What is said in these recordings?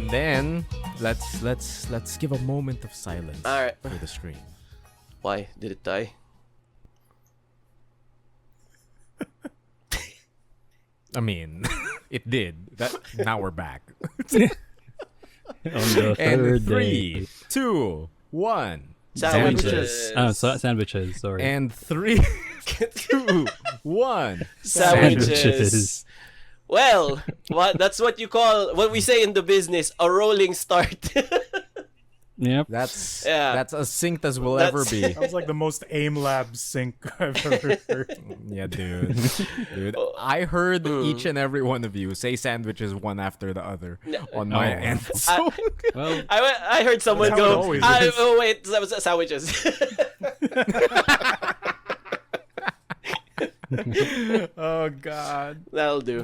And then let's give a moment of silence for the screen. Why did it die? I mean, it did. Now we're back. On the And third 3, day. 2, 1. Sandwiches. Sandwiches. Sorry. And 3, 2, 1. Sandwiches. Well, that's what we say in the business, a rolling start. Yep. That's Yeah. as synced as we'll ever be. That was like the most aim lab sync I've ever heard. Yeah, dude. I heard each and every one of you say sandwiches one after the other on my end. So, Well, I heard someone That's how it go, always is. oh wait, that was sandwiches. Oh God. That'll do.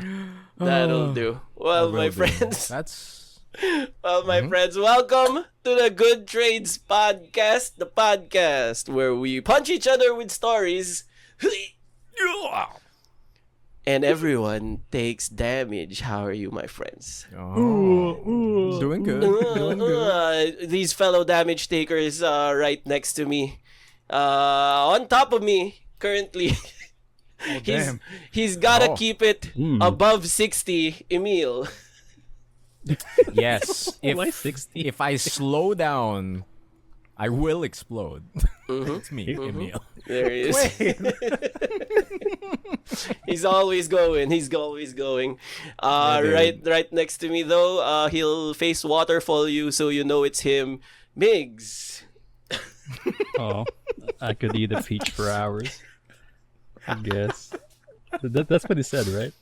Well, my friends. Well, my friends, welcome to the Good Trades Podcast, the podcast where we punch each other with stories. And everyone takes damage. How are you, my friends? doing good. Doing good. These fellow damage takers right next to me. On top of me, currently. Damn. He's gotta keep it above 60, Emile. Yes. why 60? If I slow down, I will explode. It's me, Emile. There he is. He's always going. Right next to me though, he'll face waterfall you, so you know it's him. Migs. Oh, I could eat a peach for hours. I guess. That's what he said, right?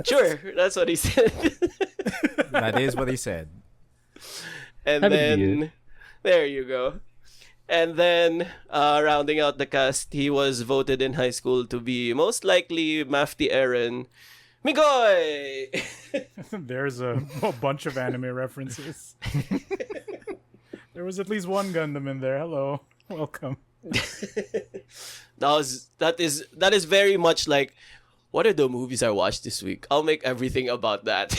Sure, that's what he said. That is what he said. And Have it then be it. there you go. And then rounding out the cast, he was voted in high school to be most likely Mafti Aaron. Migoy! There's a bunch of anime references. There was at least one Gundam in there. Hello. Welcome. That is very much like, what are the movies I watched this week? I'll make everything about that.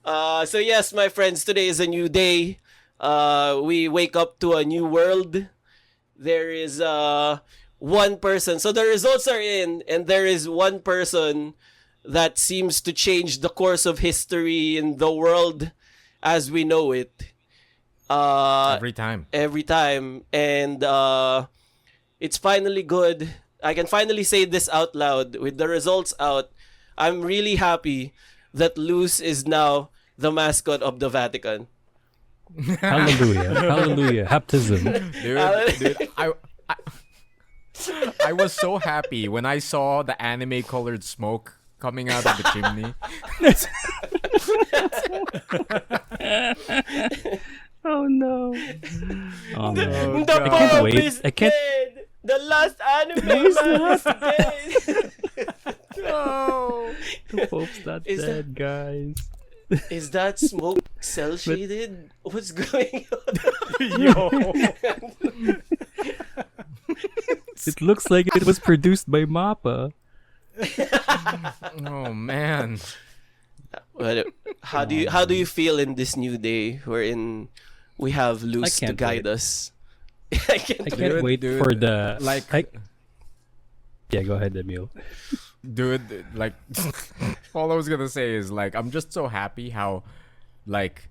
So yes, my friends, today is a new day. We wake up to a new world. There is one person. So the results are in, and there is one person that seems to change the course of history in the world as we know it. Every time. And it's finally good. I can finally say this out loud with the results out. I'm really happy that Luz is now the mascot of the Vatican. Hallelujah. Baptism. Dude, I was so happy when I saw the anime colored smoke coming out of the chimney. Oh no. Oh no. The I can't Pope wait. is dead. The last anime man is dead. No. The Pope's not Is dead, guys. Is that smoke cell shaded? What's going on? Yo. It looks like it was produced by MAPPA. Oh man. Well, how do you feel in this new day wherein we have Luz to can't guide wait. us? I can't Can't wait dude. for the Like, Yeah, go ahead, Emile. dude, like, all I was gonna say is, like, I'm just so happy how, like,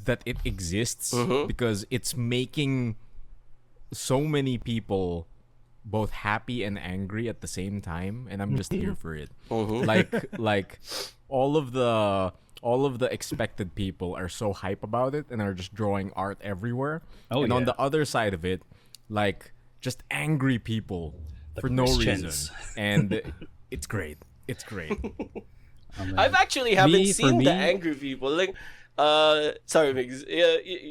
that it exists because it's making so many people both happy and angry at the same time, and I'm just here for it. Like all of the expected people are so hype about it and are just drawing art everywhere. And on the other side of it, like, just angry people for no reason. And it's great. It's great. I've actually haven't seen the angry people. Like, sorry, Migs.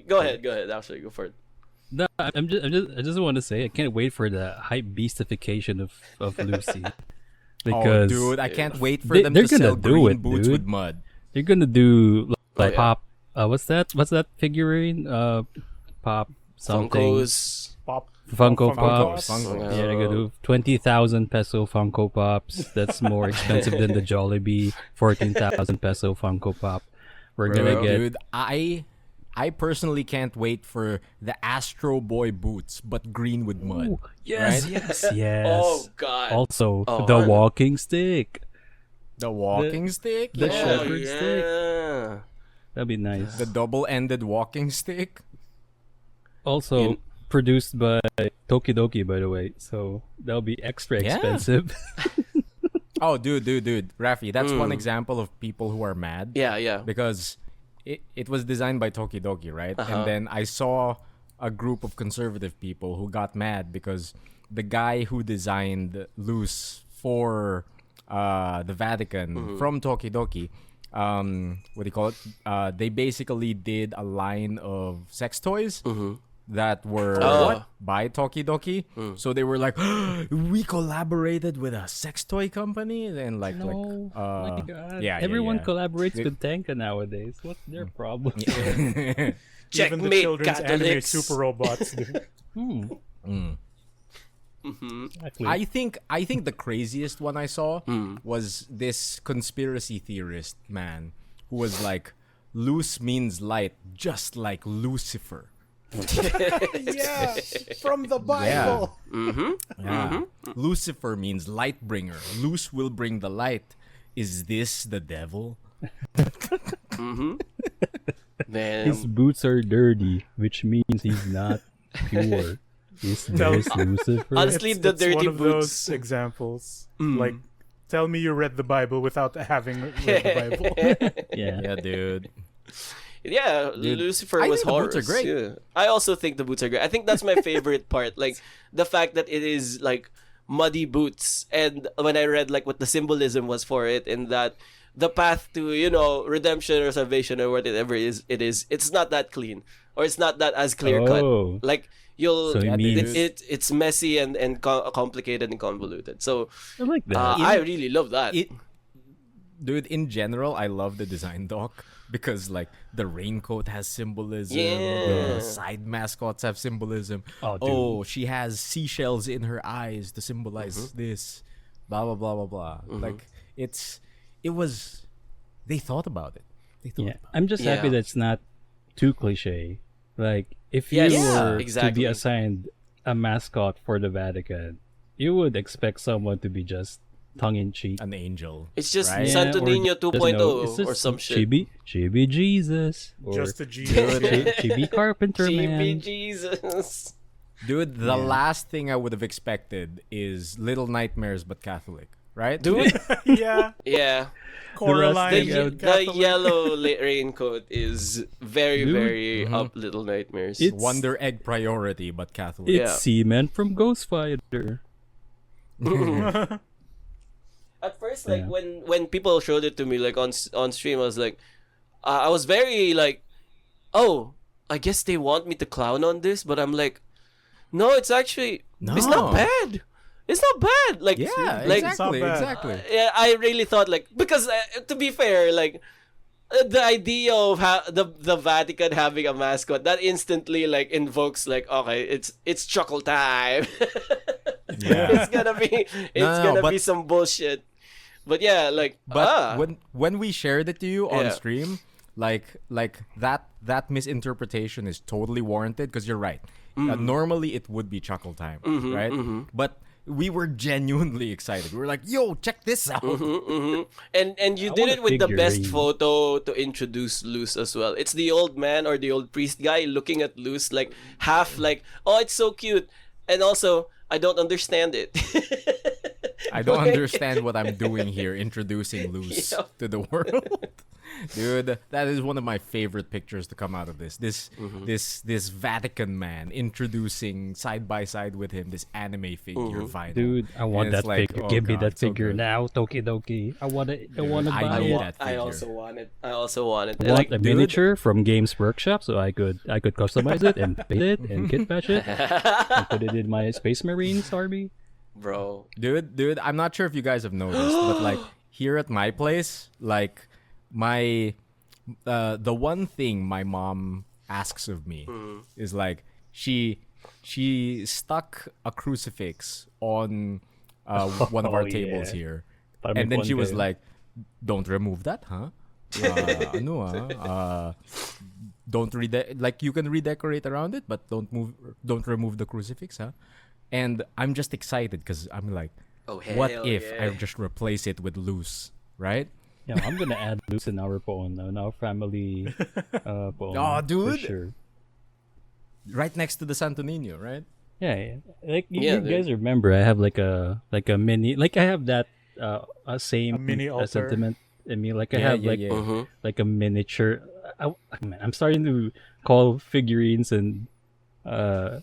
Go ahead. Actually, go for it. No, I just want to say I can't wait for the hype beastification of Lucy. Because dude, I can't wait for they're them to gonna sell do green it, boots dude. with mud. they're gonna do like yeah. pop. What's that figurine? Pop something. Funkos. Funko Funko Pops. Pops. Funko. Yeah, I gotta do 20,000 peso Funko Pops. That's more expensive than the Jollibee 14,000 peso Funko Pop. We're gonna get. Dude, I personally can't wait for the Astro Boy boots, but green with mud. Ooh, yes, right? yes. Oh God. Also, Oh, the I- walking stick. The walking stick, the yeah. shepherd stick. yeah. That'd be nice. The double-ended walking stick. Also produced by Tokidoki, by the way. So that'll be extra Yeah. expensive. Oh, dude, Raffy, that's one example of people who are mad. Yeah, yeah. Because it was designed by Tokidoki, right? And then I saw a group of conservative people who got mad because the guy who designed Loose for the Vatican from Tokidoki, what do you call it? They basically did a line of sex toys that were by Tokidoki. So they were like, we collaborated with a sex toy company, and like, No, my God. yeah, Everyone yeah. collaborates with Tenka nowadays. What's their problem? Even the Checkmate, children's anime Catholics. super robots do. Exactly. I think the craziest one I saw was this conspiracy theorist man who was like, loose means light, just like Lucifer. Yeah, from the Bible. Yeah. Lucifer means light bringer. Loose will bring the light. Is this the devil? Man. His boots are dirty, which means he's not pure. Is this Lucifer? Honestly, the It's dirty one of boots. those examples. Like, tell me you read the Bible without having read the Bible. Yeah. Yeah, dude. Yeah, Lucifer I was think the Horus. boots are great. Yeah. I also think the boots are great. I think that's my favorite part. Like the fact that it is like muddy boots, and when I read like what the symbolism was for it, and that the path to, you know, redemption or salvation or whatever it's not that clean, or it's not that as clear cut. Oh. Like you'll So it means- it's messy and complicated and convoluted. So I like that. I really love that. Dude, in general, I love the design doc because like the raincoat has symbolism, Yeah. the side mascots have symbolism. Oh, dude. She has seashells in her eyes to symbolize this. Blah blah blah blah blah. Like they thought about it. They thought Yeah, about I'm just happy Yeah. that it's not too cliche. Like, if you Yes, were to exactly. be assigned a mascot for the Vatican, you would expect someone to be just tongue-in-cheek. an angel. It's just right? Santo or Niño just, 2.0 it's just or some shit. Chibi Jesus. Or Just a Jesus. Chibi Carpenter, GB man. Jesus. Dude, the last thing I would have expected is Little Nightmares but Catholic, right? Dude, Yeah, yeah. Coraline. thing The, I the yellow raincoat is very, Dude. very up Little Nightmares. It's- Wonder Egg priority but Catholic. It's Yeah. Seaman from Ghostfighter. At first, like Yeah. when people showed it to me, like on stream, I was like, I was very like, oh, I guess they want me to clown on this, but I'm like, no, it's actually it's not No. bad. It's not bad. Like Yeah, like exactly, bad. exactly. yeah, I really thought like, because to be fair, like the idea of the Vatican having a mascot, that instantly like invokes like, okay, it's chuckle time. Yeah. It's gonna be No, be some bullshit. But yeah, like But when we shared it to you on Yeah. stream, like that misinterpretation is totally warranted because you're right. Normally it would be chuckle time, right? But we were genuinely excited. We were like, "Yo, check this out!" and you I did want it a with the best figurine. photo to introduce Luz as well. It's the old man or the old priest guy looking at Luz like half like, oh, it's so cute, and also I don't understand it. I don't understand what I'm doing here, introducing Luz Yep. to the world. Dude, that is one of my favorite pictures to come out of this. This Vatican man introducing side by side with him this anime figure vinyl. Dude, I want And it's that like, figure. oh Give me God, that so figure good. now, Tokidoki. I want to I buy need it. that I figure. also want it. I also want it. I want Like, a miniature from Games Workshop so I could customize it and paint it and kit patch it and put it in my Space Marines army. bro. Dude, I'm not sure if you guys have noticed, but like here at my place, like my the one thing my mom asks of me is like she she stuck a crucifix on one of our tables here. And then she was like, don't remove that, huh? Don't like you can redecorate around it, but don't remove the crucifix, huh? And I'm just excited because I'm like, what if I just replace it with loose, right? Yeah, I'm gonna add loose in our phone, in our family phone. Oh, dude! For sure. Right next to the Santo Nino, right? Yeah. Like you guys remember, I have like a mini, like I have that same A mini altar. sentiment in me. Like I have like a miniature. I'm starting to call figurines and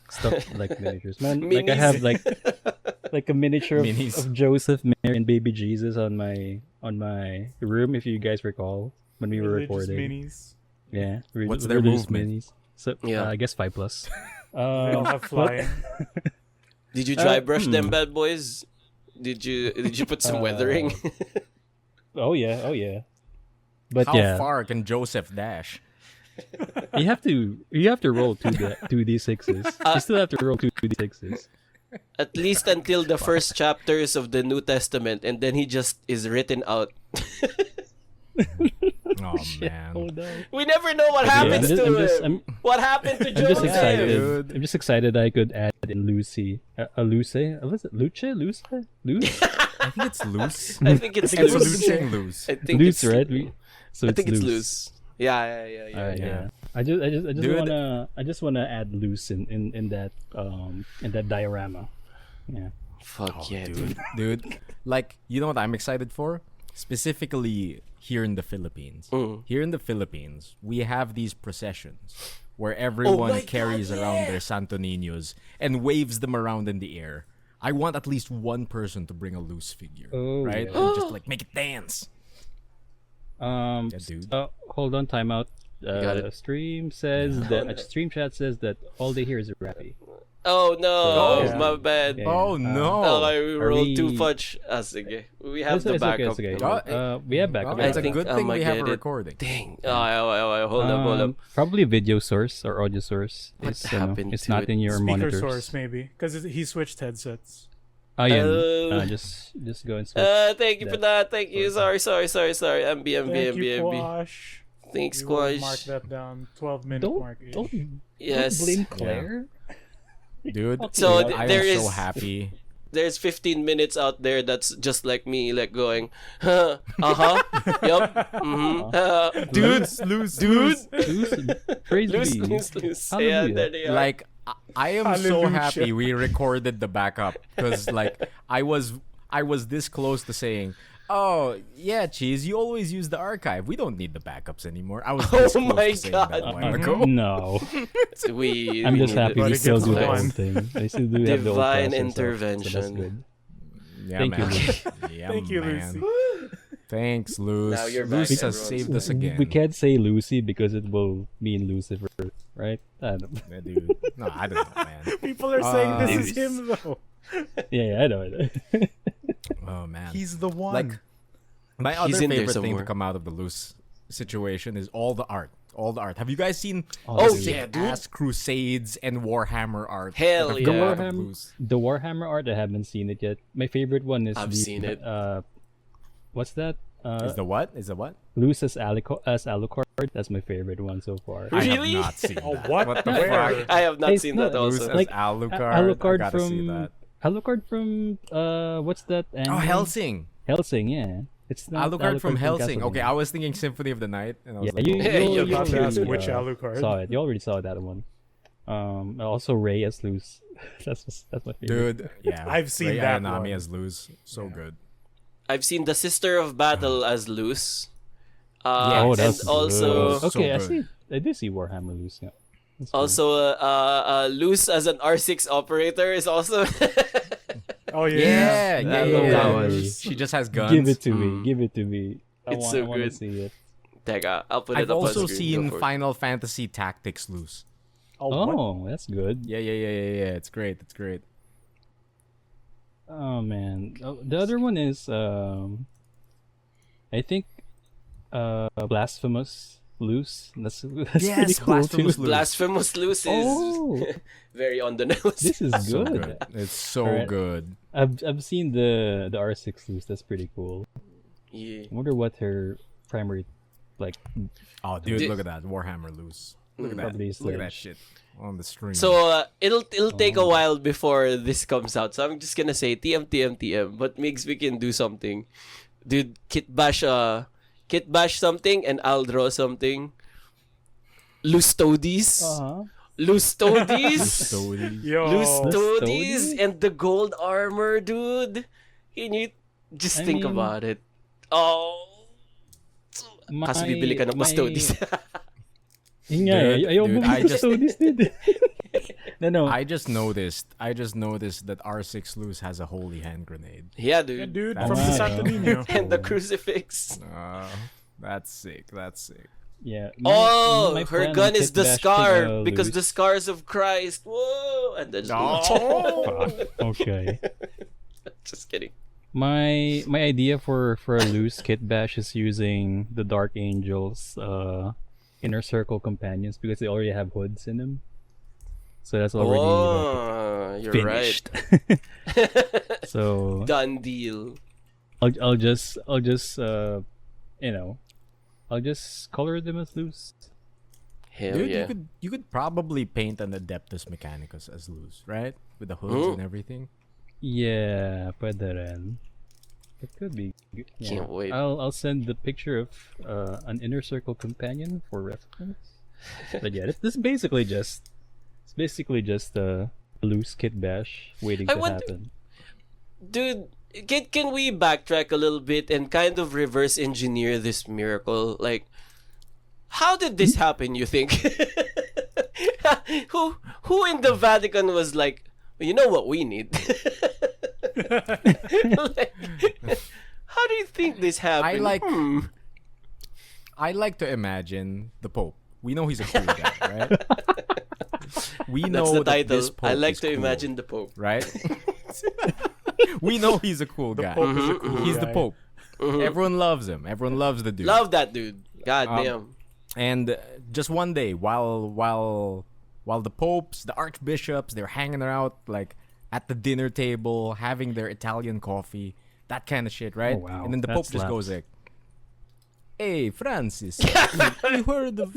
stuff like miniatures, man. Minis. Like I have like a miniature of Joseph, Mary, and baby Jesus on my room. If you guys recall when we were Religious recording, minis. yeah, What's their movement? Minis. So I guess 5+. They all have flying. Did you dry brush them bad boys? Did you put some weathering? Oh yeah. But How far can Joseph dash? you have to roll 2d6s. You still have to roll 2d6s. At least until the first chapters of the New Testament, and then he just is written out. Oh man. Oh no. We never know what happens to him. I'm What happened to I'm just Joseph? excited. Dude. I'm just excited I could add in Lucy. Luce? Was it Luce? Luce? I think it's loose. I think it's Everyone's been loose. saying loose. I think Luce, it's right? I think it's loose. Yeah. Yeah. I just Dude. wanna add loose in that diorama. Yeah. Fuck yeah, dude. Dude, like, you know what I'm excited for? Specifically here in the Philippines. Here in the Philippines, we have these processions where everyone my carries God, around yeah. their Santo Niños and waves them around in the air. I want at least one person to bring a loose figure, right? yeah. And just like make it dance. Dude. Hold on, timeout. Got it. Stream says that stream chat says that all they hear is Raffy. Oh no, Yeah. my bad. Yeah. Oh no! Okay, we rolled too we- much. Sige. We have It's the okay, backup. it's okay. Oh, We have backup. Oh, it's a think good I thing might we have a get it. recording. Dang. Hold up. Probably video source or audio source. What It's, happened it's to not it? in your Speaker monitors. source, maybe. Because he switched headsets. Oh yeah. Just go and switch. Thank you for that. Thank you. Sorry. MB. Thank you, Quash. Thanks, We will Squash. mark that down. 12-minute mark. Don't Yes. blame Claire. Dude, So I there am is- so happy. There's 15 minutes out there that's just like me, like going, yup, dude, Praise loose. be. Yeah, Hallelujah. there they are. Like I am so Hallelujah. happy we recorded the backup because like I was this close to saying, oh yeah, Cheese, you always use the archive. We don't need the backups anymore. I was this Oh close my to saying that a God. while ago. No, we I'm just need happy it. we But still it do gets the one. old thing. I still do have the old Divine process, intervention. So that's good. Yeah, Thank you, man. Luce. Yeah, Thank you, man. Lucy. Thanks, Luz. Now you're back, Luz has everyone. saved us again. We can't say Lucy because it will mean Lucifer, right? I don't know. Yeah, dude. No, I don't know, man. People are saying this is Lucy. him, though. Yeah, I know. Oh man. He's the one. Like my He's other in there favorite thing to somewhere. come out of the Luz situation is all the art. All the art. Have you guys seen Oh, the yeah, dude. ass Crusades and Warhammer art? Hell that have yeah. come out of Warhammer- Luz? The Warhammer art, I haven't seen it yet. My favorite one is I've seen it. What's that? Is the what? Is the what? Luce as Alucard. That's my favorite one so far. I Really? have not seen Oh, that. what? the Where? fuck? I have not It's seen not that Luz also. as Like, Alucard. I Alucard gotta see from that. Alucard from what's that? Oh, anime? Helsing. Helsing, yeah. It's not Alucard from Helsing. Okay, I Castlevania. was thinking Symphony of the Night, and I was Yeah, like, you, oh, you, You're you about to already, ask which Alucard. saw it. You already saw that one. Also Ray as Luce. that's my favorite. dude, yeah. I've seen Ray that Ayanami one. as Luz. So good. I've seen the Sister of Battle as Luce. Yeah, Oh, and that's also good. Okay, so good. I do see Warhammer Luce. Yeah. That's cool. also Luce as an R6 operator is also Oh, Yeah, yeah. yeah, That yeah. was- She just has guns. give it to me. Give it to me. It's so I want to good. see it. Teka, I'll put it I've up on also screen. seen Go for it. Final Fantasy Tactics Luz. what? Oh, that's good. Yeah. It's great. It's great. Oh man, the other one is I think Blasphemous Loose. That's Yes, pretty cool too. Blasphemous Loose. Blasphemous Loose is Oh, very on the nose. this is So good. good. It's so Alright. good. I've seen the R6 Loose. That's pretty cool. Yeah. I wonder what her primary like. Oh, dude, Did- look at that Warhammer Loose. Look at that. Probably Look at that Sledge. shit on the stream. So it'll take a while before this comes out. So I'm just gonna say TM. But Migs, we can do something, dude. Kit bash something, and I'll draw something. Loose toadies, loose toadies, Story. Yo, loose Loose toadies, toadies? and the gold armor, dude. Can you just I think mean- about it? Oh, kasi bibili ka ng mas toadies. Yun nga, Dude, ayaw dude, mo I ng just- toadies, dude. No. I just noticed that R6 Loose has a holy hand grenade. Yeah, yeah, dude. dude, That's from the right. Santo Nino. And the crucifix. That's sick. That's sick. Yeah. Oh, my her plan gun with is the Kit Bash scar thing, because the Loose. scars of Christ. Whoa! And then Fuck. Okay. just kidding. My idea for a loose kit bash is using the Dark Angels inner circle companions because they already have hoods in them. So that's already Oh, you're finished. right. So Done deal. I'll just I'll just color them as loose. Hell Dude, yeah. you could probably paint an Adeptus Mechanicus as Loose, right? With the hoods and everything. Yeah, pwede rin. It could be good. Yeah. Can't wait. I'll send the picture of an inner circle companion for reference. But yeah, this is basically just a loose kit bash waiting I to wonder- happen. Dude, can we backtrack a little bit and kind of reverse engineer this miracle? Like, how did this happen, you think? Who in the Vatican was like, well, you know what we need? Like, how do you think this happened? I like to imagine the Pope. We know he's a cool guy, right? We know That's the that title. this Pope I like is to cool, imagine the Pope. right? We know he's a cool The guy. Pope is a cool He's guy. the Pope. Everyone loves him. Everyone loves the dude. Love that dude. God damn. And just one day, while the popes, the archbishops, they're hanging out like at the dinner table, having their Italian coffee, that kind of shit, right? Oh, wow. And then the That Pope just slaps. goes like, "Hey, Francis, you heard of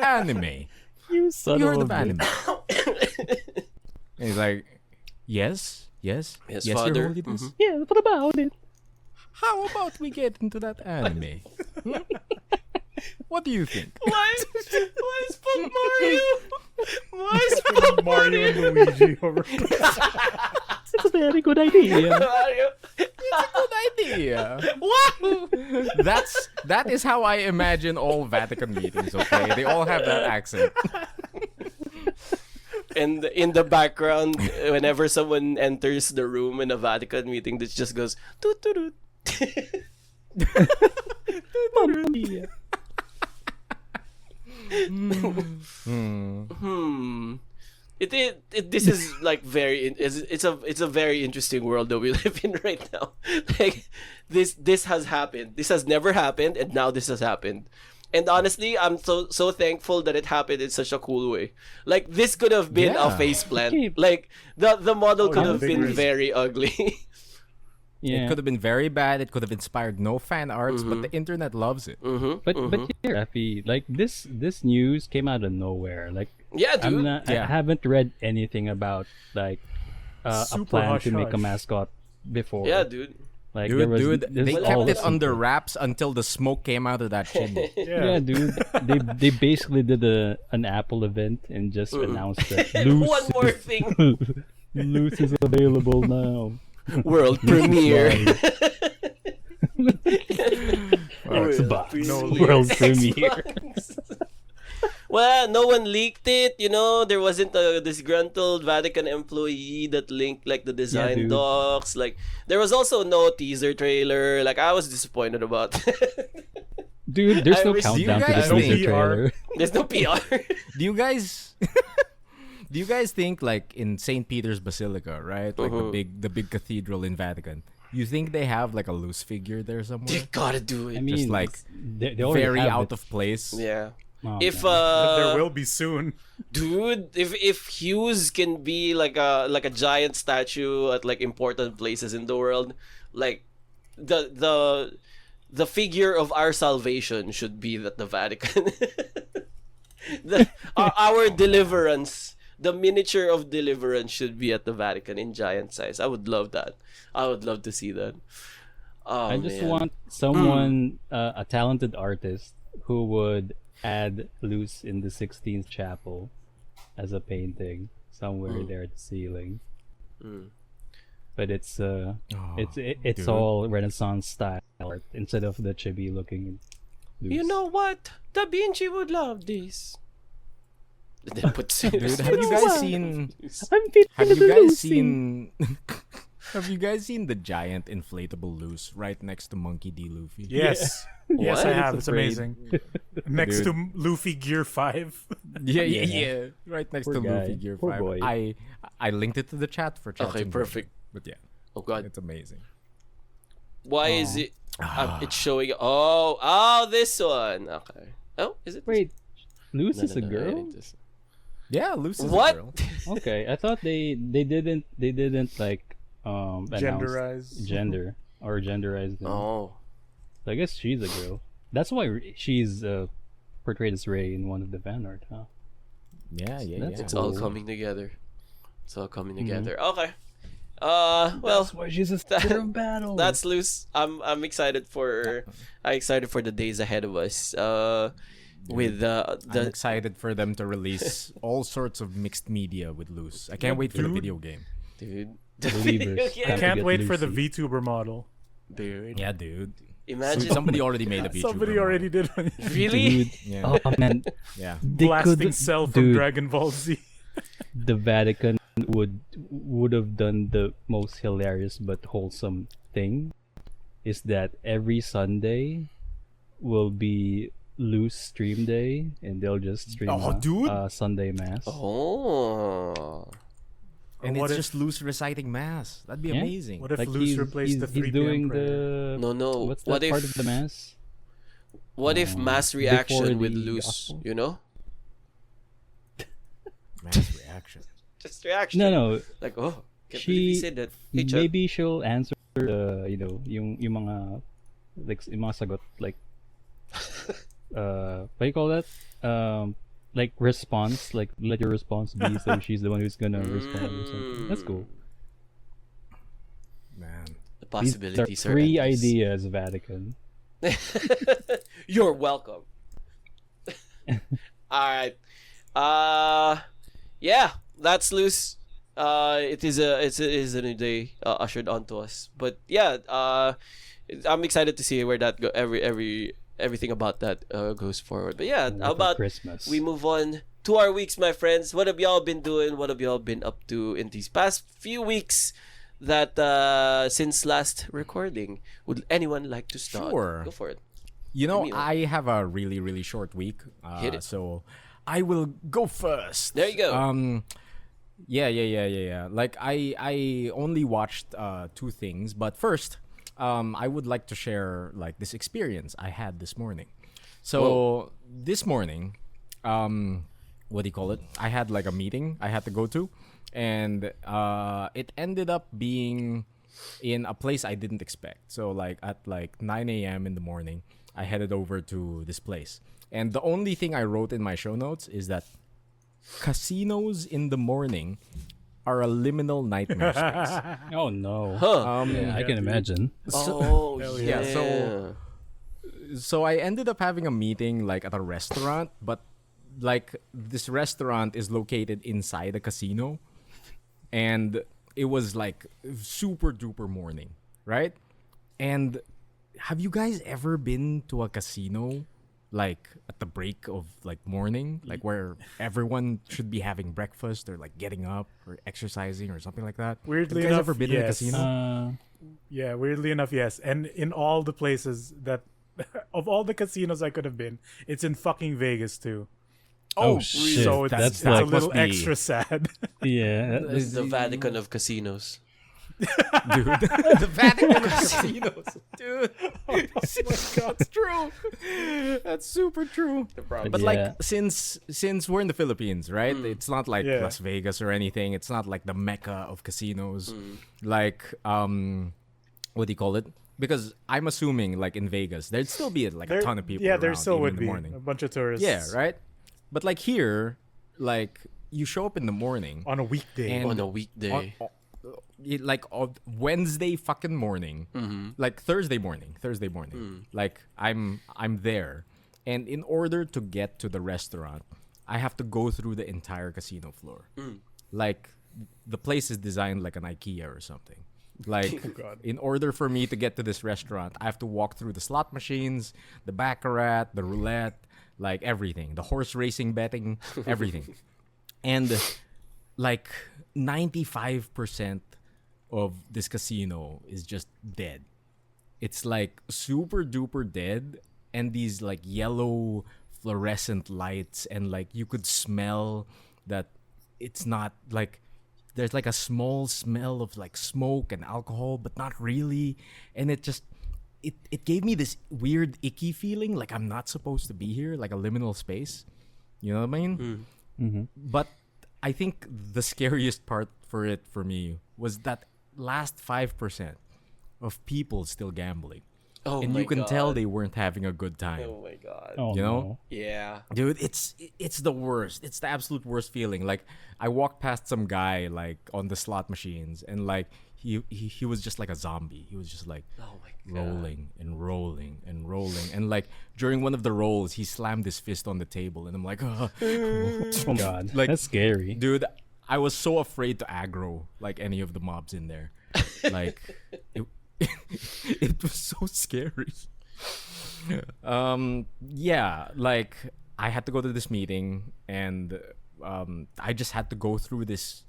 anime? You son You of heard a of anime?" And he's like, Yes, Yes, Your Father. Holiness. Yeah, what about it? How about we get into that anime? Hmm? What do you think?" Why is Pope Mario? Why is Pope Mario and Luigi over. It's a very good idea. Mario? Good idea. Wow! That is how I imagine all Vatican meetings. Okay, they all have that accent. And in the background, whenever someone enters the room in a Vatican meeting, this just goes toot toot toot. Mamma mia. This is like it's a very interesting world that we live in right now. Like this has happened. This has never happened, and now this has happened. And honestly, I'm so thankful that it happened in such a cool way. Like this could have been a Yeah. face plant. Okay. Like the model could yeah, have been vigorous. very ugly. Yeah. It could have been very bad. It could have inspired no fan arts, but the internet loves it. But here, Raffy, like this news came out of nowhere. Like Yeah, dude. I haven't read anything about like a Super plan to make a hush-hush. mascot before. Yeah, dude. Like there was, Dude, there's they all kept it this under secret. wraps until the smoke came out of that chimney. Yeah, dude. They basically did an Apple event and just announced that Loose One more is, thing. Loose is available now. World premiere. Xbox No world premiere. Well, no one leaked it. You know, there wasn't a disgruntled Vatican employee that linked like the design dude. docs. Like, there was also no teaser trailer. Like, I was disappointed about. Dude, there's I no wish- countdown Do to you this guys teaser think- trailer. There's no PR. Do you guys do you guys think like in St. Peter's Basilica, right? Like the big cathedral in Vatican, you think they have like a loose figure there somewhere? You gotta do it. I mean, Just like they already very have out it. of place. Yeah. Oh, If man. There will be soon. dude, if Hughes can be like a giant statue at like important places in the world, like the figure of our salvation should be at the Vatican. Our deliverance, the miniature of deliverance should be at the Vatican in giant size. I would love that. I would love to see that. Oh, I just man. want someone, a talented artist, who would add Luz in the 16th chapel as a painting somewhere there at the ceiling. But it's dude. all Renaissance style art instead of the chibi looking Luz. You know what? Da Vinci would love this. Then put Dude, have you guys seen? I'm feeling Have a you little guys Lucy. seen? Have you guys seen the giant inflatable Luz right next to Monkey D. Luffy? Yes. Yes, What? I have. It's It's afraid. amazing. Next Dude. to Luffy Gear 5. Yeah. Right next Poor to guy. Luffy Gear Poor 5. boy. I linked it to the chat for chat. Okay, perfect. But yeah, Oh god. it's amazing. Why is it it's showing oh this one. Okay. Oh, is it? Wait, Luz No, is no, a no, I girl? need this. Yeah, Luz is a What? girl. Okay, I thought they didn't like announce Genderize. gender or genderize them. Oh. So I guess she's a girl. That's why she's portrayed as Rey in one of the fan art, huh? Yeah. It's Cool. all coming together. It's all coming together. Okay. Well, That's why she's a theater of battle. that's loose. I'm excited for the days ahead of us. With I'm the excited for them to release all sorts of mixed media with Luz. I can't wait for the dude. video game. dude. Believers. Yeah, I can't get wait for the Lucy. VTuber model. dude. Yeah, dude. Imagine Somebody already made a VTuber. Somebody model. already did one. really. Dude. Yeah. Oh man, Yeah. they Blasting could, Cell from dude, Dragon Ball Z. the Vatican would have done the most hilarious but wholesome thing. Is that every Sunday will be loose stream day, and they'll just stream dude. Sunday mass. Oh. And What it's if- just Luz reciting mass. That'd be Yeah. amazing. What if Like Luz replaced the 3 he's p.m. doing prayer? the No. what's that What part if of the mass? what if mass before reaction with the loose? gospel? You know, Mass reaction. just reaction. No, Like can't believe he she said that. Hey, Chuck. maybe she'll answer yung mga like yung mga sagot like what do you call that? Like response, like let your response be, so she's the one who's gonna respond or something. That's cool. Man. The These are possibilities are three endless. ideas, Vatican. You're welcome. All right. Yeah, that's loose. It is a new day ushered onto us. But yeah, I'm excited to see where that go. Everything about that goes forward. But yeah, how For about Christmas? we move on to our weeks, my friends? What have y'all been doing? What have y'all been up to in these past few weeks? That since last recording, would anyone like to start? Sure. Go for it. You know, Emile. I have a really, really short week. Hit it. So I will go first. There you go. Yeah. Like I only watched 2 things, but first, I would like to share like this experience I had this morning. So this morning, what do you call it? I had like a meeting I had to go to, and it ended up being in a place I didn't expect. So like at like 9 a.m. in the morning, I headed over to this place. And the only thing I wrote in my show notes is that casinos in the morning are a liminal nightmare space. Oh no. Huh. Yeah, I can imagine. Oh Hell yeah. yeah. So I ended up having a meeting like at a restaurant, but like this restaurant is located inside a casino, and it was like super duper morning, right? And have you guys ever been to a casino like at the break of like morning, like where everyone should be having breakfast or like getting up or exercising or something like that? Weirdly have you guys enough, ever been in a yes. casino? Yeah, weirdly enough, yes. And in all the places that, of all the casinos I could have been, it's in fucking Vegas too. Oh, shit. So it's That's a like little must be- extra sad. yeah. It's the Vatican of casinos. dude. The Vatican of casinos, dude. That's true. That's super true. But Yeah. like, since we're in the Philippines, right? It's not like Yeah. Las Vegas or anything. It's not like the mecca of casinos. Like, what do you call it? Because I'm assuming, like in Vegas, there'd still be like a ton of people. Yeah, there around, still even would in the be morning. a bunch of tourists. Yeah, right. But like here, like you show up in the morning On a weekday. and On a weekday. on Wednesday fucking morning, like Thursday morning, like I'm there, and in order to get to the restaurant, I have to go through the entire casino floor. Like the place is designed like an IKEA or something. Like God. in order for me to get to this restaurant, I have to walk through the slot machines, the baccarat, the roulette, like everything, the horse racing betting, everything. And like 95% of this casino is just dead. It's like super duper dead, and these like yellow fluorescent lights, and like you could smell that it's not like there's like a small smell of like smoke and alcohol, but not really. And it just it gave me this weird icky feeling, like I'm not supposed to be here, like a liminal space. You know what I mean? But I think the scariest part for me was that last 5% of people still gambling. Oh And my you can God. tell they weren't having a good time. Oh my God. Oh, You know? no. Yeah. Dude, it's the worst. It's the absolute worst feeling. Like I walked past some guy like on the slot machines, and like he was just like a zombie. He was just like Oh my God. rolling and rolling and rolling, and like during one of the rolls, he slammed his fist on the table, and I'm like, Oh God, Like, that's scary. dude, I was so afraid to aggro like any of the mobs in there. Like it, it was so scary. Yeah, like I had to go to this meeting, and I just had to go through this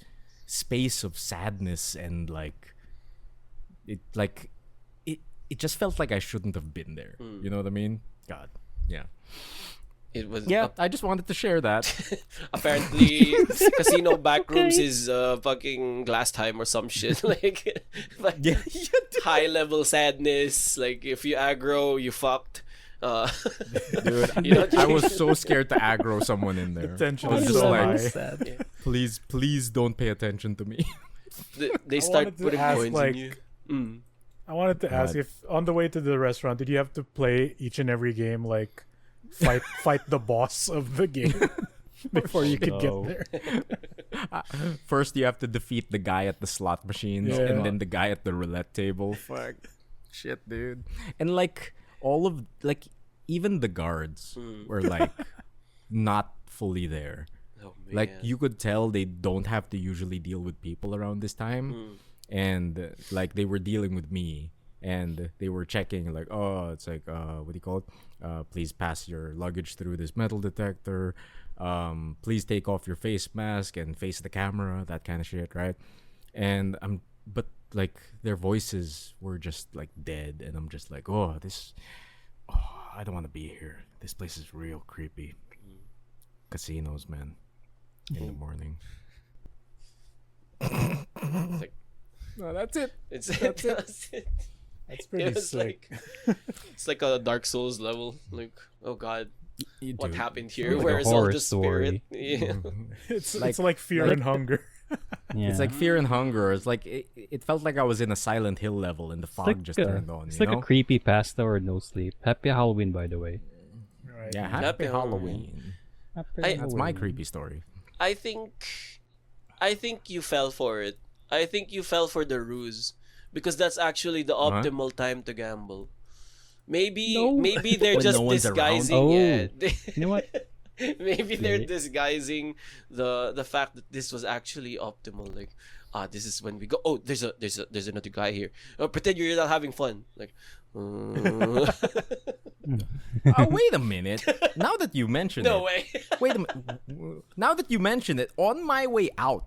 space of sadness, and like it just felt like I shouldn't have been there. You know what I mean? God. Yeah. It was Yeah, I just wanted to share that. apparently casino backrooms is fucking glass time or some shit. Like Yeah. high level sadness. Like if you aggro, you fucked. Dude, You know, I was so scared to aggro someone in there. Tension I was is just so like, high. please don't pay attention to me. they start wanted to putting ask, coins like, in you. Mm. I wanted to ask God. if on the way to the restaurant, did you have to play each and every game like fight the boss of the game before you could No. get there? First, you have to defeat the guy at the slot machines, Yeah. and then the guy at the roulette table. Fuck, shit, dude. And like all of like even the guards were like not fully there. Oh, man. Like you could tell they don't have to usually deal with people around this time, and like they were dealing with me, and they were checking like, oh, it's like what do you call it? Please pass your luggage through this metal detector. Please take off your face mask and face the camera. That kind of shit, right? And but like their voices were just like dead, and I'm just like, oh, I don't want to be here. This place is real creepy. Casinos, man. In the morning. It's like, No, that's it. that's it. That's pretty It was sick. like it's like a Dark Souls level. Like, oh God, what Dude. happened here? like a Where is all horror the spirit? story. Yeah. It's like fear and hunger. Yeah. It's like fear and hunger. It's like it felt like I was in a Silent Hill level, and the fog like just a, turned on. It's You like know? a creepy pasta or no sleep. Happy Halloween, by the way. Right. Yeah, Happy happy Halloween. Halloween. That's my creepy story. I think you fell for it. I think you fell for the ruse because that's actually the optimal time to gamble. Maybe No. maybe they're When just no one's around? disguising. Yeah, You know what? maybe they're Wait. disguising the fact that this was actually optimal. Like, this is when we go. Oh, there's another guy here. Oh, pretend you're not having fun. Like, Wait a minute. Now that you mention no it, way. wait a minute. Now that you mention it, on my way out,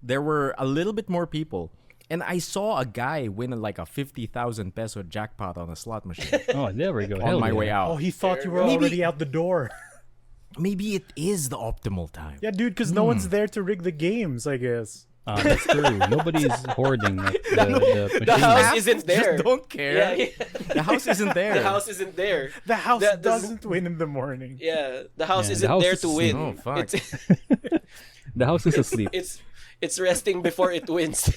there were a little bit more people, and I saw a guy win like a 50,000 peso jackpot on a slot machine Oh, there we go. on Hell my yeah. way out. Oh, he thought you were Maybe- already out the door. Maybe it is the optimal time. Yeah, dude, because no one's there to rig the games, I guess. That's true. Nobody's hoarding like, the The house machine. isn't there. Just don't care. Yeah, The house isn't there. the house isn't there. The house That doesn't win in the morning. Yeah, the house Yeah, isn't the house there is- to win. Oh, fuck. The house is asleep. It's resting before it wins.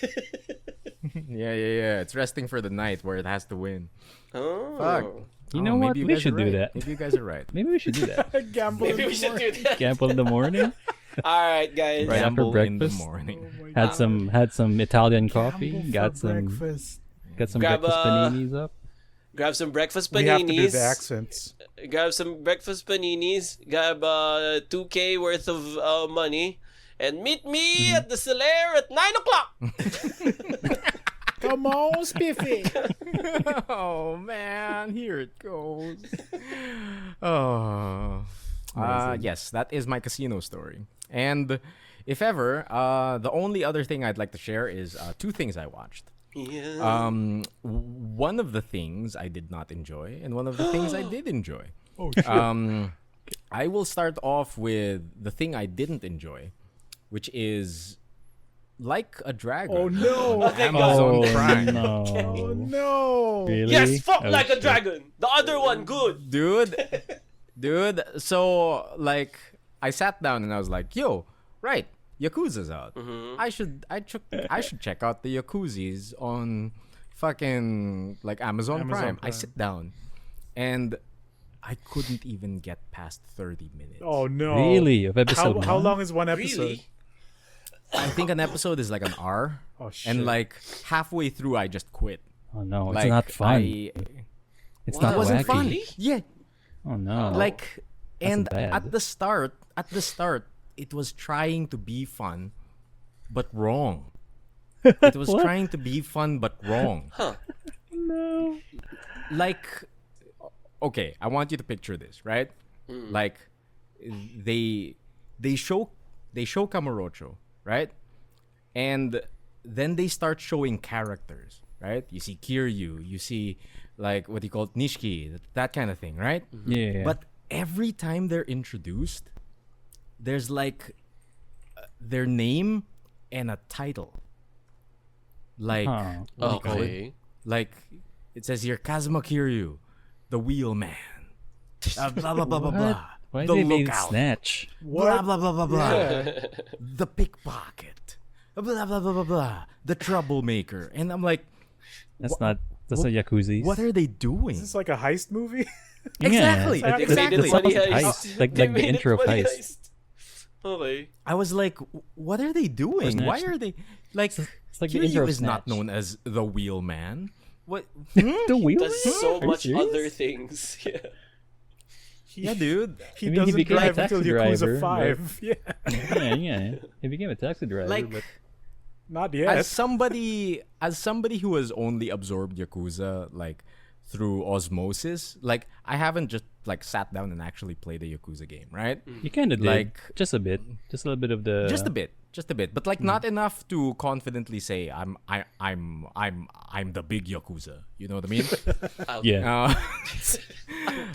Yeah. It's resting for the night where it has to win. Oh. Fuck. You know what? maybe you We guys should are do right. that. Maybe you guys are right. Maybe we should do that. Gamble in Maybe the we should morning. do that. Gamble in the morning. All right, guys. Right after Gamble in the breakfast. morning. Oh my Had some Italian coffee. Gamble Got for some breakfast. Grab breakfast paninis up. Grab some breakfast We have to do paninis. the accents. Grab some breakfast paninis. Grab 2K worth of money. And meet me at the Solaire at 9 o'clock. Come on, Spiffy. Oh man, here it goes. Oh. Yes, that is my casino story. And if ever, the only other thing I'd like to share is two things I watched. Yeah. One of the things I did not enjoy, and one of the things I did enjoy. Oh shit. I will start off with the thing I didn't enjoy, which is Like a Dragon. Oh no. Okay, Amazon Oh Prime. no! Oh no. Really? Yes, fuck Oh, like a shit. dragon. The other one, good. Dude. So like, I sat down and I was like, "Yo, right, Yakuza's out. I should check out the Yakuzis on fucking like Amazon Prime." I Prime. sit down, and I couldn't even get past 30 minutes. Oh no. Really? Of episode How one? long is one episode? Really? I think an episode is like an hour, Oh shit. and like halfway through, I just quit. Oh no! It's Like, not fun. It's Wow. not It wasn't wacky. fun. Really? Yeah, Oh no! like, and bad. at the start, it was trying to be fun, but wrong. It was What? trying to be fun, but wrong. Huh. no. Like, okay, I want you to picture this, right? Like, they show Kamurocho, right? And then they start showing characters, right? You see Kiryu, you see like what you call it, Nishiki, that kind of thing, right? Yeah. But every time they're introduced, there's like their name and a title. Like, Huh. what do you call it? Okay. Like, it says here, Kazuma Kiryu, the Wheelman. Blah, blah, blah, blah, blah. Why The did they Lookout. Snatch? Blah, blah, blah, blah, blah. The Pickpocket. Blah, blah, blah, blah, blah. The Troublemaker. And I'm like, That's not a Yakuza. what are they doing? Is this like a heist movie? Exactly. Yeah, They Exactly. made it money It's heist. heist. Like They the made it intro of money Heist. Okay. I was like, what are they doing? Wasn't Why actually- are they like? It's like the Kiryu intro of is not Snatch. known as the Wheelman. What? The wheel? Does so Are you much serious? other things. Yeah. Yeah, dude. He I mean, he doesn't became a drive taxi until driver, Yakuza 5. Yeah. yeah. He became a taxi driver. Like, but Not as yet. somebody who has only absorbed Yakuza like through osmosis, like I haven't just like sat down and actually played the Yakuza game, right? you kind of did. like- just a bit. Just a little bit of the. Just a bit, but like not enough to confidently say I'm the big Yakuza. You know what I mean? Yeah.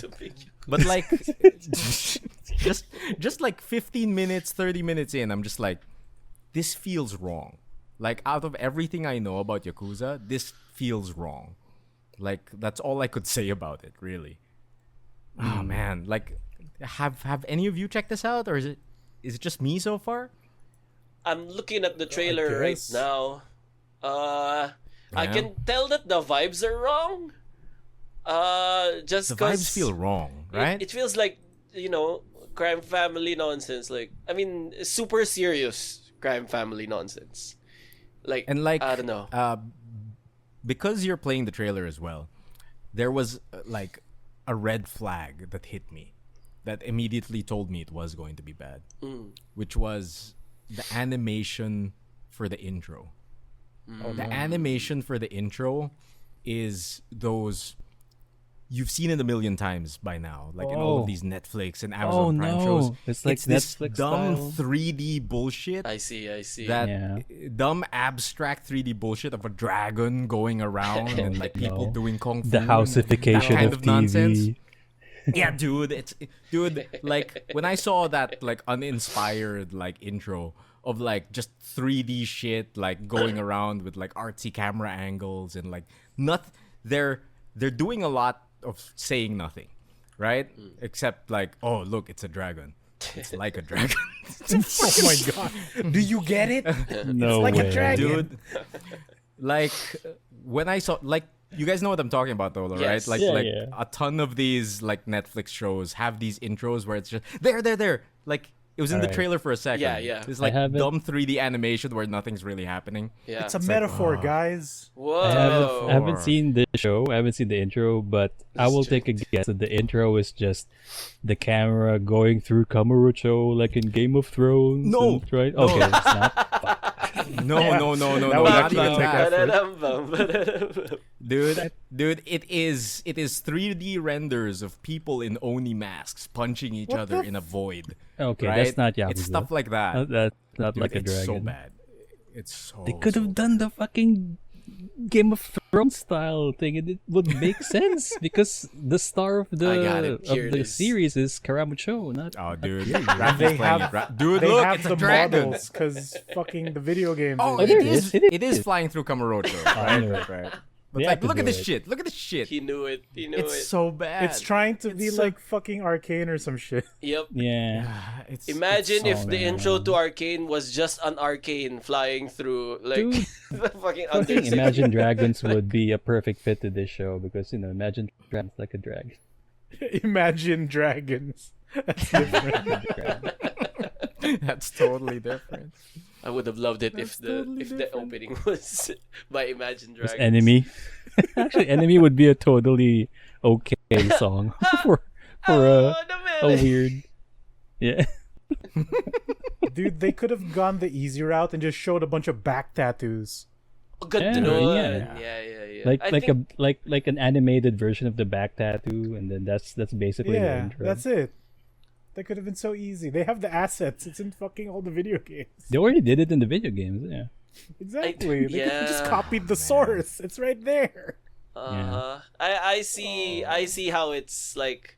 The big- But like, just like 15 minutes, 30 minutes in, I'm just like, this feels wrong. Like out of everything I know about Yakuza, this feels wrong. Like that's all I could say about it, really. Oh man, like, have any of you checked this out, or is it just me so far? I'm looking at the trailer right guess. now. I Yeah. can tell that the vibes are wrong. Just The 'cause vibes feel wrong, right? It feels like, crime family nonsense. Like, I mean, super serious crime family nonsense. Like, And like, I don't know. Because you're playing the trailer as well, there was like a red flag that hit me, that immediately told me it was going to be bad, which was the animation for the intro. The animation for the intro is those you've seen it a million times by now, like in all Oh. of these Netflix and Amazon Prime no. shows. It's like this Netflix dumb style. 3D bullshit. I see. That Yeah. dumb abstract 3D bullshit of a dragon going around and like people No. doing kung fu. The and houseification that kind of of nonsense. TV. Yeah, dude, like when I saw that like uninspired like intro of like just 3D shit, like going around with like artsy camera angles and like they're doing a lot of saying nothing, right? Except like, oh look, it's a dragon. It's like a dragon. Oh my god. Do you get it? No like way. a dragon. Dude. Like when I saw, like, you guys know what I'm talking about though, right? Yes. Like Yeah. a ton of these like Netflix shows have these intros where it's just there. Like it was in the Alright. trailer for a second. Yeah. It's like haven't- dumb 3D animation where nothing's really happening. Yeah. It's a metaphor, guys. Whoa. I haven't seen the show. I haven't seen the intro, but I will take a guess that the intro is just the camera going through Kamurocho like in Game of Thrones. No. Right? Okay, it's not. No, That would not actually even take that. effort. Dude, it is 3D renders of people in Oni masks punching each What other the in a void. Okay, right? that's not Yakuza. It's stuff like that. That's not Dude, like a it's dragon. so bad. It's so They could so have done the fucking Game of Thrones style thing, and it would make sense because the star of I got the it. Here it is. series is Karamucho, not. Oh, dude. They Raffy's playing have- it. Dude, They look, have it's a the dragon. models because fucking the video games. Oh, there it it is. is. It It is is. flying through Kamurocho. I knew it. Right. But They like, had to look at do this it. shit. Look at this shit. He knew it. He knew It's it. so bad. It's trying to be It's so- like fucking Arcane or some shit. Yep. Yeah. It's Imagine it's if so the bad. intro to Arcane was just an Arcane flying through like Dude. the fucking I think Undertale. Imagine Dragons would be a perfect fit to this show because Imagine Dragons like a dragon. Imagine Dragons. That's different. That's totally different. I would have loved it That's if the totally if the different. opening was by Imagine This Dragons. Enemy. Actually, Enemy would be a totally okay song for Oh, the a melody. weird. Yeah. Dude, they could have gone the easy route and just showed a bunch of back tattoos. Good Yeah, to know. yeah. Yeah. Like I like think, like an animated version of the back tattoo, and then that's basically the Yeah, intro. that's it. That could have been so easy. They have the assets. It's in fucking all the video games. They already did it in the video games. Yeah. Exactly. They could have just yeah. copied the source. It's right there. I see how it's like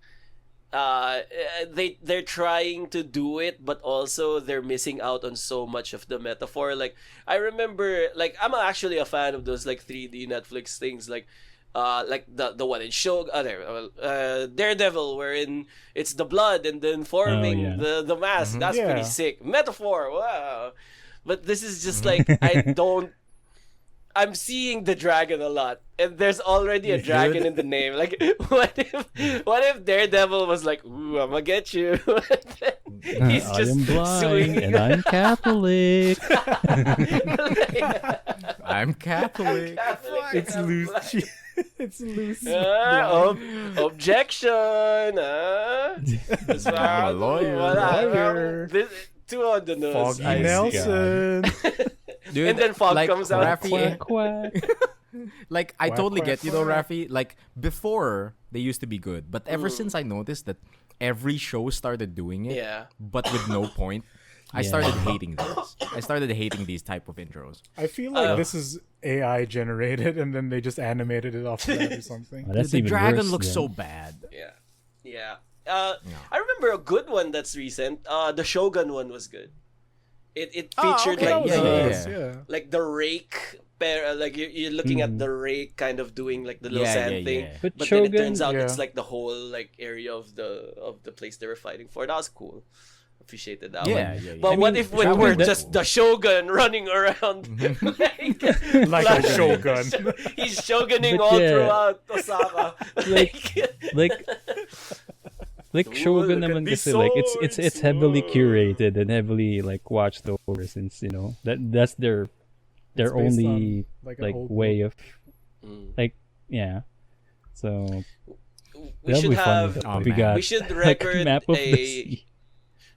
they're trying to do it, but also they're missing out on so much of the metaphor. Like I remember, like I'm actually a fan of those like 3D Netflix things, like the one in Daredevil, wherein it's the blood and then forming yeah. the mask. That's Yeah. pretty sick. Metaphor, wow. But this is just like I'm seeing the dragon a lot, and there's already a dragon in the name. Like, what if Daredevil was like, "Ooh, I'm gonna get you"? He's I just am blind swinging. and I'm Catholic. I'm Catholic. It's loose. It's loose. Objection. I'm a lawyer. Lawyer. Two on the nose. Foggy I see. Nelson. Dude, And then fog like, comes out. Raffy, Quack. like I Quack, totally quack, get you though, quack. Raffy. Like before, they used to be good, but ever since I noticed that every show started doing it, Yeah. but with no point, I Yeah. started hating this. I started hating these type of intros. I feel like this is AI generated, and then they just animated it off of that or something. Oh, that's the even dragon worse, looks then. so bad. Yeah. I remember a good one that's recent. The Shogun one was good. It featured okay. like Yeah, the, yeah, yeah. like the rake pair, like you're looking at the rake kind of doing like the little Yeah, sand yeah, thing. yeah. But But then it Shogun, turns out it's yeah. like the whole like area of the place they were fighting for. That was cool. Appreciated that Yeah, one. yeah, yeah. But I what mean, if it Shogun, were that- just the Shogun running around Like like- a shogun. He's shoguning But all yeah. throughout Osaka. like Ooh, Shogun look at naman these kasi like it's swords. heavily Whoa. curated and heavily like watched over since that's their It's based only on, like, an like old way of Mm. like yeah. So We that'll should be have funny. Oh, If we man. got we should like a record map of the a sea.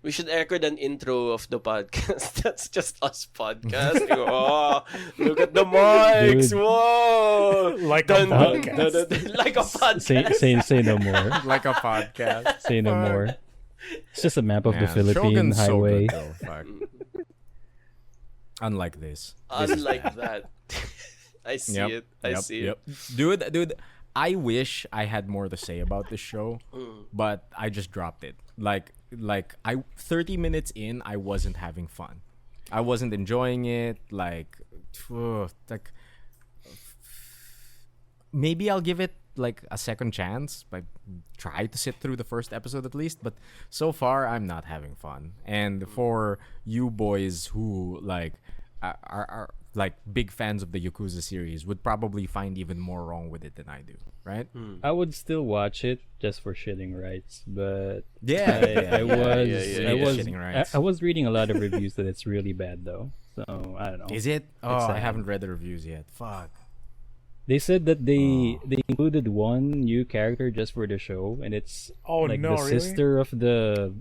we should record an intro of the podcast. That's just us podcasting. Oh, look at the mics. Dude. Whoa. Like a podcast. Like a podcast. Say no more. Like a podcast. Say no more. It's just a map of the Man, Philippine Shogun's highway. So good, though. Fuck. Unlike this. This is Unlike bad. that. I see Yep, it. I yep, see yep. it. Dude, I wish I had more to say about this show, but I just dropped it. Like I 30 minutes in, I wasn't having fun. I wasn't enjoying it. Like maybe I'll give it like a second chance. Like try to sit through the first episode at least. But so far, I'm not having fun. And for you boys who like are like big fans of the Yakuza series, would probably find even more wrong with it than I do, right? I would still watch it just for shitting rights, but I I was reading a lot of reviews that it's really bad though. So I don't know. Is it? Oh, It's I sad. haven't read the reviews yet. Fuck. They said that they included one new character just for the show, and it's Oh, like no, the really? sister of the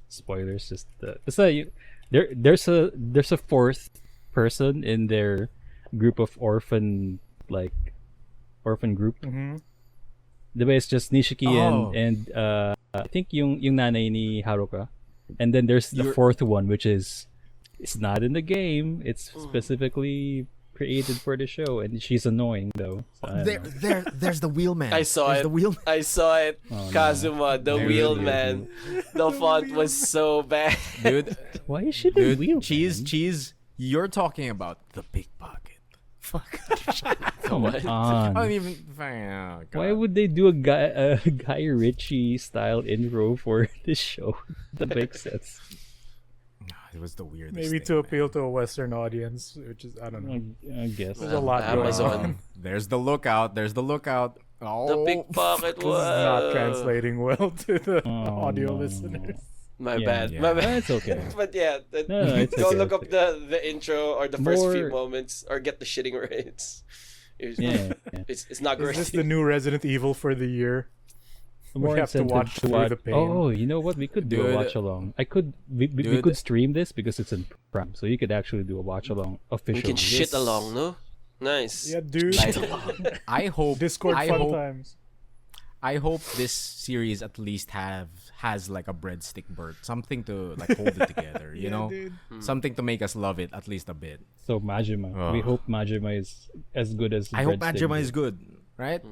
spoilers. Just it's a there's a fourth person in their group of orphan group. Mhm. Diba, it's just Nishiki Oh. and I think yung nanay ni Haruka, and then there's the You're- fourth one, which is it's not in the game. It's specifically created for the show, and she's annoying though. So I don't know. There's the wheelman. I saw it. The wheel. I saw it. Oh, no. Kazuma, the There's wheelman. The font was so bad. Dude, Why is she the dude, wheel? cheese. You're talking about the big pocket. Fuck. Come I on. don't even. Oh, God. Why would they do a Guy Ritchie style intro for this show? That makes sense. It was the weirdest. Maybe thing, to man. appeal to a Western audience, which is I don't know. I guess. There's a lot Amazon. going on. There's the lookout. Oh, The big pocket This is not was translating well to the Oh, audio no. listeners. My Yeah. bad. Yeah. My But bad. it's okay. But yeah, No, it's go okay, look it's up the intro or the first few More- moments or get the shitting rights. Yeah. It's not Is great. this the new Resident Evil for the year? More We have to incentive watch through the pain. Oh, you know what? We could do a Dude. watch along. We Dude. could stream this because it's in Prime, so you could actually do a watch along We officially. can shit along, no? Nice. Yeah, dude. I hope. Discord I fun hope, times. I hope this series at least has like a breadstick bird, something to like hold it together. You know, dude. something to make us love it at least a bit. So Majima, we Ugh. hope Majima is as good as. I hope Breadstick Majima did. is good, right?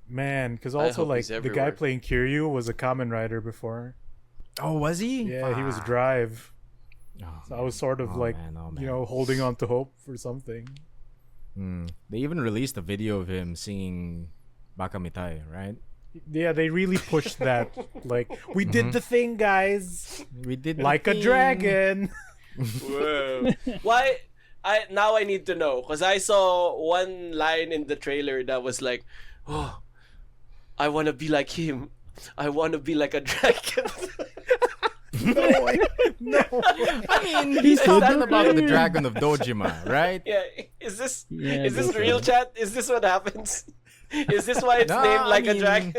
Man, because I also hope like he's the everywhere. guy playing Kiryu was a Kamen Rider before. Oh, was he? Yeah, he was Fuck. Drive. Oh, So I was sort of like, man, oh, you man. know, holding on to hope for something. They even released a video of him singing Bakamitai, right? Yeah, they really pushed that. Like, we did the thing, guys. We did Like the a thing. dragon. Whoa. Why? I need to know because I saw one line in the trailer that was like, "Oh, I want to be like him. I want to be like a dragon." No. I mean, he's talking about the Dragon of Dojima, right? Yeah, is this Yeah, is this that's real right. chat? Is this what happens? Is this why it's No, named I like a mean- dragon?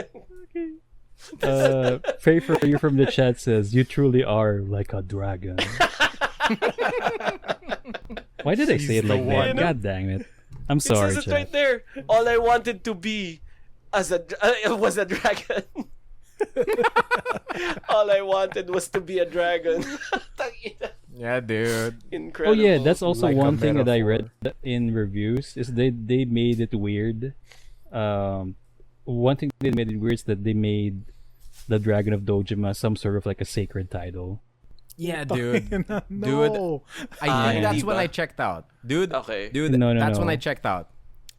Faye for you from the chat says, "You truly are like a dragon." Why did I say it He's like the that? one. God dang it! I'm It sorry, says it chat. right there. All I wanted to be was a dragon. All I wanted was to be a dragon. Yeah, dude. Oh Incredible. yeah, that's also Like a one thing that I metaphor. read in reviews is they made it weird. One thing they made it weird is that they made the Dragon of Dojima some sort of like a sacred title. Yeah, dude. No. I think that's when Diba? I checked out. Dude, Okay. dude, No, that's when no. I checked out.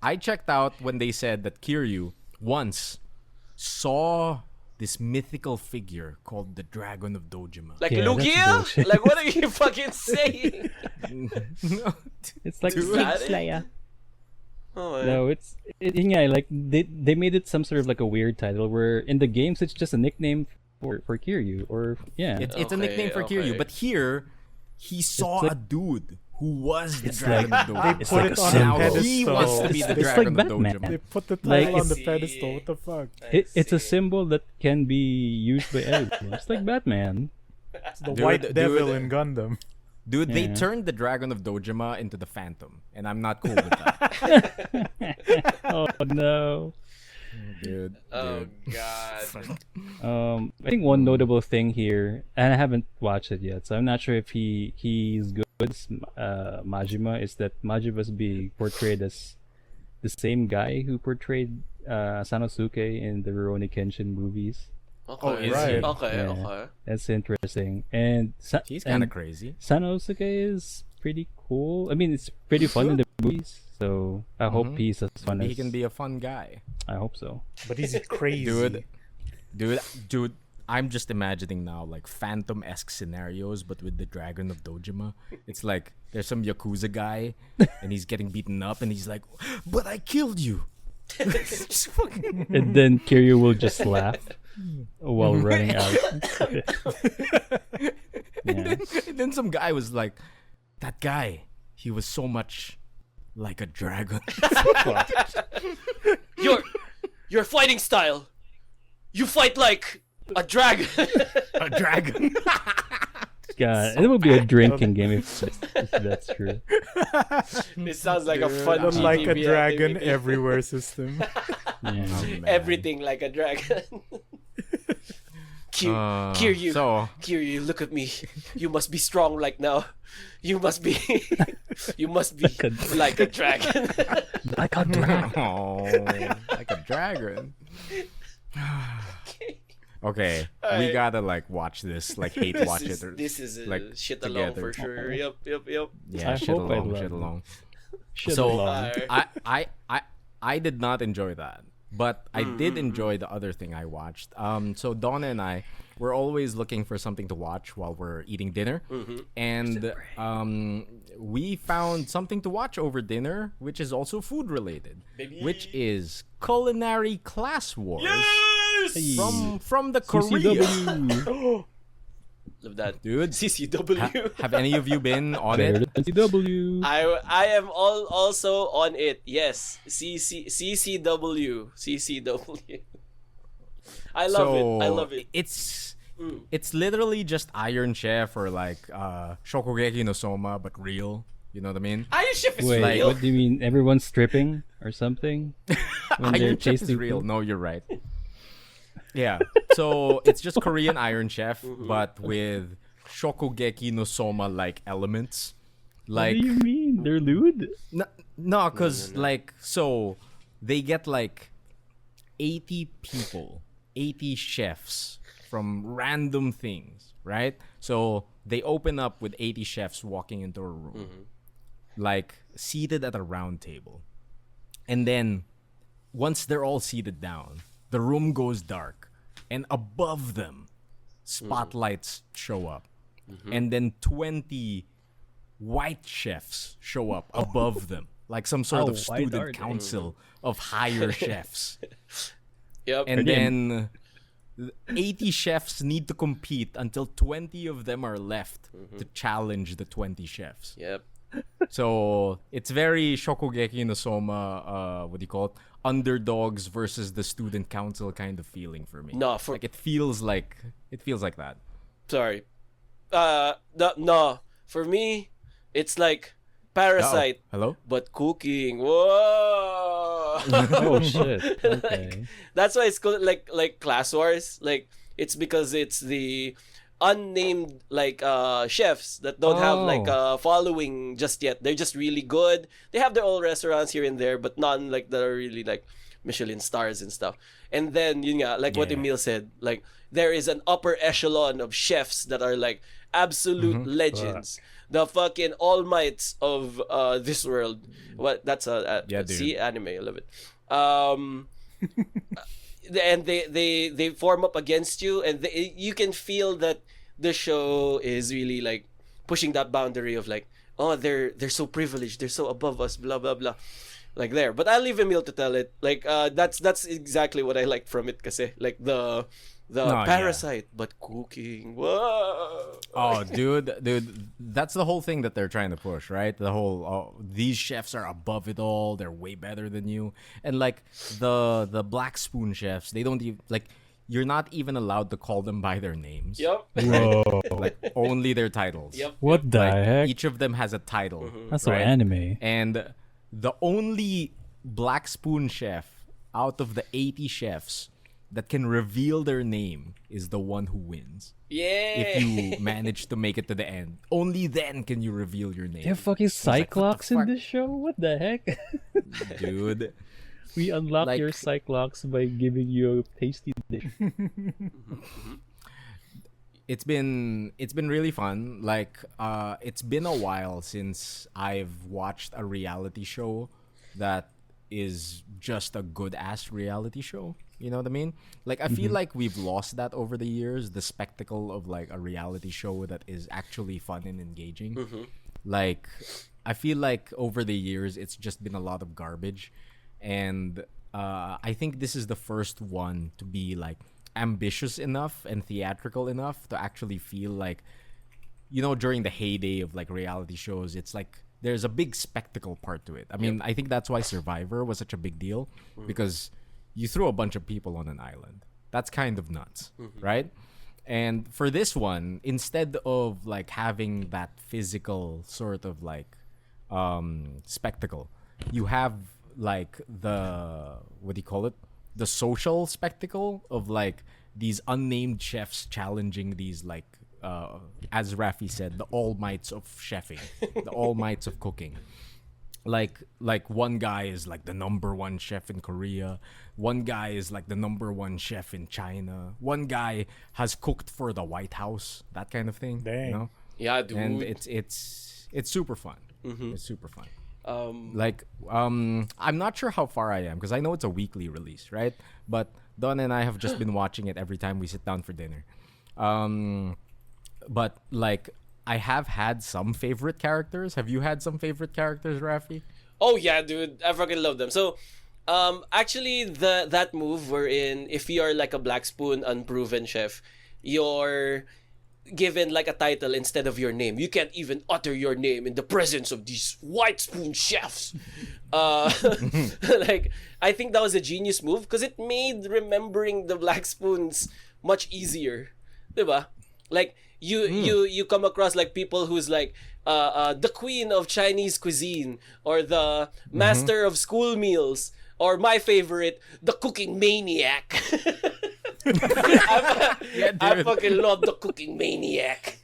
I checked out when they said that Kiryu once saw this mythical figure called the Dragon of Dojima. Like Yeah, that's Lugia? bullshit. Like what are you fucking saying? It's like Dude. Snake Slayer. Oh, man. No, yeah, like they made it some sort of like a weird title where in the games it's just a nickname for Kiryu or yeah. It's a Okay, nickname for okay. Kiryu, but here he saw like- a dude who was the It's Dragon like- of Dojima. They It's put like it a on symbol. a Now he pedestal. wants to be the It's Dragon like of Batman. Dojima. They put the Like, title on the I pedestal. see. What the fuck? It's a see. symbol that can be used by everyone. It's like Batman. It's the Dude, white dude. devil in Gundam. Dude, they Yeah. turned the Dragon of Dojima into the Phantom, and I'm not cool with that. Oh no. Dude, Oh dude. god. I think one notable thing here, and I haven't watched it yet, so I'm not sure if he's good. Majima is that Majima's being portrayed as the same guy who portrayed Sanosuke in the Rurouni Kenshin movies. Okay. Oh, is Right. he? Okay. Yeah. Okay. That's interesting. And He's kind of crazy. Sanosuke is pretty cool. I mean, it's pretty fun in the movies. So I hope he's as fun Maybe as he can be a fun guy. I hope so. But he's crazy. Dude, I'm just imagining now like Phantom-esque scenarios, but with the Dragon of Dojima. It's like there's some Yakuza guy, and he's getting beaten up, and he's like, "But I killed you." Just fucking- And then Kiryu will just laugh while running out. Yeah. And then some guy was like, "That guy, he was so much like a dragon." Your fighting style. You fight like a dragon. A dragon. God, it would be a drinking game if that's true. This sounds like a fun The like a GTB dragon activity. everywhere system. Yeah. Man. Everything like a dragon. Kiryu, Kiryu, look at me. You must be strong like now. You must be like a dragon. Like a dragon. Oh, like a dragon. Okay, we Alright. gotta like watch this, like hate watch it. Or, This is like, shit alone together. for sure. Yep. yeah, I shit hope I along, love shit it. along. Shit So along. I did not enjoy that, but I did enjoy the other thing I watched. So Donna and I were always looking for something to watch while we're eating dinner, and we found something to watch over dinner, which is also food related, which is Culinary Class Wars from the Korea. CCW. Love that, Dude, CCW. have any of you been on Better it? than CW. I am also on it. Yes, CCW. I love it. It's literally just Iron Chef or like Shokugeki no Soma, but real. You know what I mean? Iron Chef is Wait, real. what do you mean? Everyone's stripping or something? When they're Iron Chef is tasting real. food? No, you're right. Yeah. So it's just Korean Iron Chef, but with Shokugeki no Soma like elements. Like What do you mean? They're lewd? no, because like so they get like 80 people, 80 chefs from random things, right? So they open up with 80 chefs walking into a room, like seated at a round table. And then once they're all seated down, the room goes dark, and above them, spotlights show up. And then 20 white chefs show up above them, like some sort of why are student they? council of higher chefs. Yep. And then 80 chefs need to compete until 20 of them are left to challenge the 20 chefs. Yep. So it's very Shokugeki no Soma, what do you call it? Underdogs versus the student council kind of feeling for me. No, like it feels like that. Sorry. No. For me, it's like Parasite, Hello? but cooking. Whoa. Oh shit. Okay. That's why it's called like Class Wars. Like it's because it's the unnamed like chefs that don't have like a following just yet. They're just really good. They have their own restaurants here and there, but none like that are really like Michelin stars and stuff. And then yun nga, like what Emile said, like there is an upper echelon of chefs that are like absolute legends. The fucking all mights of this world. What that's Yeah, dude. see anime, I love it. And they form up against you, and you can feel that the show is really like pushing that boundary of like, oh, they're so privileged, they're so above us, blah blah blah, like there. But I'll leave Emile to tell it. Like that's exactly what I liked from it, kasi like the Parasite, but cooking. Whoa. Oh, dude, that's the whole thing that they're trying to push, right? The whole these chefs are above it all. They're way better than you. And like the Black Spoon chefs, they don't even like. You're not even allowed to call them by their names. Yep. Whoa. Like only their titles. Yep. What the Like, heck? each of them has a title. That's so right? anime. And the only Black Spoon chef out of the 80 chefs that can reveal their name is the one who wins. Yeah. If you manage to make it to the end, only then can you reveal your name. They have fucking like, what the Cyclops in fuck? this show? What the heck? Dude. We unlock Like- your Cyclops by giving you a tasty dish. It's been really fun. Like it's been a while since I've watched a reality show that is just a good ass reality show. You know what I mean? Like I feel like we've lost that over the years, the spectacle of like a reality show that is actually fun and engaging. Like I feel like over the years it's just been a lot of garbage, and I think this is the first one to be like ambitious enough and theatrical enough to actually feel like, you know, during the heyday of like reality shows, it's like there's a big spectacle part to it. I mean, I think that's why Survivor was such a big deal, because you threw a bunch of people on an island. That's kind of nuts, right? And for this one, instead of like having that physical sort of like spectacle, you have like the, what do you call it? The social spectacle of like these unnamed chefs challenging these like as Raffy said, the all mights of chefing, the all mights of cooking. Like one guy is like the number one chef in Korea, one guy is like the number one chef in China, one guy has cooked for the White House, that kind of thing. Dang. You know? Yeah, dude. And it's super fun. It's super fun. Like, I'm not sure how far I am because I know it's a weekly release, right? But Don and I have just been watching it every time we sit down for dinner. But like, I have had some favorite characters. Have you had some favorite characters, Raffy? oh yeah, dude, I fucking love them. So, actually, that move wherein if you are like a Black Spoon unproven chef, you're given like a title instead of your name. You can't even utter your name in the presence of these White Spoon chefs. Like, I think that was a genius move because it made remembering the Black Spoons much easier, diba? Like you come across like people who's like the queen of Chinese cuisine, or the master of school meals, or my favorite, the cooking maniac. I fucking love the cooking maniac.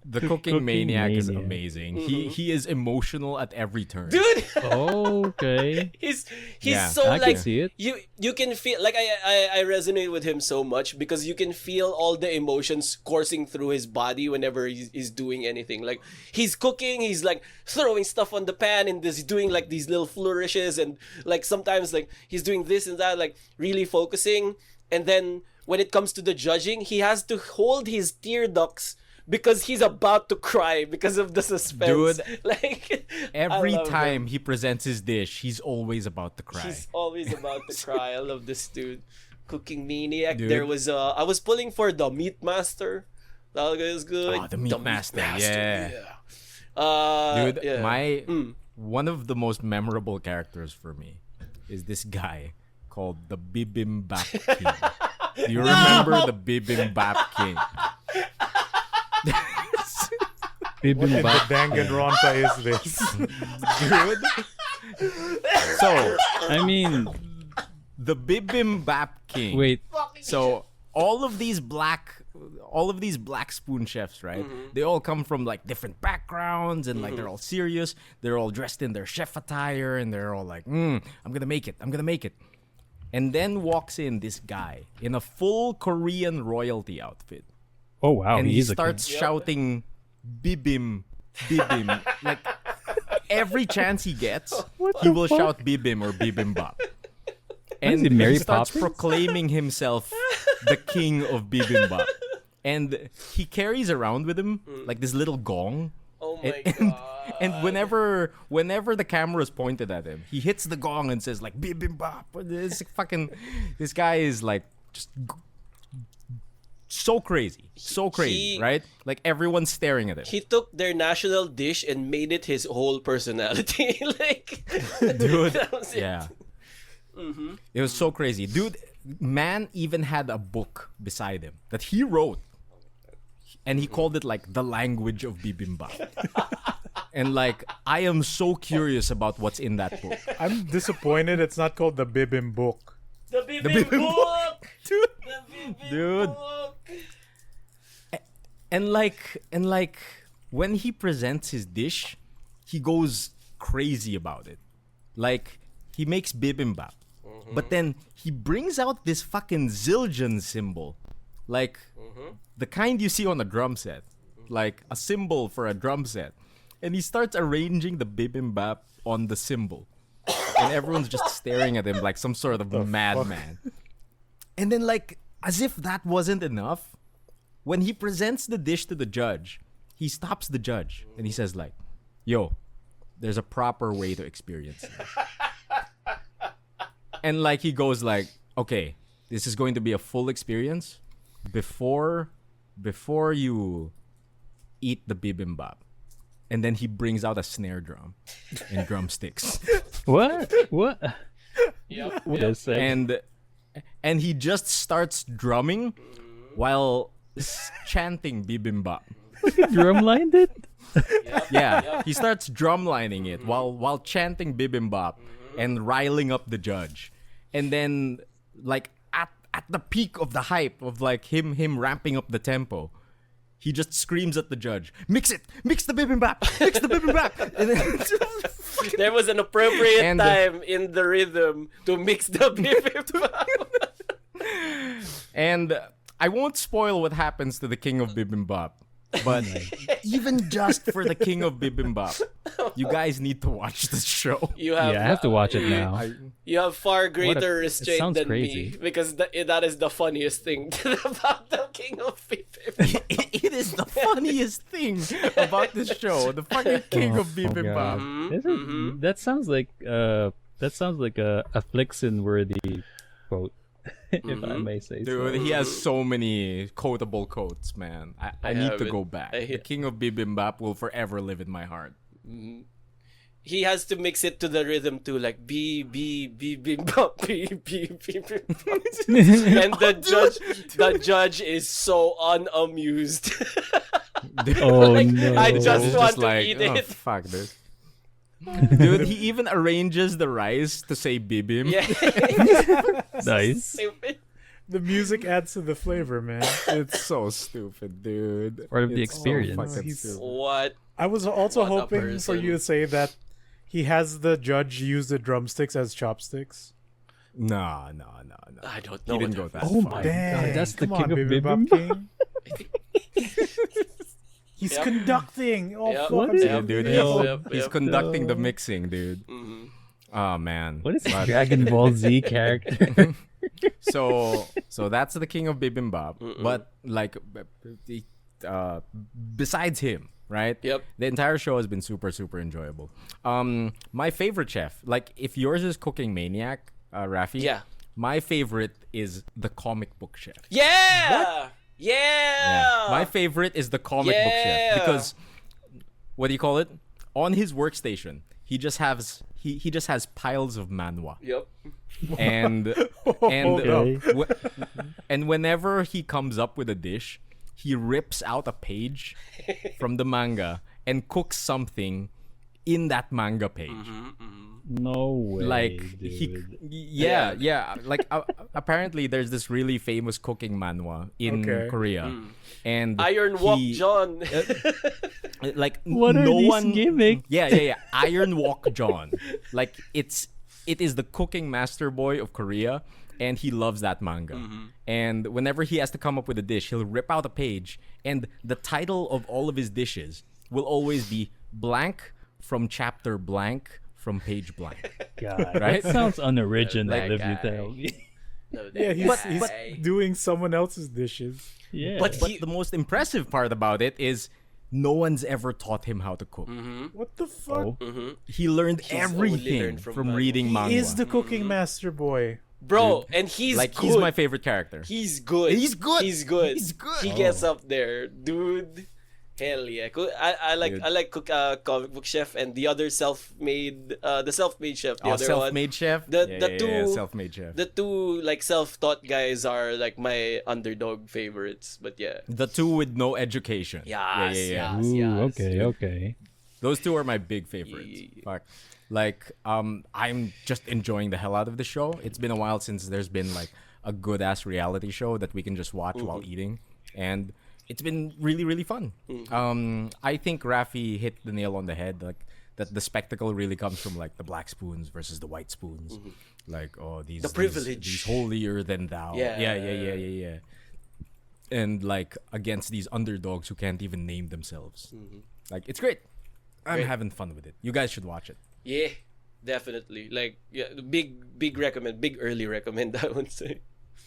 The cooking Cooking maniac is maniac. amazing. He is emotional at every turn. Dude, Okay. he's Yeah, so I like can see it. you can feel like I resonate with him so much because you can feel all the emotions coursing through his body whenever he's doing anything. Like he's cooking, he's like throwing stuff on the pan and he's doing like these little flourishes, and like sometimes like he's doing this and that, like really focusing. And then when it comes to the judging, he has to hold his tear ducts because he's about to cry because of the suspense. Dude, like Every I love time him. he presents his dish, he's always about to cry. He's always about to cry. I love this dude. Cooking maniac. Dude. There was I was pulling for the Meat Master. That was good. Oh, the Meat Master, yeah. Dude, yeah. my one of the most memorable characters for me is this guy called the Bibimbap King. Do you remember the Bibimbap King? What in the Bibimbap. Danganronpa is this? Dude. So, I mean, the Bibimbap King. wait. So all of these black spoon chefs, right? They all come from like different backgrounds, and like they're all serious. They're all dressed in their chef attire, and they're all like, I'm gonna make it. I'm gonna make it. And then walks in this guy in a full Korean royalty outfit, Oh wow, and he he's starts shouting, "Bibim, bibim!" Like every chance he gets, he will shout "bibim" or "bibimbap." And it, Mary he starts Poppins? proclaiming himself the king of bibimbap. And he carries around with him like this little gong. Oh my And, god. and whenever the camera is pointed at him, he hits the gong and says like bibimbap. This guy is like just so crazy, right? Like everyone's staring at him. He took their national dish and made it his whole personality. Like, Dude, that was it. yeah. It was so crazy. Dude, man even had a book beside him that he wrote. And he called it like the language of bibimbap. And like, I am so curious about what's in that book. I'm disappointed it's not called the Bibim book. The Bibim book! Dude. The Bibim Dude. book! And like when he presents his dish, he goes crazy about it. Like he makes bibimbap. But then he brings out this fucking Zildjian symbol. Like the kind you see on a drum set. Like a symbol for a drum set. And he starts arranging the bibimbap on the symbol. And everyone's just staring at him like some sort of madman. And then like, as if that wasn't enough, when he presents the dish to the judge, he stops the judge and he says like, yo, there's a proper way to experience it. And like he goes like, okay, this is going to be a full experience before you eat the bibimbap. And then he brings out a snare drum and drumsticks. What? Yep. Wait a second. And he just starts drumming while chanting bibimbap. Drumlined it? Yeah, he starts drumlining it while chanting bibimbap and riling up the judge. And then like at the peak of the hype of like him ramping up the tempo, he just screams at the judge, mix the bibimbap, mix the bibimbap. And then There was an appropriate time in the rhythm to mix the bibimbap. And I won't spoil what happens to the king of bibimbap. But even just for the king of bibimbap, you guys need to watch this show. You have Yeah, I have to watch it now. You have far greater it restraint sounds than crazy. me because that is the funniest thing about the King of Bibimbap. It is the funniest thing about this show. The fucking king of bibimbap. That sounds like a Flixen worthy quote, if I may say Dude, so. he has so many quotable quotes, man. I need have to it. go back. The king of bibimbap will forever live in my heart. He has to mix it to the rhythm too, like bibimbap, bibimbap. And the judge is so unamused. Oh Like, no! I just He's want to like, eat oh, it. fuck this. Dude, he even arranges the rice to say bibim. Yeah. Nice. Stupid. The music adds to the flavor, man. It's so stupid, dude. Part of the It's so experience. fucking He's- stupid. What? I was also What a hoping for person. you to say that he has the judge use the drumsticks as chopsticks. No. I don't know. He didn't what go the- that Oh far. my Dang, god, that's the come king on, of Bibimbap bibimbap. King. He's Yep. conducting. Oh, Yep. fuck, What I'm is so Yeah, it? dude, confused. he's Yep. conducting the mixing, dude. Oh man. What is this But- Dragon Ball Z character? so that's the king of bibimbap. But like, besides him, right? Yep. The entire show has been super enjoyable. My favorite chef, like if yours is Cooking Maniac, Raffy. Yeah. My favorite is the comic book chef. Yeah. Yeah. Yeah. My favorite is the comic book chef Yeah. because what do you call it? On his workstation, he just has piles of manhwa. Yep. And Okay. and whenever he comes up with a dish, he rips out a page from the manga and cooks something in that manga page. No way. Like dude. yeah. Like apparently there's this really famous cooking manhwa in Okay. Korea, and Iron Walk he- John. like What are no these one gimmicks? yeah Iron Walk John, like it is the cooking master boy of Korea, and he loves that manga. And whenever he has to come up with a dish, he'll rip out a page, and the title of all of his dishes will always be blank from chapter blank from page blank. God, Right? that sounds unoriginal Like, if you tell me. No, Yeah, that he's guy. doing someone else's dishes. Yeah. But But the most impressive part about it is no one's ever taught him how to cook. What the fuck? Oh. He learned only everything learned from, from manga. reading He manga. is the cooking master boy. Bro, and he's like good. he's my favorite character. He's good. He's good. He's good. He's good. He gets up there, dude. Hell yeah! I like Dude. I like comic book chef and the other self-made chef. The other Self-made chef. The two- self-made chef. one. The two like self-taught guys are like my underdog favorites. But yeah. The two with no education. Yes, yeah. yes. Ooh, okay. Those two are my big favorites. Yeah. Fuck. Like, I'm just enjoying the hell out of the show. It's been a while since there's been like a good ass reality show that we can just watch while eating, and it's been really fun. I think Raffy hit the nail on the head. Like that the spectacle really comes from like the black spoons versus the white spoons. Like, oh, these The privilege. these holier than thou. Yeah. And like against these underdogs who can't even name themselves. Like, it's great. I'm having fun with it. You guys should watch it. Yeah, definitely. Like, yeah, big recommend, big early recommend, I would say.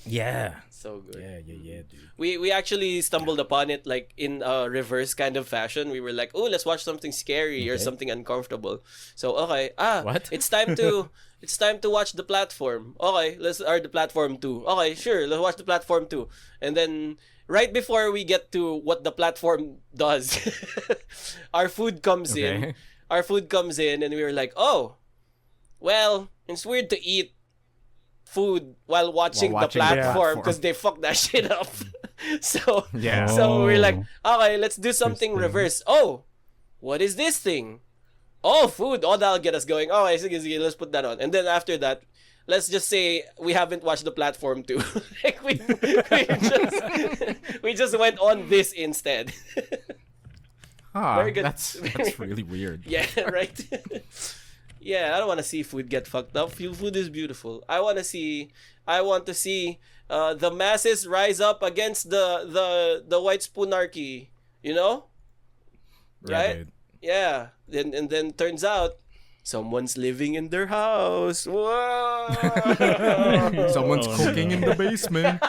Yeah. So good. Yeah, dude. We actually stumbled upon it like in a reverse kind of fashion. We were like, oh, let's watch something scary or something uncomfortable. So okay, What? it's time to watch The Platform. Okay, The Platform 2. Okay, sure, let's watch The Platform 2. And then right before we get to what The Platform does, our food comes in. Our food comes in, and we were like, oh, well, it's weird to eat food while watching The Platform because they fucked that shit up. So we're like, okay, let's do something reverse. Oh, what is this thing? Oh, food. Oh, that'll get us going. Oh, sige, let's put that on. And then after that, let's just say we haven't watched The Platform 2. Like we just went on this instead. Very good. That's really weird. Yeah, right. Yeah, I don't want to see food get fucked up. Food is beautiful. I want to see the masses rise up against the white spoonarchy. You know, right? Yeah. And then turns out someone's living in their house. Whoa! Someone's cooking in the basement.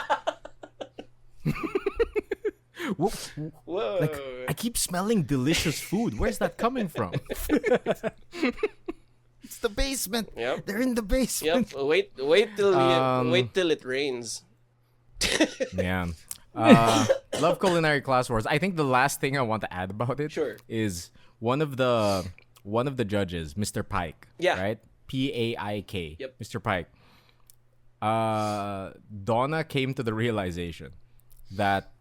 Whoa! Like, I keep smelling delicious food. Where's that coming from? It's the basement. Yep. They're in the basement. Yep. Wait till it rains. Man. Love culinary class wars. I think the last thing I want to add about it is one of the judges, Mr. Pike. Yeah. Right? Paik. Yep. Mr. Pike. Donna came to the realization that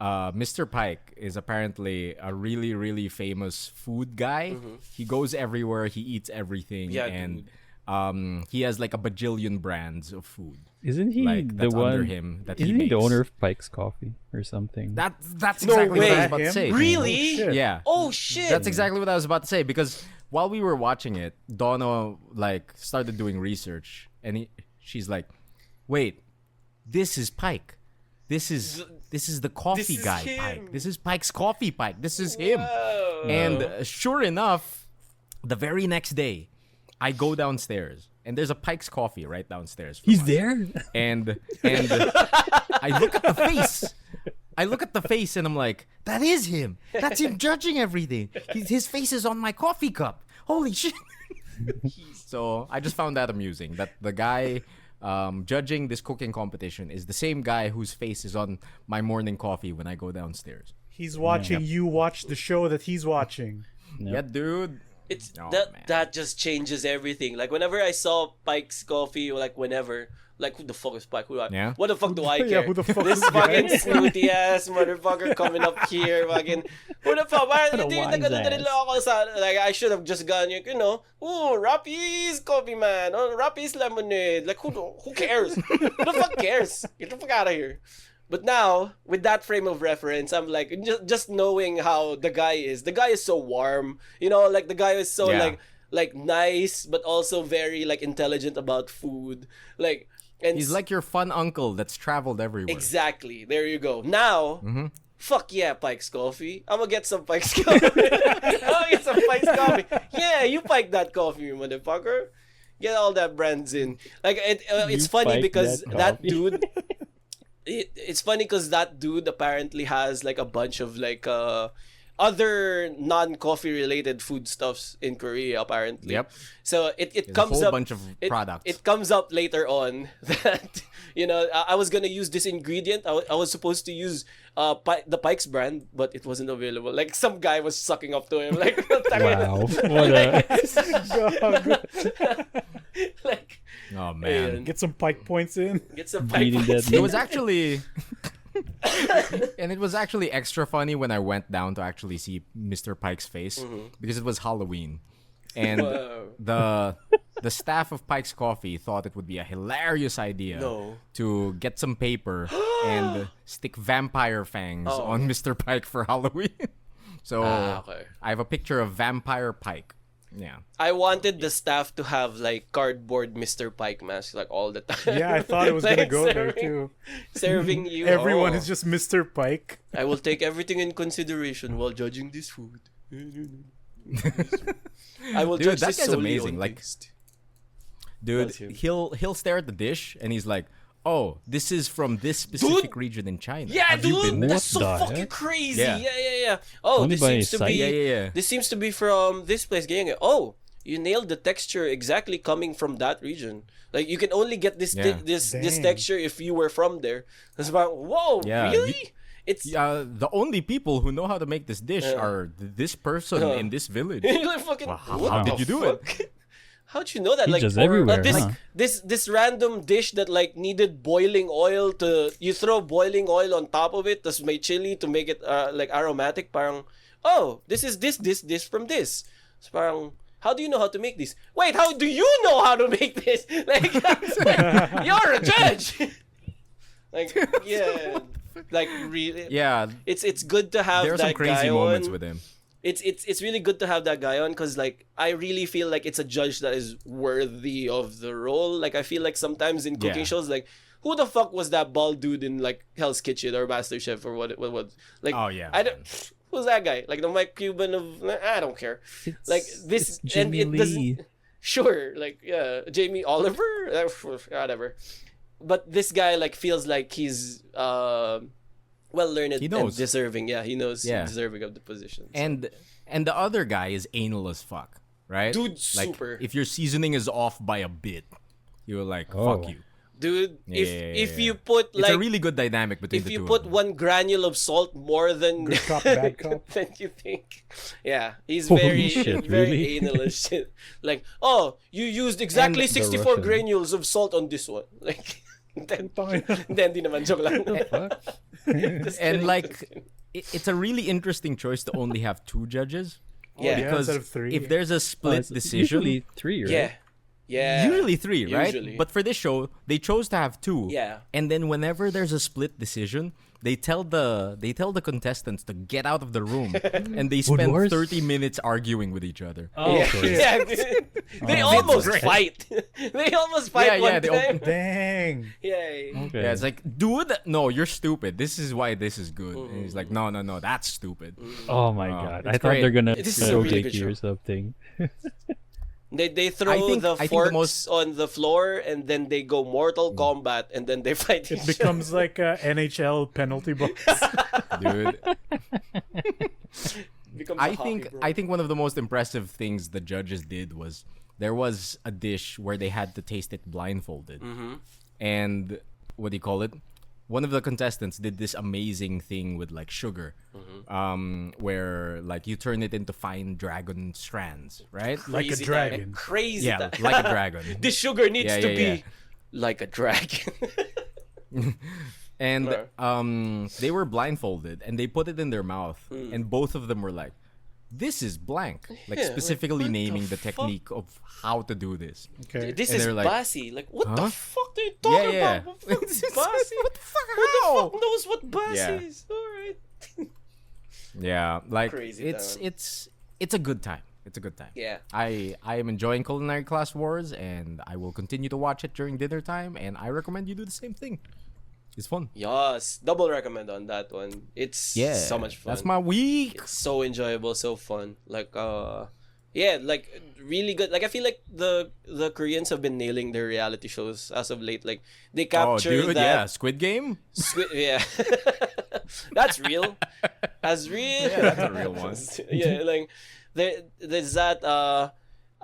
Mr. Pike is apparently a really, really famous food guy. He goes everywhere. He eats everything. Yeah, and he has like a bajillion brands of food. Isn't he like, the one? Under him that isn't he he the makes. owner of Pike's Coffee or something? That's No exactly what I way. was about to say. Really? Yeah. Oh shit! That's exactly what I was about to say, because while we were watching it, Donna like started doing research, and she's like, "Wait, this is Pike. This is the coffee guy, him. Pike. This is Pike's Coffee Pike. This is him." Whoa. And sure enough, the very next day, I go downstairs, and there's a Pike's Coffee right downstairs. He's there. And I look at the face. And I'm like, that is him. That's him judging everything. His face is on my coffee cup. Holy shit. So I just found that amusing, that the guy judging this cooking competition is the same guy whose face is on my morning coffee when I go downstairs. He's watching you watch the show that he's watching. Yeah, dude. It's Oh, that man. that just changes everything. Like whenever I saw Pike's Coffee, or like whenever, like who the fuck is Pike? Yeah. What the fuck do I Yeah, care? who the fuck this is fucking guy? snooty ass motherfucker coming up here, fucking who the fuck? Why What a hindi wise nagdadala ako sa, like I should have just gone, you know, oh Raffy's coffee man, oh Raffy's lemonade. Like who cares? Who the fuck cares? Get the fuck out of here. But now, with that frame of reference, I'm like, just knowing how the guy is so warm, you know, like the guy is so like nice, but also very like intelligent about food, like, and He's like your fun uncle that's traveled everywhere. exactly. There you go. Now, fuck yeah, Pike's Coffee. I'm gonna get some Pike's Coffee. I'm gonna get some Pike's Coffee. Yeah, you pike that coffee, motherfucker. Get all that brands in. Like it's funny pike because that that dude. It's funny because that dude apparently has like a bunch of like other non-coffee related foodstuffs in Korea apparently. Yep. So it There's comes a whole up bunch of products. It comes up later on that, you know, I was gonna use this ingredient. I was supposed to use the Pike's brand, but it wasn't available. Like some guy was sucking up to him. Like Wow. What a like Oh man. Get some Pike points in. get some Pike beating points. that It was actually and it was actually extra funny when I went down to actually see Mr. Pike's face, because it was Halloween. And Whoa. the staff of Pike's Coffee thought it would be a hilarious idea No. to get some paper and stick vampire fangs on Mr. Pike for Halloween. So Okay. I have a picture of Vampire Pike Yeah. I wanted the staff to have like cardboard Mr. Pike masks like all the time. Yeah, I thought it was Like, gonna go there too. Serving you. Everyone oh, is just Mr. Pike. I will take everything in consideration while judging this food. I will Dude, judge that this guy's solely amazing. on Like, taste. dude, That's him. he'll stare at the dish and he's like, "Oh, this is from this specific region in China. Yeah, Have you been dude, there?" that's so What the fucking heck? crazy. Yeah. Yeah. Oh, Only this by seems to sight? be. Yeah. This seems to be from this place. Oh, you nailed the texture exactly coming from that region. Like you can only get this Yeah. this Dang. texture if you were from there. It's about whoa, Yeah, really? It's The only people who know how to make this dish are this person in this village. like fucking. Wow, What how the did you do it? fuck? How'd you know that? He's Like just everywhere, this huh? this random dish that like needed boiling oil to you throw boiling oil on top of it, tas may chili to make it like aromatic. Parang this is this from this. So parang how do you know how to make this? Wait, how do you know how to make this? Like you're a judge. Like yeah, like really. Yeah, It's good to have there are that some crazy guy moments on. with him. It's really good to have that guy on because like I really feel like it's a judge that is worthy of the role. Like I feel like sometimes in cooking Yeah. shows, like who the fuck was that bald dude in like Hell's Kitchen or MasterChef or what like Oh, yeah, I don't who's that guy like the Mike Cuban of I don't care like this It's and Jimmy it doesn't Lee. sure like yeah Jamie Oliver whatever but this guy like feels like he's well learned He and knows. deserving. Yeah, he knows Yeah. deserving of the position. So. And the other guy is anal as fuck, right? Dude, like, super. If your seasoning is off by a bit, you're like, Oh. fuck you. Dude, Yeah. if you put It's like a really good dynamic between if the you two put of them. one granule of salt more than Good cop, bad cop. than you think, yeah, he's Holy very shit, very really? anal as shit. Like, oh, you used exactly And the 64 Russian. granules of salt on this one. Like, then di naman joke lang. Just And kidding, like, just kidding. it's a really interesting choice to only have two judges. Yeah. Because instead of three. if there's a split It's decision, usually 3, right? yeah, yeah, usually three, right? Usually. But for this show, they chose to have two. Yeah. And then whenever there's a split decision, they tell the contestants to get out of the room, and they spend worse? 30 minutes arguing with each other. Oh, yeah, okay. yeah. They almost great. fight. They almost fight Yeah, one yeah, they time. Dang. Yeah. Okay. Yeah, it's like, dude, no, you're stupid. This is why this is good. And he's like, no, that's stupid. Oh my Oh, god. it's I thought great. they're gonna This is a show really good Jakey or show. something. They throw I think the the forks most- on the floor and then they go Mortal Kombat and then they fight It each becomes like a NHL penalty box. Dude, Becomes a I hockey think bro. I think one of the most impressive things the judges did was there was a dish where they had to taste it blindfolded. And what do you call it? One of the contestants did this amazing thing with like sugar, where like you turn it into fine dragon strands, right? Like a Crazy dragon. time. Crazy. Yeah, time. like a dragon. The sugar needs Yeah, to yeah, be yeah. like a dragon. And Right. they were blindfolded and they put it in their mouth, Mm. and both of them were like, "This is blank," like Yeah, like, specifically what the naming the fuck? technique of how to do this. Okay. This And is they're like, Basi. Like, what the huh? fuck are you talking Yeah. about? What the fuck is Basi? What the fuck? Who the How? fuck knows what Basi Yeah. is? Alright. Yeah, like Crazy it's time. it's a good time. It's a good time. Yeah. I am enjoying Culinary Class Wars, and I will continue to watch it during dinner time, and I recommend you do the same thing. It's fun. Yes. Double recommend on that one. It's Yeah, so much fun. That's my week. It's so enjoyable, so fun. Like yeah, like really good. Like I feel like the Koreans have been nailing their reality shows as of late. Like they Oh, capture dude, that yeah, Squid Game. yeah. That's real. That's real. Yeah, that's a real one. Yeah, like there's that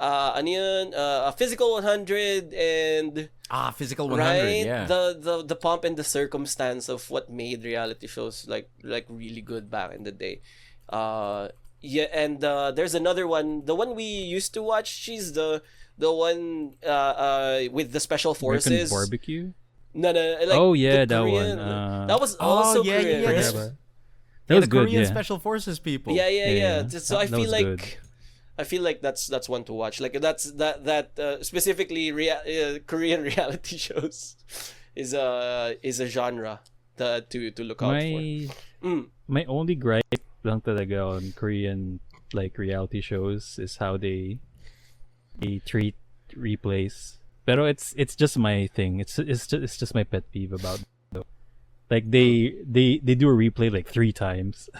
ano yun? A Physical 100 and Physical 100. right Yeah. the pomp and the circumstance of what made reality shows like really good back in the day. Yeah, and there's another one, the one we used to watch. She's the one with the special American forces. barbecue. No, like Oh, yeah, the that Korean, one. that was Oh, also yeah, Korean. yeah, right? that's- That Yeah, was the good, Korean yeah. Special Forces people. Yeah. Yeah. So I That feel was like good. that's one to watch. Like that specifically Korean reality shows is a genre to look out for. My only gripe lang talaga on Korean like reality shows is how they they treat replays. Pero it's just my thing. It's just my pet peeve about it. Like they do a replay like 3 times.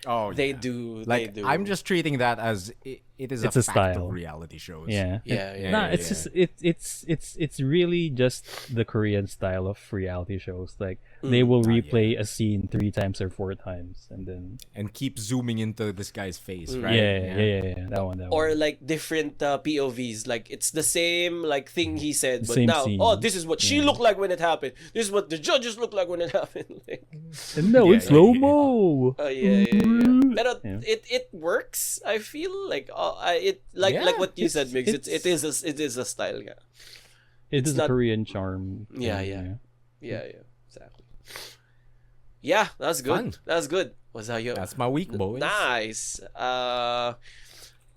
Oh, They yeah. do. Like they do. I'm just treating that as it is It's a a fact style. of reality shows. Yeah. Yeah. Nah, yeah, it's yeah. just it's really just the Korean style of reality shows. Like they will replay a scene 3 times or 4 times, and then And keep zooming into this guy's face, right? yeah. That one. Or like different POVs. Like it's the same like thing he said, but Same now, scene. oh, this is what she looked like when it happened. This is what the judges looked like when it happened. Like, And no, Yeah, it's yeah, slow mo. yeah. Pero Yeah. it works. I feel like it like Yeah, what you said, Migs. it's- It is a style. Yeah. It is not- a Korean charm. Yeah, thing, yeah. Exactly. Yeah, that's good. Fun. That's good. Was that your That's my week, boys. nice?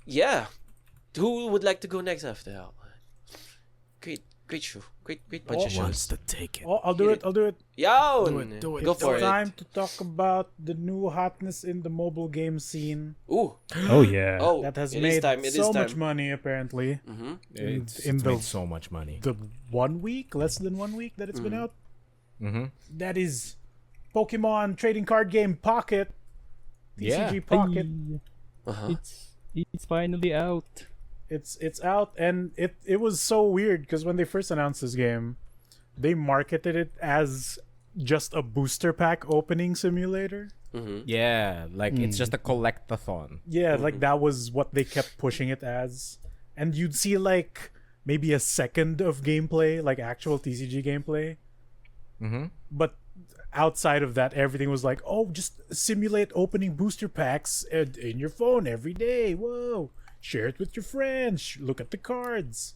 Yeah. Who would like to go next after that? Great show. Great bunch of shows. to take it? Oh, I'll do it. I'll do it. Yo, do it. Go It's for It's it. time to talk about the new hotness in the mobile game scene Ooh. Oh yeah. Oh, that has it is made time. It so is much time. money. Apparently, It's in made the- so much money. the 1 week, less than 1 week that it's been out. That is Pokemon trading card game Pocket, TCG Yeah. Pocket. Uh-huh. It's finally out. It's out, and it was so weird because when they first announced this game, they marketed it as just a booster pack opening simulator. Yeah, like it's just a collectathon. Yeah, like that was what they kept pushing it as. And you'd see like maybe a second of gameplay, like actual TCG gameplay. But outside of that, everything was like, oh, just simulate opening booster packs in your phone every day. Whoa. Share it with your friends. Look at the cards.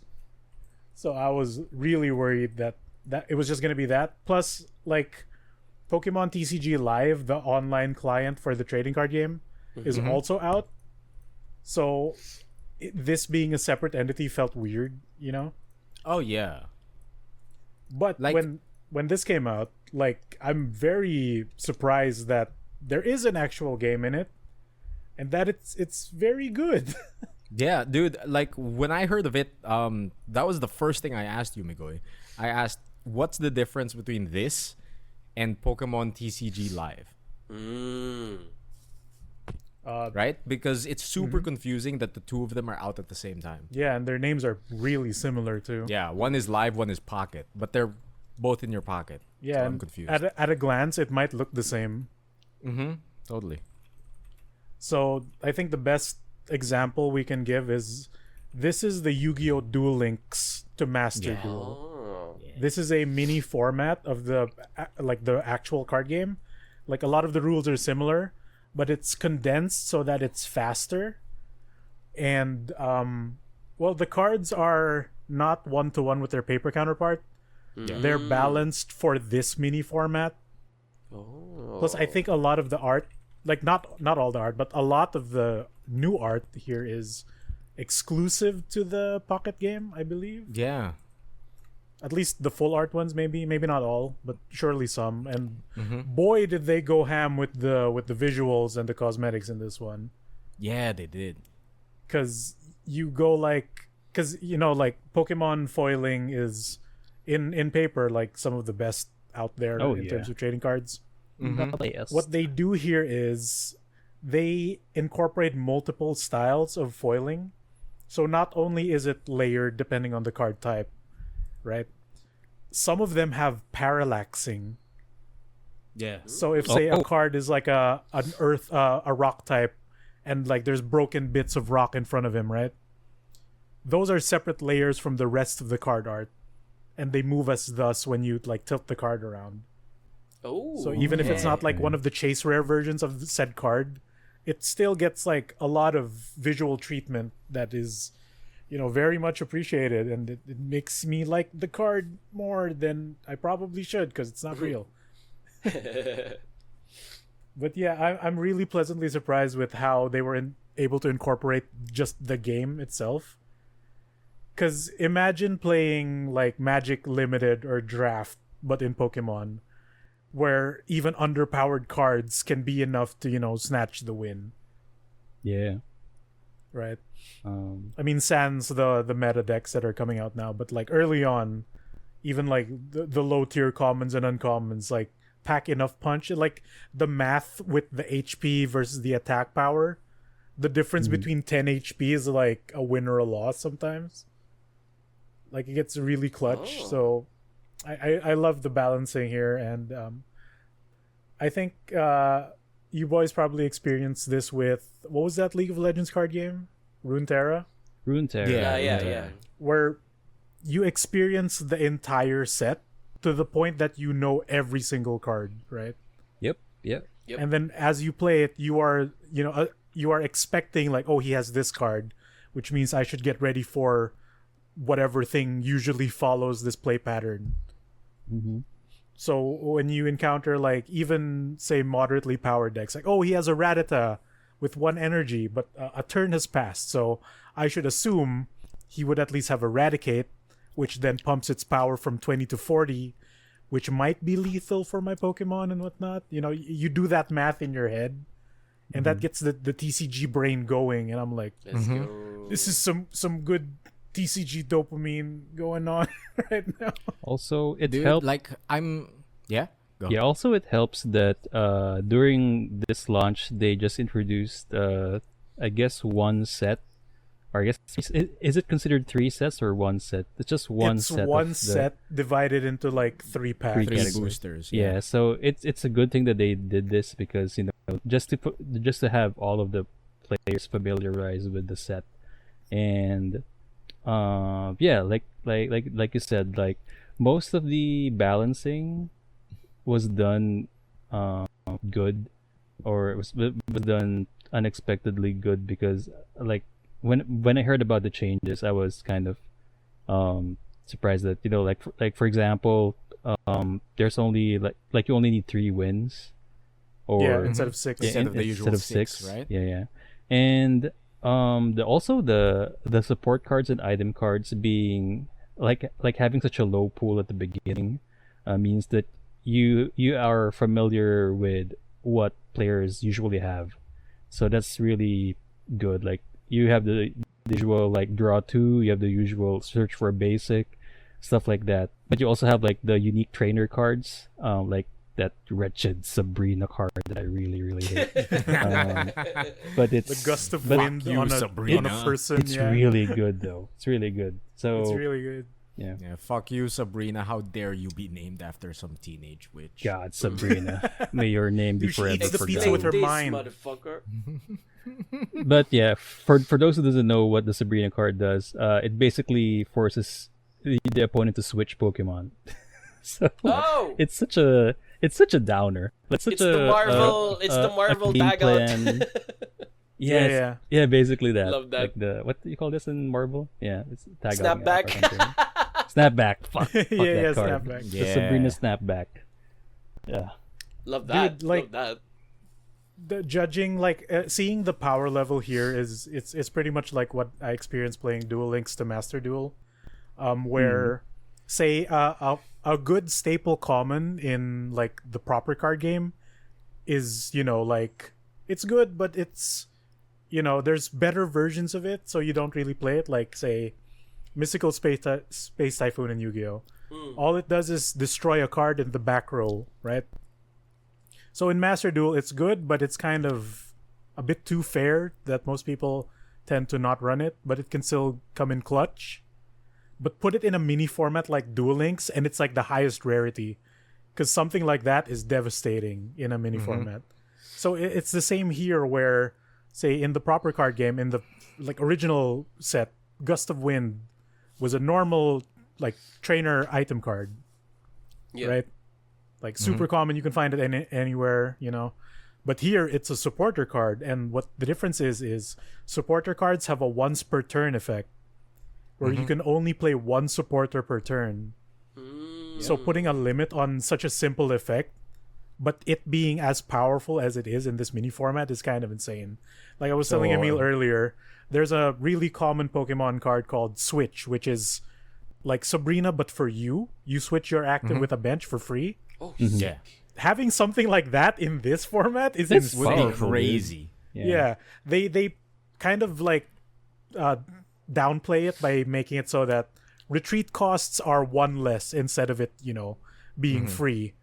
So I was really worried that it was just going to be that. Plus, like, Pokemon TCG Live, the online client for the trading card game, is also out. So this being a separate entity felt weird, you know? Oh yeah. But Like- when this came out, like, I'm very surprised that there is an actual game in it, and that it's very good. Yeah, dude, like when I heard of it, that was the first thing I asked you, Migoy. I asked, what's the difference between this and Pokemon TCG Live? Right? Because it's super confusing that the two of them are out at the same time. Yeah, and their names are really similar too. Yeah, one is Live, one is Pocket, but they're both in your pocket. Yeah, so I'm and confused. at a glance, it might look the same. Totally. So I think the best example we can give is this is the Yu-Gi-Oh! Duel Links to Master Duel. Oh. This is a mini format of the actual card game. Like a lot of the rules are similar, but it's condensed so that it's faster. And well, the cards are not 1-to-1 with their paper counterpart. They're balanced for this mini format. Oh. Plus, I think a lot of the art, like not all the art, but a lot of the new art here is exclusive to the Pocket game, I believe. Yeah. At least the full art ones, maybe not all, but surely some. And boy, did they go ham with the visuals and the cosmetics in this one. Yeah, they did. Because you go like, because you know, like Pokemon foiling is in paper like some of the best out there in terms of trading cards. Yes. What they do here is they incorporate multiple styles of foiling. So not only is it layered depending on the card type, right? Some of them have parallaxing. Yeah. So if say a card is like a rock type, and like there's broken bits of rock in front of him, right? Those are separate layers from the rest of the card art, and they move as thus when you like tilt the card around. Oh. So even if it's not like one of the chase rare versions of the said card, it still gets like a lot of visual treatment that is, you know, very much appreciated, and it makes me like the card more than I probably should because it's not real. But yeah, I'm really pleasantly surprised with how they were able to incorporate just the game itself. Because imagine playing like Magic Limited or Draft, but in Pokemon, where even underpowered cards can be enough to, you know, snatch the win. Yeah. right? Um, I mean, sans the meta decks that are coming out now, but like early on, even like the low tier commons and uncommons like pack enough punch. Like the math with the HP versus the attack power, the difference between 10 HP is like a win or a loss sometimes. Like it gets really clutch. So I love the balancing here, and I think you boys probably experienced this with, what was that League of Legends card game? Runeterra? Runeterra. Yeah. Where you experience the entire set to the point that you know every single card, right? Yep. And then as you play it, you are expecting like, oh, he has this card, which means I should get ready for whatever thing usually follows this play pattern. Mm-hmm. So when you encounter like even say moderately powered decks, like, oh, he has a Rattata with 1 energy, but a turn has passed, so I should assume he would at least have Eradicate, which then pumps its power from 20 to 40, which might be lethal for my Pokemon and whatnot. You know, you do that math in your head, and that gets the TCG brain going, and I'm like, Let's go. this is some good TCG dopamine going on right now. Also, it Dude, helped. like yeah. Go. Yeah. Also, it helps that during this launch, they just introduced, I guess, 1 set. Or I guess is it considered 3 sets or 1 set? It's just one It's set. one of set divided into like 3 packs. 3 Three categories. boosters. Yeah, so it's a good thing that they did this, because just to have all of the players familiarized with the set, and like you said, like most of the balancing was done good, or it was done unexpectedly good, because like when I heard about the changes, I was kind of surprised that like for example, there's only like you only need 3 wins, or Instead of 6. Instead of the usual 6, right? Yeah. And the support cards and item cards being like having such a low pool at the beginning means that you are familiar with what players usually have, so that's really good. Like you have the usual like draw 2, you have the usual search for a basic, stuff like that, but you also have like the unique trainer cards, like that wretched Sabrina card that I really hate. But it's The gust of but wind you, on a Sabrina. person. it's yeah. really good though. It's really good. So It's really good. yeah. Yeah, fuck you, Sabrina. How dare you be named after some teenage witch? God, Sabrina, may your name be Dude, she forever eats the forgotten. pizza with her This mind. motherfucker. But yeah, for those who doesn't know what the Sabrina card does, it basically forces the opponent to switch Pokemon. So Oh! it's such a downer. It's such It's the Marvel. It's the Marvel game bag out. plan. Yes, yeah, basically that. Love that. Like what do you call this in Marvel? Yeah, it's tag Snapback. Snapback. Fuck that yeah, card. snapback. The Yeah. Sabrina Snapback. Yeah. Love that. Dude, like- Love that. The judging, like seeing the power level here is it's pretty much like what I experienced playing Duel Links to Master Duel, where say a good staple common in like the proper card game is like it's good, but it's there's better versions of it, so you don't really play it. Like say Mystical Space Typhoon in Yu-Gi-Oh. All it does is destroy a card in the back row, right? So in Master Duel, it's good, but it's kind of a bit too fair that most people tend to not run it, but it can still come in clutch. But put it in a mini format like Duel Links, and it's like the highest rarity, because something like that is devastating in a mini format. So it's the same here, where say in the proper card game, in the like original set, Gust of Wind was a normal like trainer item card, Yeah. right? Like super common, you can find it anywhere, But here it's a supporter card, and what the difference is supporter cards have a once per turn effect, where you can only play 1 supporter per turn. So putting a limit on such a simple effect, but it being as powerful as it is in this mini format, is kind of insane. Like I was telling Emile earlier, there's a really common Pokemon card called Switch, which is like Sabrina, but for you. You switch your active with a bench for free. Oh, Yeah. Having something like that in this format is It's insane. powerful, dude. Crazy. Yeah. They kind of like downplay it by making it so that retreat costs are one less instead of it, being free.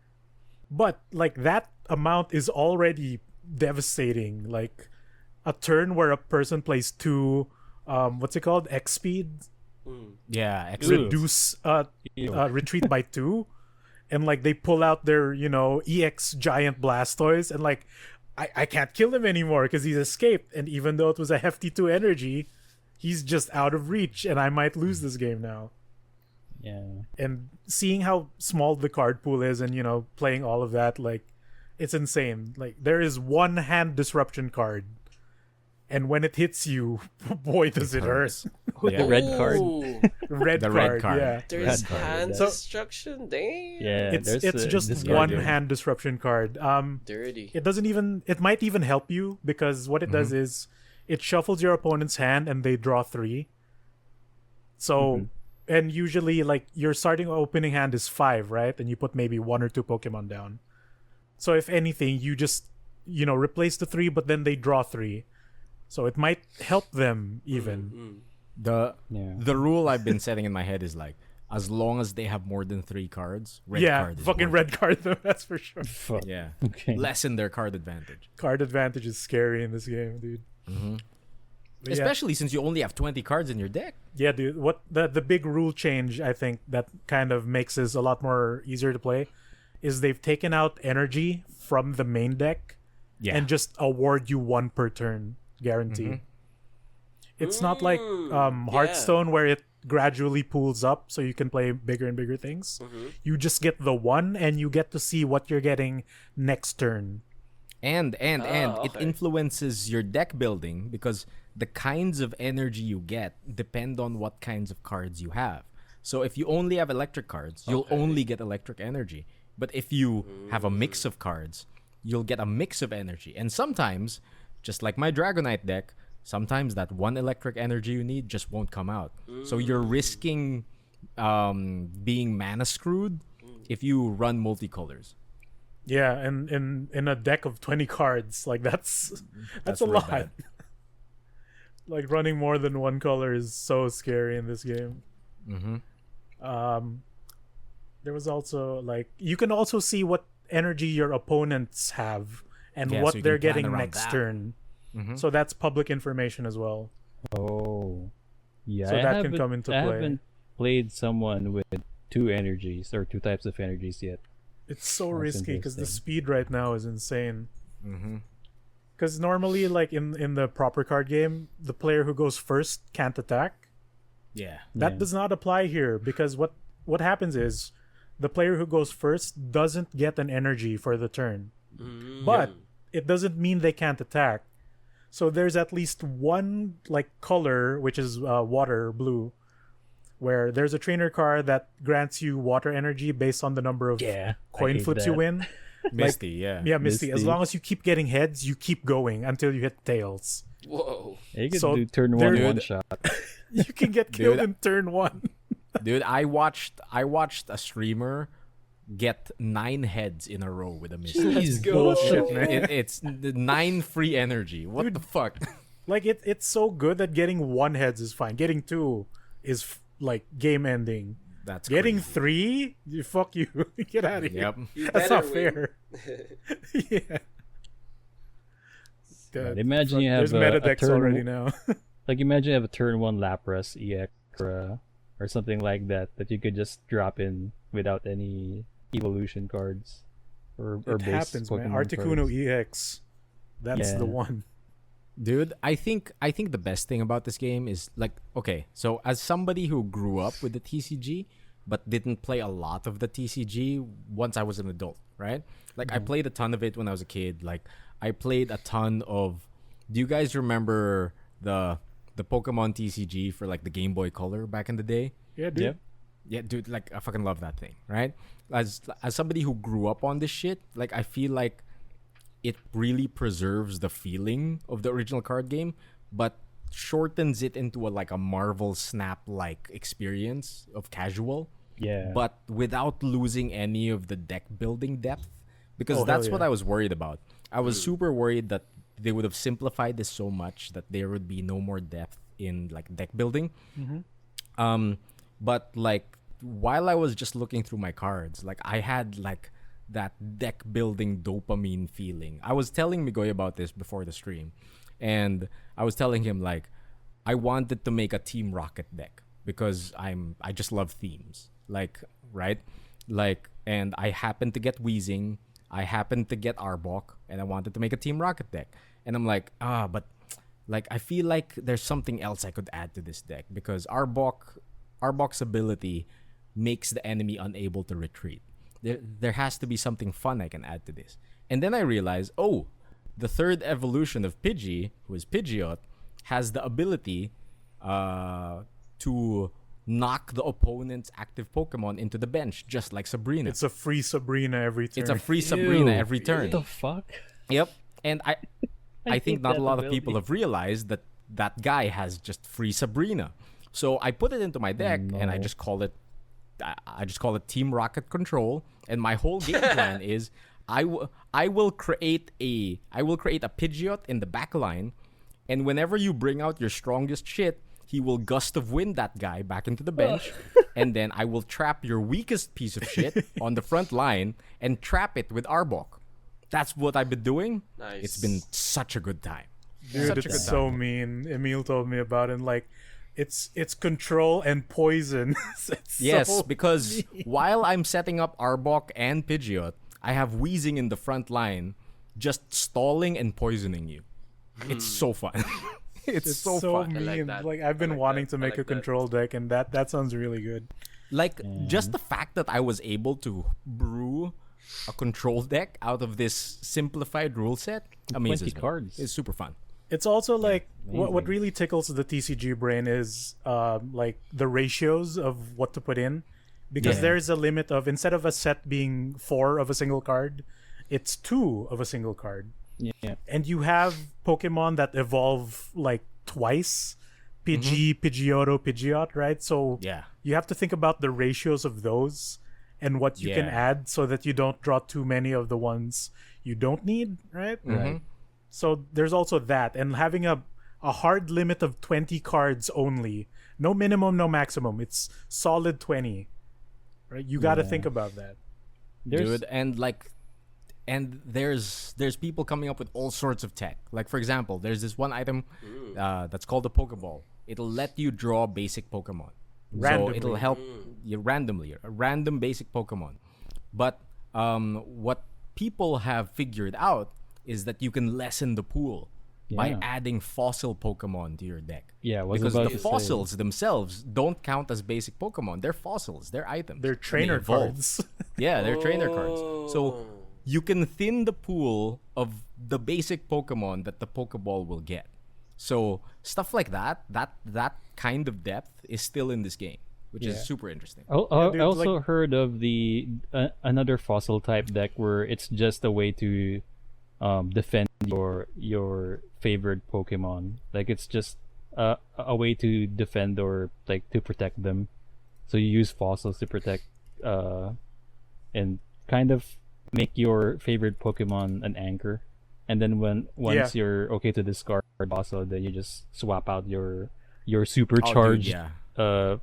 But like that amount is already devastating. Like a turn where a person plays 2 what's it called? X speed? Yeah, Reduce retreat by 2. And like they pull out their, EX giant Blastoise, and like I can't kill him anymore because he's escaped. And even though it was a hefty 2 energy, he's just out of reach, and I might lose this game now. Yeah. And seeing how small the card pool is, and playing all of that, like it's insane. Like there is one hand disruption card, and when it hits you, boy does it hurt. The red card. Red The card, red card. yeah. There's Red card, hand so- destruction. Damn. Yeah. It's just this one card. hand disruption card. Dirty. It might even help you, because what it does is it shuffles your opponent's hand and they draw 3. So and usually like your starting opening hand is 5, right? And you put maybe 1 or 2 Pokemon down. So if anything, you just replace the 3, but then they draw 3. So it might help them even. The Yeah. the rule I've been setting in my head is like, as long as they have more than 3 cards, red card is fucking worth red card though, that's for sure. Fuck. it. Yeah. Okay. Lessen their card advantage. Card advantage is scary in this game, dude. But yeah. Especially since you only have 20 cards in your deck. Yeah, dude. What the big rule change, I think, that kind of makes this a lot more easier to play is they've taken out energy from the main deck and just award you 1 per turn, guaranteed. It's not like Hearthstone where it gradually pools up so you can play bigger and bigger things. You just get the 1 and you get to see what you're getting next turn. And it okay. influences your deck building, because the kinds of energy you get depend on what kinds of cards you have. So if you only have electric cards, you'll only get electric energy. But if you have a mix of cards, you'll get a mix of energy. And sometimes, just like my Dragonite deck, sometimes that 1 electric energy you need just won't come out. So you're risking being mana screwed if you run multicolors. Yeah, and in a deck of 20 cards, like that's a really lot. bad. Like running more than 1 color is so scary in this game. There was also like you can also see what energy your opponents have and Yeah, what so you they're can plan getting around next that. turn. So that's public information as well. Oh. Yeah. So I that can haven't- come into I play. haven't played someone with 2 energies or 2 types of energies yet. It's so That's risky because the interesting. speed right now is insane. Because normally, like in the proper card game, the player who goes first can't attack. Yeah. That Yeah. does not apply here, because what happens is the player who goes first doesn't get an energy for the turn, but it doesn't mean they can't attack. So there's at least 1 like color, which is water blue, where there's a trainer card that grants you water energy based on the number of Yeah. coin flips you win. Misty, yeah. Yeah, Misty. As Misty. long as you keep getting heads, you keep going until you hit tails. Whoa. Yeah, you can So do turn there- 1 Dude. shot. You can get killed Dude. in turn 1. Dude, I watched a streamer get 9 heads in a row with a Misty. Let's go. Bullshit, man. It's the 9 free energy. What the fuck? Like it's so good that getting 1 heads is fine. Getting 2 is like game ending. That's Getting crazy. 3, fuck you. Get out of here. Yep. You That's better not win. fair. Yeah. Right, imagine you There's have meta a decks turn- already now. Like imagine you have a turn 1 Lapras EX or something like that you could just drop in without any evolution cards or It base happens, man. Pokemon Articuno cards. EX. That's Yeah. the one. Dude, I think the best thing about this game is like, okay, so as somebody who grew up with the TCG but didn't play a lot of the TCG once I was an adult, right? Like I played a ton of it when I was a kid. Like I played a ton of. Do you guys remember the Pokemon TCG for like the Game Boy Color back in the day? Yeah, dude. Yep. Yeah, dude, like I fucking love that thing, right? As somebody who grew up on this shit, like I feel like it really preserves the feeling of the original card game, but shortens it into like a Marvel Snap like experience of casual, Yeah. but without losing any of the deck building depth. Because Oh, that's hell what yeah. I was worried about. I was super worried that they would have simplified this so much that there would be no more depth in like deck building. But like while I was just looking through my cards, like I had like that deck building dopamine feeling. I was telling Migoy about this before the stream, and I was telling him like I wanted to make a Team Rocket deck because I just love themes. Like, right? Like, and I happened to get Weezing, I happened to get Arbok, and I wanted to make a Team Rocket deck. And I'm like, but like I feel like there's something else I could add to this deck because Arbok's ability makes the enemy unable to retreat. There has to be something fun I can add to this. And then I realized, the third evolution of Pidgey, who is Pidgeot, has the ability to knock the opponent's active Pokemon into the bench, just like Sabrina. It's a free Sabrina every turn. It's a free Sabrina every turn. What the fuck? Yep. And I think not a that lot of ability. people have realized that that guy has just free Sabrina. So I put it into my deck and I just call it Team Rocket Control. And my whole game plan is I will create a Pidgeot in the back line, and whenever you bring out your strongest shit, he will gust of wind that guy back into the bench, and then I will trap your weakest piece of shit on the front line and trap it with Arbok. That's what I've been doing. Nice. It's been such a good time. Dude, Such a it's good so time. mean. Emile told me about it. And like, it's control and poison. It's Yes, so because while I'm setting up Arbok and Pidgeot, I have Weezing in the front line, just stalling and poisoning you. It's so fun. it's so fun. mean. I like that. Like I've been I like wanting that. to I make like a that. control deck, and that sounds really good. Like, just the fact that I was able to brew a control deck out of this simplified rule set amazes 20 me. cards. It's super fun. It's also like what amazing. really tickles the TCG brain is like the ratios of what to put in, because Yeah. there's a limit of, instead of a set being 4 of a single card, it's 2 of a single card. Yeah. And you have Pokemon that evolve like twice, Pidgey, Pidgeotto, Pidgeot, right? So Yeah. you have to think about the ratios of those and what you can Yeah. add so that you don't draw too many of the ones you don't need, right? Right. So there's also that, and having a hard limit of 20 cards only, no minimum, no maximum. It's solid 20, right? You got to think about that. There's Dude, and there's people coming up with all sorts of tech. Like, for example, there's this one item that's called a Pokeball. It'll let you draw basic Pokemon. Randomly. So it'll help you randomly, a random basic Pokemon. But what people have figured out is that you can lessen the pool by Yeah. adding fossil Pokemon to your deck. Yeah, I was because about the to say. fossils themselves don't count as basic Pokemon. They're fossils. They're items. They're and they trainer evolve. cards. Yeah, they're trainer cards. Oh. So you can thin the pool of the basic Pokemon that the Pokeball will get. So stuff like that kind of depth is still in this game, which Yeah. is super interesting. I dude, also heard of the another fossil type deck where it's just a way to defend your favorite Pokemon. Like it's just a way to defend or like to protect them. So you use fossils to protect and kind of make your favorite Pokemon an anchor. And then once you're okay to discard fossil, then you just swap out your supercharged yeah.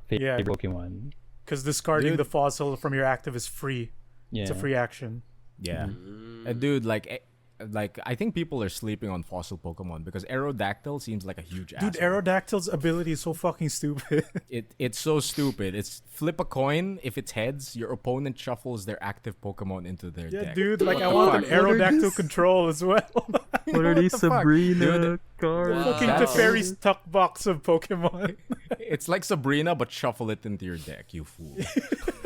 favorite Yeah. Pokemon. Because discarding Dude. the fossil from your active is free. Yeah. It's a free action. Yeah. Dude, like I think people are sleeping on fossil Pokemon because Aerodactyl seems like a huge Dude, asshole. Aerodactyl's ability is so fucking stupid. It's so stupid. It's flip a coin. If it's heads, your opponent shuffles their active Pokemon into their Yeah, deck. dude, like I the want an fuck? What are Aerodactyl control as well. What are these the fuck? Sabrina Dude, cards? Fucking Wow. Teferi's tuck box of Pokemon. It's like Sabrina, but shuffle it into your deck, you fool.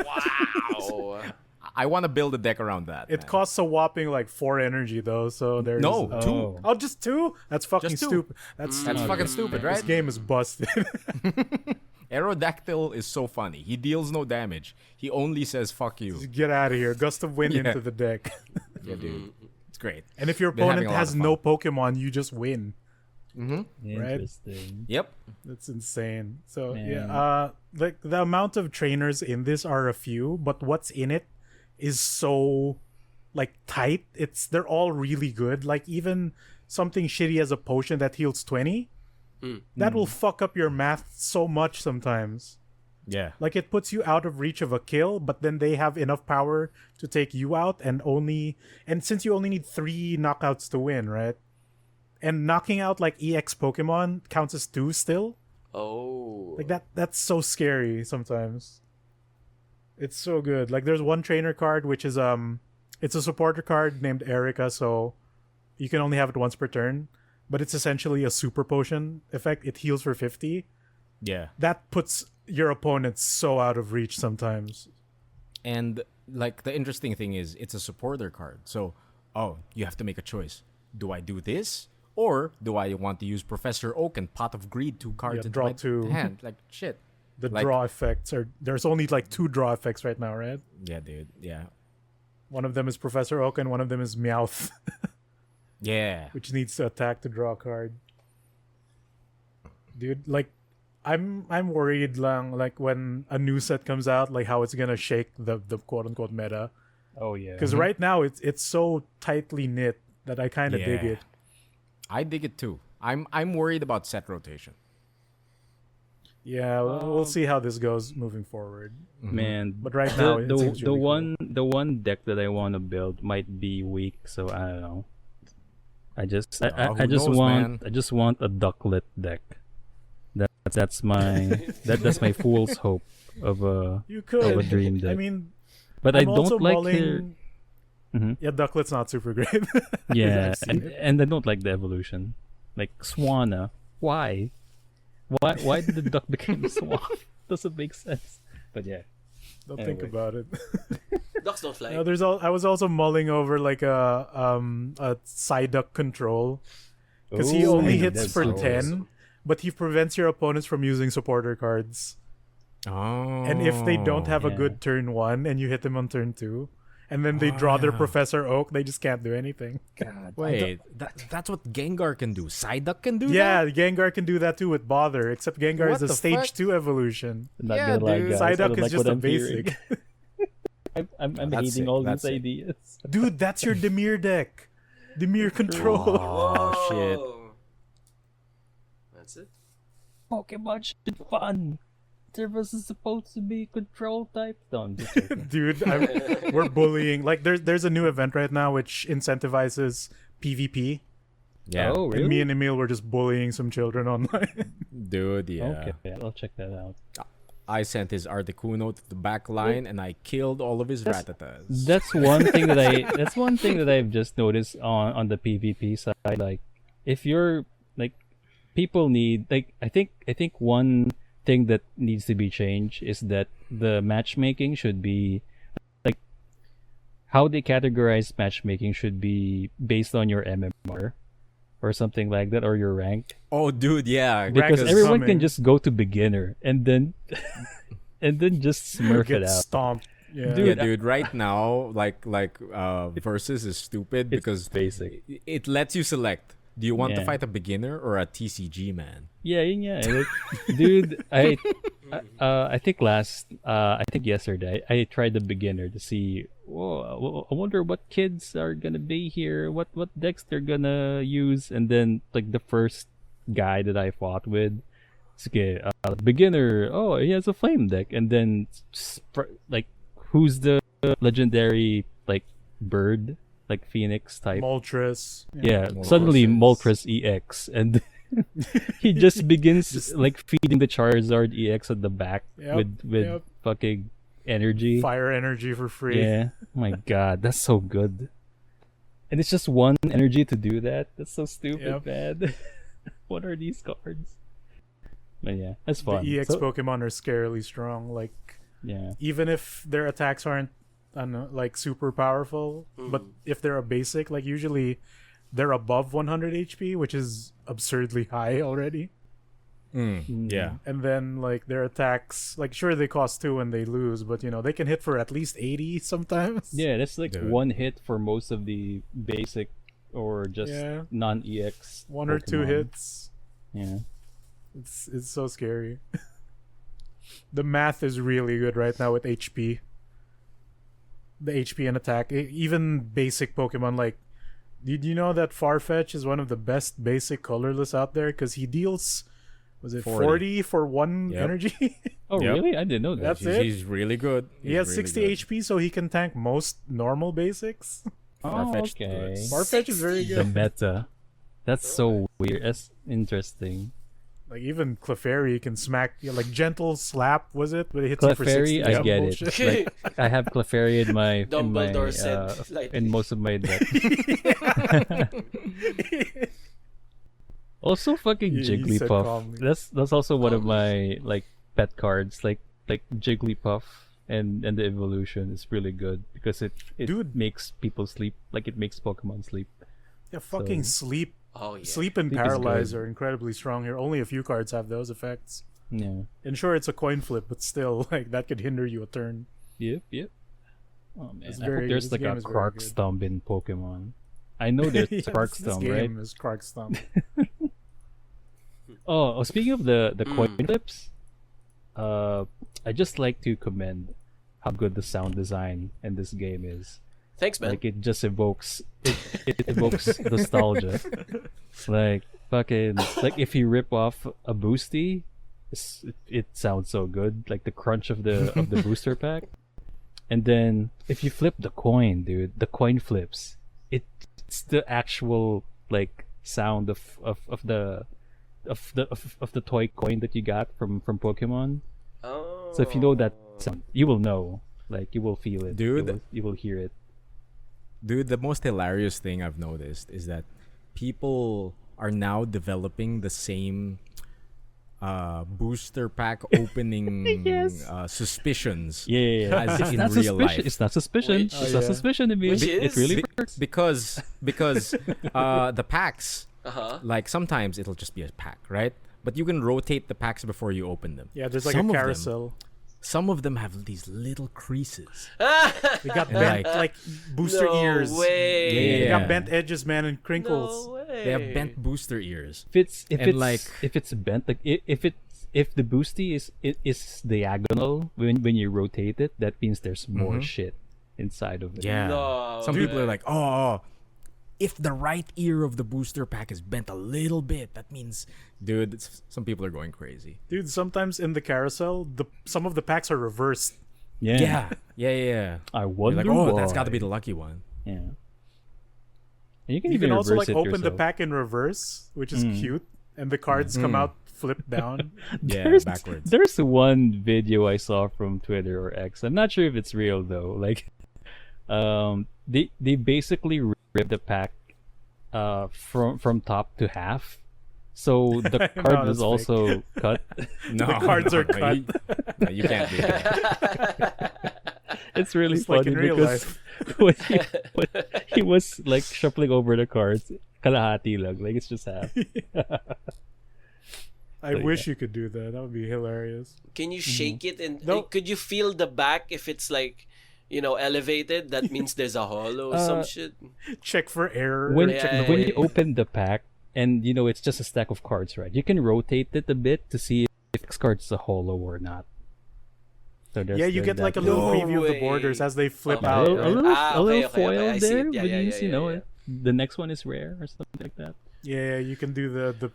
Wow. I want to build a deck around that. It man. costs a whopping like 4 energy though, so there's No, Oh. 2. Oh, just 2? That's fucking Just 2. stupid. That's That's Mm. fucking stupid, This right? game is busted. Aerodactyl is so funny. He deals no damage. He only says "fuck you." Get out of here. Gust of wind Yeah. into the deck. Yeah, dude. It's great. And if your Been having opponent a lot has of no Pokemon, you just win. Interesting. Yep. That's insane. So Man. yeah, like the amount of trainers in this are a few, but what's in it is so like tight. They're all really good. Like even something shitty as a potion that heals 20, that will fuck up your math so much sometimes. Yeah. Like it puts you out of reach of a kill, but then they have enough power to take you out, and since you only need 3 knockouts to win, right? And knocking out like EX Pokemon counts as 2 still. Oh. Like that's so scary sometimes. It's so good. Like there's one trainer card which is it's a supporter card named Erica, so you can only have it once per turn, but it's essentially a super potion effect. It heals for 50. Yeah. That puts your opponent so out of reach sometimes. And like the interesting thing is it's a supporter card. So, you have to make a choice. Do I do this? Or do I want to use Professor Oak and Pot of Greed 2 cards into draw my 2. hand? Like shit. The Like- draw effects there's only like 2 draw effects right now, right? Yeah, dude. Yeah. One of them is Professor Oak and one of them is Meowth, Yeah. which needs to attack to draw a card. Dude, like I'm worried lang like when a new set comes out, like how it's gonna shake the quote unquote meta. Oh yeah. Because right now it's so tightly knit that I kind of dig Yeah. it. I dig it too. I'm worried about set rotation. Yeah, we'll see how this goes moving forward. Man, But right now, it seems the really cool. one deck that I want to build might be weak, so I don't know. I just who I just knows, want man? I just want a ducklet deck. That's my that's my fool's hope of a You of a could. dream deck. I mean, but I'm I also don't like mulling. Mhm. Yeah, Ducklet's not super great. yeah, I've seen it. and I don't like the evolution. Like Swanna, why? Why did the duck become a swan? Doesn't make sense. But yeah, Don't think Anyway. about it. Ducks don't fly. No, I was also mulling over like a Psyduck control because he Ooh, only that's hits for so 10, but he prevents your opponents from using supporter cards. Oh. And if they don't have a Yeah. good turn 1 and you hit them on turn 2, and then they draw their yeah. Professor Oak, they just can't do anything. Wait, that's what Gengar can do. Psyduck can do Yeah, that? Gengar can do that too with Bother, except Gengar What is a the stage fuck? 2 evolution. not Yeah, gonna lie, dude. guys. I Psyduck don't is like just what a I'm hearing. basic. I'm That's hating sick, all that's these sick. ideas. Dude, that's your Demir deck. Demir control. Oh, shit. That's it. Pokemon should be fun. Service is supposed to be control type. No, I'm just joking. Dude, we're bullying. Like there's a new event right now which incentivizes PvP. Yeah. Oh, And really? me and Emile were just bullying some children online. Dude, yeah. Okay, I'll check that out. I sent his Articuno to the back line and I killed all of his Rattatas. That's one thing that's one thing that I've just noticed on the PvP side. Like, if you're like, people need like I think one thing that needs to be changed is that the matchmaking should be like how they categorize matchmaking should be based on your MMR or something like that, or your rank. Oh, dude, yeah. Because is everyone coming. can just go to beginner and then just smurf Get it out. stomped. Yeah. Dude, Yeah, dude. Right now, versus is stupid It's because basic. it lets you select. Do you want to Yeah. fight a beginner or a TCG man? Yeah. Like, dude, I think I think yesterday I tried the beginner to see. Whoa, I wonder what kids are gonna be here. What decks they're gonna use, and then like the first guy that I fought with, okay, beginner. Oh, he has a flame deck, and then like who's the legendary like bird, like Phoenix type. Moltres. Yeah, Moltres. suddenly Moltres EX, and he just begins like feeding the Charizard EX at the back with yep. fucking energy. Fire energy for free. Yeah, oh my god, that's so good. And it's just one energy to do that. That's so stupid, Yep. man. What are these cards? But yeah, that's The fun. EX So- Pokemon are scarily strong. Like yeah, even if their attacks aren't, I don't know, like super powerful, but if they're a basic, like usually they're above 100 HP, which is absurdly high already. Yeah. And then like their attacks, like sure they cost 2 when they lose, but they can hit for at least 80 sometimes. yeah, that's like Dude. one hit for most of the basic or just Yeah. non-EX. 1 or 2 Pokemon. hits. Yeah. It's so scary. The math is really good right now with HP. The HP and attack. Even basic Pokemon, like, did you know that Farfetch is one of the best basic colorless out there? Because he deals Was it 40. 40 for one Yep. energy? Oh, Yep. really? I didn't know that. That's it? He's really good. He has He's 60 really HP, so he can tank most normal basics. Oh, Farfetch'd okay. good. Farfetch is very The good. meta. That's so weird. That's interesting. Like even Clefairy can smack, like gentle slap, was it? But it hits you for 60. Clefairy, I Some get bullshit. it. Like, I have Clefairy in my Dumbledore said, like- in most of my deck. Also, fucking He said Jigglypuff. calmly. That's also one of Calmly. my like pet cards. Like Jigglypuff and the evolution is really good because it Dude. makes people sleep. Like it makes Pokemon sleep. Yeah, fucking So- sleep. Oh yeah. Sleep and Sleep is Paralyze good. are incredibly strong here. Only a few cards have those effects. Yeah. And sure, it's a coin flip, but still, like that could hinder you a turn. Yep. Oh man, It's I very- hope there's this like game a is very Quark good. Stomp in Pokemon. I know there's Yes, Quark this Stomp, game right? is Quark Stomp. Oh, speaking of the Mm. coin flips, I just like to commend how good the sound design in this game is. Thanks, man. Like it just evokes it evokes nostalgia. Like fucking like if you rip off a boosty, it sounds so good. Like the crunch of the booster pack. And then if you flip the coin, dude, the coin flips. It's the actual like sound of the toy coin that you got from Pokemon. Oh. So if you know that sound, you will know. Like you will feel it. Dude. You will hear it. Dude, the most hilarious thing I've noticed is that people are now developing the same booster pack opening Yes. Suspicions Yeah. as It's in not real suspicion. life. It's not suspicion. Which- It's not yeah. suspicion. Emile. Which It is? really Be- works. because the packs, Uh-huh. like sometimes it'll just be a pack, right? But you can rotate the packs before you open them. Yeah, there's like Some a of them- carousel. Some of them have these little creases. They got bent like booster no ears. way. They Yeah. got bent edges, man, and crinkles. No way. They have bent booster ears. If And, it's like- if it's bent, like if the boosty is diagonal when you rotate it, that means there's more shit inside of it. Yeah. No Some way. people are like, oh, if the right ear of the booster pack is bent a little bit, that means, dude, some people are going crazy. Dude, sometimes in the carousel, some of the packs are reversed. Yeah. Yeah. I You're wonder like, oh, why. that's got to be the lucky one. Yeah. And you can You even can also reverse like it open the yourself. pack in reverse, which is cute, and the cards come out flipped down. Yeah, backwards. There's one video I saw from Twitter or X. I'm not sure if it's real though. Like, they basically rip the pack, from top to half. So the No, card that's was also cut. No, The cards are cut. You can't do that. It's really Just like funny in real because when he was like shuffling over the cards, kalahati lang, like it's just half. I So, wish you could do that. That would be hilarious. Can you shake it and No. could you feel the back if it's like, elevated? That means there's a hollow or some shit. Check for error. When check Yeah, when yeah, you open the pack and it's just a stack of cards, right? You can rotate it a bit to see if this card is a hollow or not. So there's yeah, you get that like a too. little No preview of the way. borders as they flip Okay. a out. little, right? Ah, a little okay, okay, foil I see there, it. Yeah, but yeah, means yeah, yeah. the next one is rare or something like that. Yeah, you can do the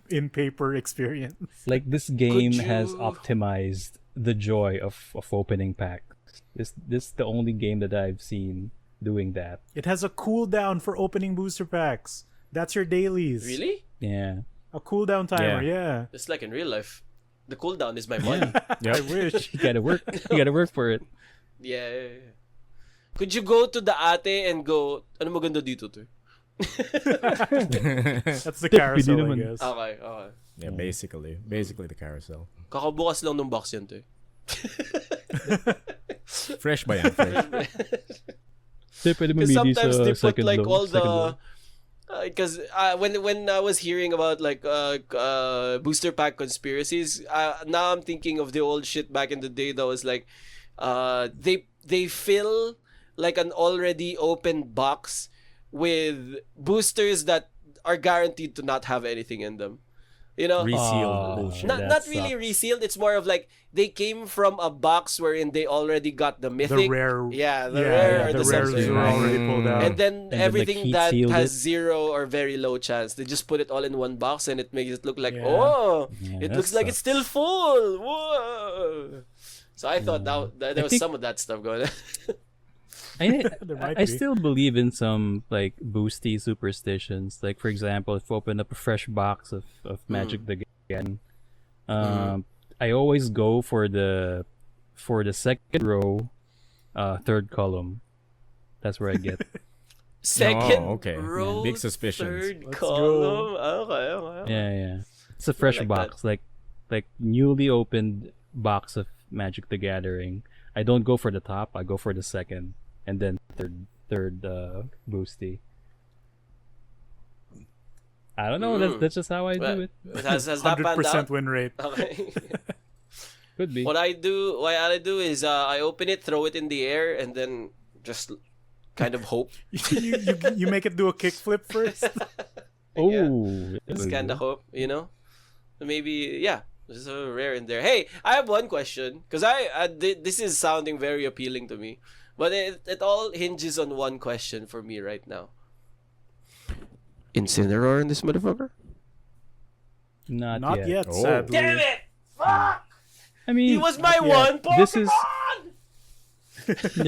in paper experience. Like this game has you- optimized the joy of opening packs. This the only game that I've seen doing that. It has a cooldown for opening booster packs. That's your dailies. Really? Yeah. A cooldown timer, yeah. Just like in real life. The cooldown is my money. Yep. I wish. You gotta work. You gotta work for it. Yeah. Could you go to the ate and go, ano maganda dito to? That's the carousel, I naman. guess. Okay, okay. Yeah, basically the carousel. Kakabukas lang ng box yan to. Fresh ba yan? Fresh. Pwede Because mamili sometimes sa they put second like low, all second the low. because when I was hearing about like booster pack conspiracies, now I'm thinking of the old shit back in the day that was like they fill like an already open box with boosters that are guaranteed to not have anything in them. You know, Resealed bullshit. that not really sucks. resealed. It's more of like they came from a box wherein they already got the mythic, The rare, the rare, or the the rares something. are already pulled out. And then then, like, everything heat that sealed has it. 0 or very low chance, they just put it all in one box and it makes it look like, Yeah. Yeah, it that looks like it's still sucks. full. Whoa. So I thought that there was think- some of that stuff going on. There might I be. still believe in some like boosty superstitions. Like for example, if you open up a fresh box of Magic the Gathering, I always go for the second row, third column. That's where I get. Second okay. row, Big suspicions. third Let's column. Okay. Yeah. It's a fresh like box, like newly opened box of Magic the Gathering. I don't go for the top. I go for the second, and then third boosty. I don't know. That's just how I do it. Has that panned 100% out? win rate. Okay. Could be. What I do is I open it, throw it in the air, and then just kind of hope. you make it do a kickflip first. Oh, Just kind of hope, you know. Maybe there's a rare in there. Hey, I have one question because this is sounding very appealing to me, but it all hinges on one question for me right now. Incineroar in this motherfucker? Not yet. Oh. Sadly. Damn it! Fuck! I mean, He was my Not yet. one Pokemon. This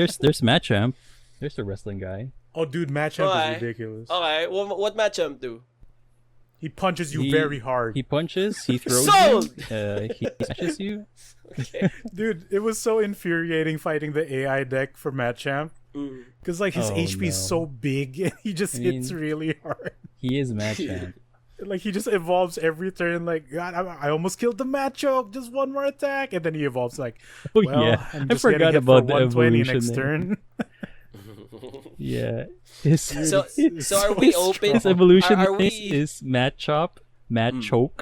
is there's Machamp. There's the wrestling guy. Oh, dude, Machamp Okay. is ridiculous. Okay, what Machamp do? He punches you He- very hard. He punches. He throws Sold! you. He smashes you. Dude, it was so infuriating fighting the AI deck for Machamp. Because, like, his Oh, HP is no. so big and he just hits mean- really hard. He is Machamp. Like, he just evolves every turn. Like, God, I almost killed the Machoke. Just one more attack. And then he evolves, like, Oh well, yeah, I'm I just forgot getting hit about for the 120 evolution. next there. turn. Yeah. His, So It's are so we open? his evolution Are we is Machop, Machoke,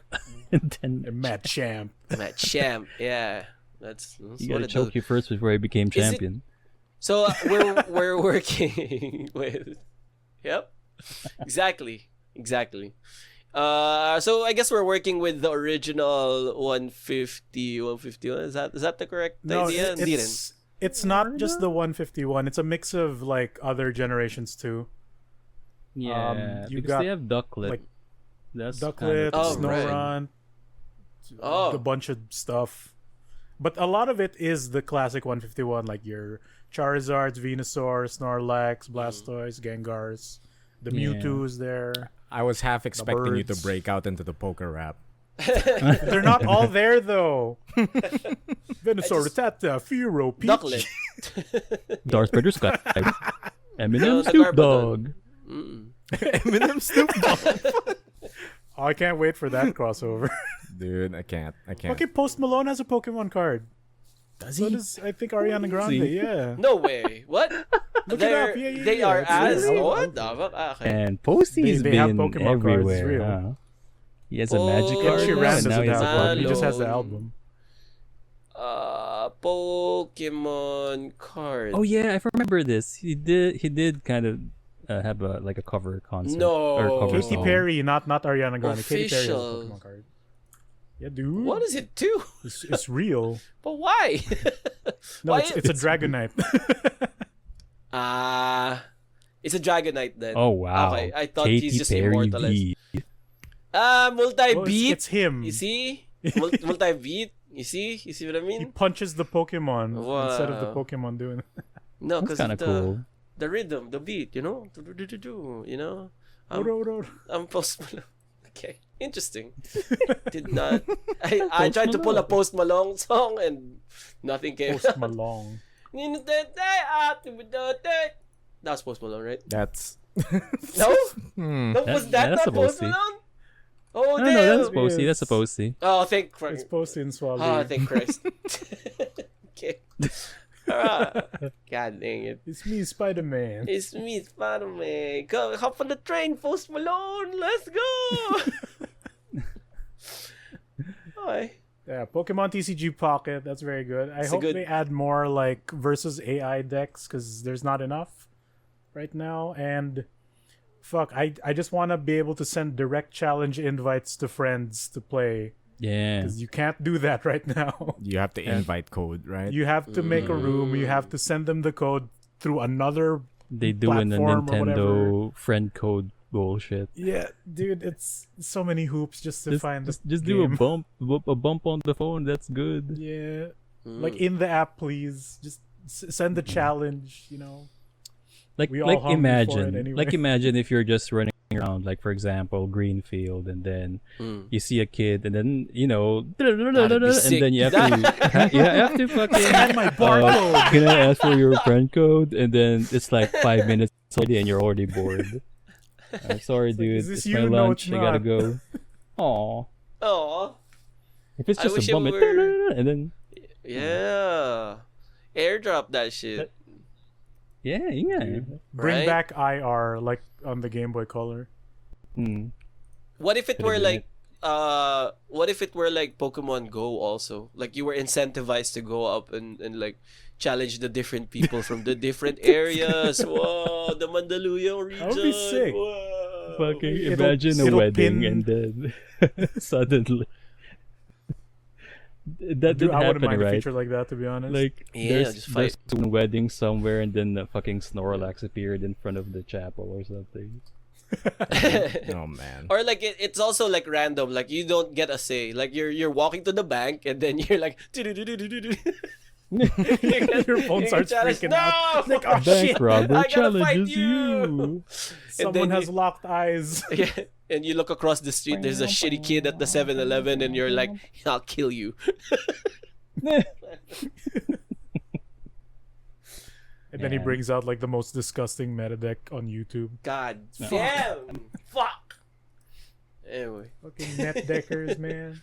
and then Machamp. Machamp? Yeah, that's you what gotta it choke does. you first before he became Is it- champion. So we're working with. Yep. Exactly. So I guess we're working with the original 151. Is that the correct No, idea? it's not just the 151. It's a mix of, like, other generations, too. Yeah, you because got, they have Ducklet. like, That's Ducklet, Oh, right. Snorunt, Oh. a bunch of stuff. But a lot of it is the classic 151, like your Charizards, Venusaur, Snorlax, Blastoise, Gengars, the Yeah. Mewtwo's there. I was half expecting you to birds. break out into the poker rap. They're not all there, though. Venusaur, Rattata, Fearow, Peach. Ducklet. Darth Vader Sky, No, Eminem, the Snoop Garbodor. Dogg. Eminem Snoop Dogg. Oh, I can't wait for that crossover. Dude, I can't. Okay, Post Malone has a Pokemon card. Does So he? does, I think, Ariana Grande, he? yeah. No way. What? Look it up. Yeah, They yeah. are It's as real. what the fuck? Ah, okay. And Posty's They have been Pokemon cards, it's everywhere. real. Huh? He has a magic Oh, card Ed Sheeran now, and Sheeran now doesn't he has have a one. He Pokemon. just has the Malone. album. Pokemon card. Oh yeah, I remember this. He did kind of have a cover concert. No. or cover Katy song. Perry, not Ariana Grande. Katy Perry has a Official. Pokemon card. Yeah, dude. What does it do? It's real. But why? No, Why it's a Dragonite. It's a Dragonite then. Oh wow. Okay, I thought Katy he's just Perry immortalized. V. Multi-beat. It's him. You see? Multi-beat. You see? You see what I He mean? punches the Pokemon instead of the Wow. Pokemon doing it. No, That's because kind of cool. the rhythm, the beat, you know? Do-do-do-do-do, you know? Oro. I'm Post Malone. Okay, interesting. Did not. I tried to pull a Post Malone song and nothing came. Post Malone. That's Post Malone, right? That's. No? Hmm. No, was Yeah, that that's not Post supposed to. Malone? Oh, No, damn. no, that's supposed to. Yes. That's supposed to. Oh, thank Christ. It's posted in Swahili. Oh, thank Christ. Okay. Ah, God dang it. It's me, Spider-Man. It's me, Spider-Man. Go, hop on the train, Post Malone. Let's go. Okay. Yeah, Pokemon TCG Pocket. That's very good. I hope good- they add more like versus AI decks because there's not enough right now. And fuck, I just want to be able to send direct challenge invites to friends to play. Yeah. Because you can't do that right now. You have to invite code, right? You have to make a room. You have to send them the code through another They do in the platform or whatever. Nintendo friend code bullshit. Yeah, dude, it's so many hoops just to find the Just do a game. bump on the phone. That's good. Yeah, like in the app, please. Just send the challenge. You know, we all hungry for it anyway. Imagine if you're just running around, like for example, Greenfield, and then you see a kid, and then and then you have to fucking Scan my barcode. can I ask for your friend code? And then it's like 5 minutes already, and you're already bored. I'm sorry, dude. is this It's you? my No, lunch. it's I gotta not. go. Aw. Oh, If it's I just wish a it bump, were- and then yeah. Airdrop that shit. yeah. Bring Right? back IR like on the Game Boy Color. What if it Could've were been like what if it were like Pokemon Go also? Like you were incentivized to go up and like challenge the different people from the different areas. Whoa, the Mandaluyong region. That would be sick. Whoa. Fucking It'll- imagine a it'll wedding pin- and then suddenly that did Dude, I wouldn't happen, mind a right? feature like that, to be honest. Like Yeah, there's just fight. one wedding somewhere, and then the fucking Snorlax appeared in front of the chapel or something. Oh man. Or like it's also like random. Like you don't get a say. Like you're walking to the bank and then you're like Your phone starts freaking out. No! Like, oh Bank shit, robber I gotta fight challenges you! you. And someone then has locked eyes. Yeah, and you look across the street, there's a shitty kid at the 7-Eleven, and you're like, I'll kill you. And then he Man. brings out like the most disgusting meta deck on YouTube. God damn! Fuck! Anyway, Fucking net deckers, man.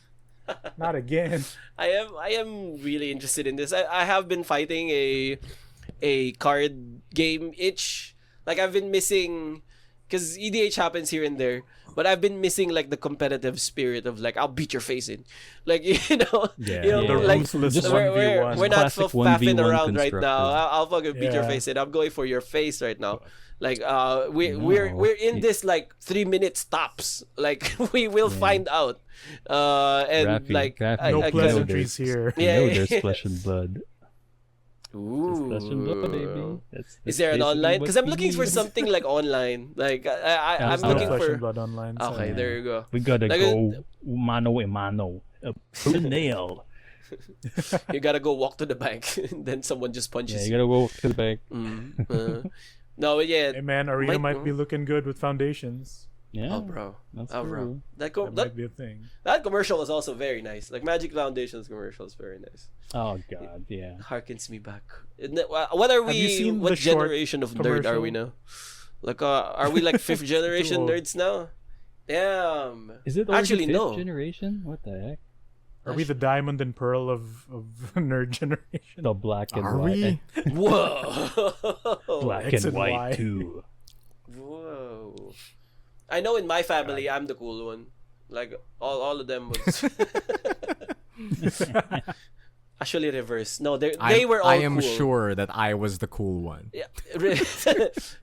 Not again. I am really interested in this. I have been fighting a card game itch. Like I've been missing, because EDH happens here and there, but I've been missing like the competitive spirit of like I'll beat your face in, like you know, Yeah. The like ruthless just we're 1v1. we're not Classic faffing 1v1 around right now. constructed. I'll fucking beat your Yeah. face in. I'm going for your face right now. Like we're in this like 3 minute stops. Like we will find out. And Raffy, like Raffy. No I pleasantries here. You Yeah, know yeah, there's yeah. flesh and blood. There's flesh and blood, baby. Ooh. That's Is there an basically online? what Because I'm we looking for need. something like online. Like I'm There's No no looking Flesh for. and Blood Online. so- Okay, there you go. We gotta Like, go mano a mano. To the nail. You gotta go walk to the bank, and then someone just Yeah, punches you gotta go to the bank. No, but yeah. Hey man, Arena Might- might be looking good with foundations. Yeah. Oh, bro. That's Oh, true. bro. That That might be a thing. that commercial was also very nice. Like Magic Foundation's commercial is very nice. Oh god, yeah. Harkens me back. What are Have you we? seen What the short generation of nerd are we commercial? now? Like, are we like fifth generation old. nerds now? Damn. Is it already Actually fifth no? generation? What the heck? Are we the diamond and pearl of nerd generation? The black and Are white. we? Whoa. Black X and and white Y. too. Whoa. I know in my family I'm the cool one. Like all of them was actually reverse. No, they were all I am cool. sure that I was the cool one. Yeah.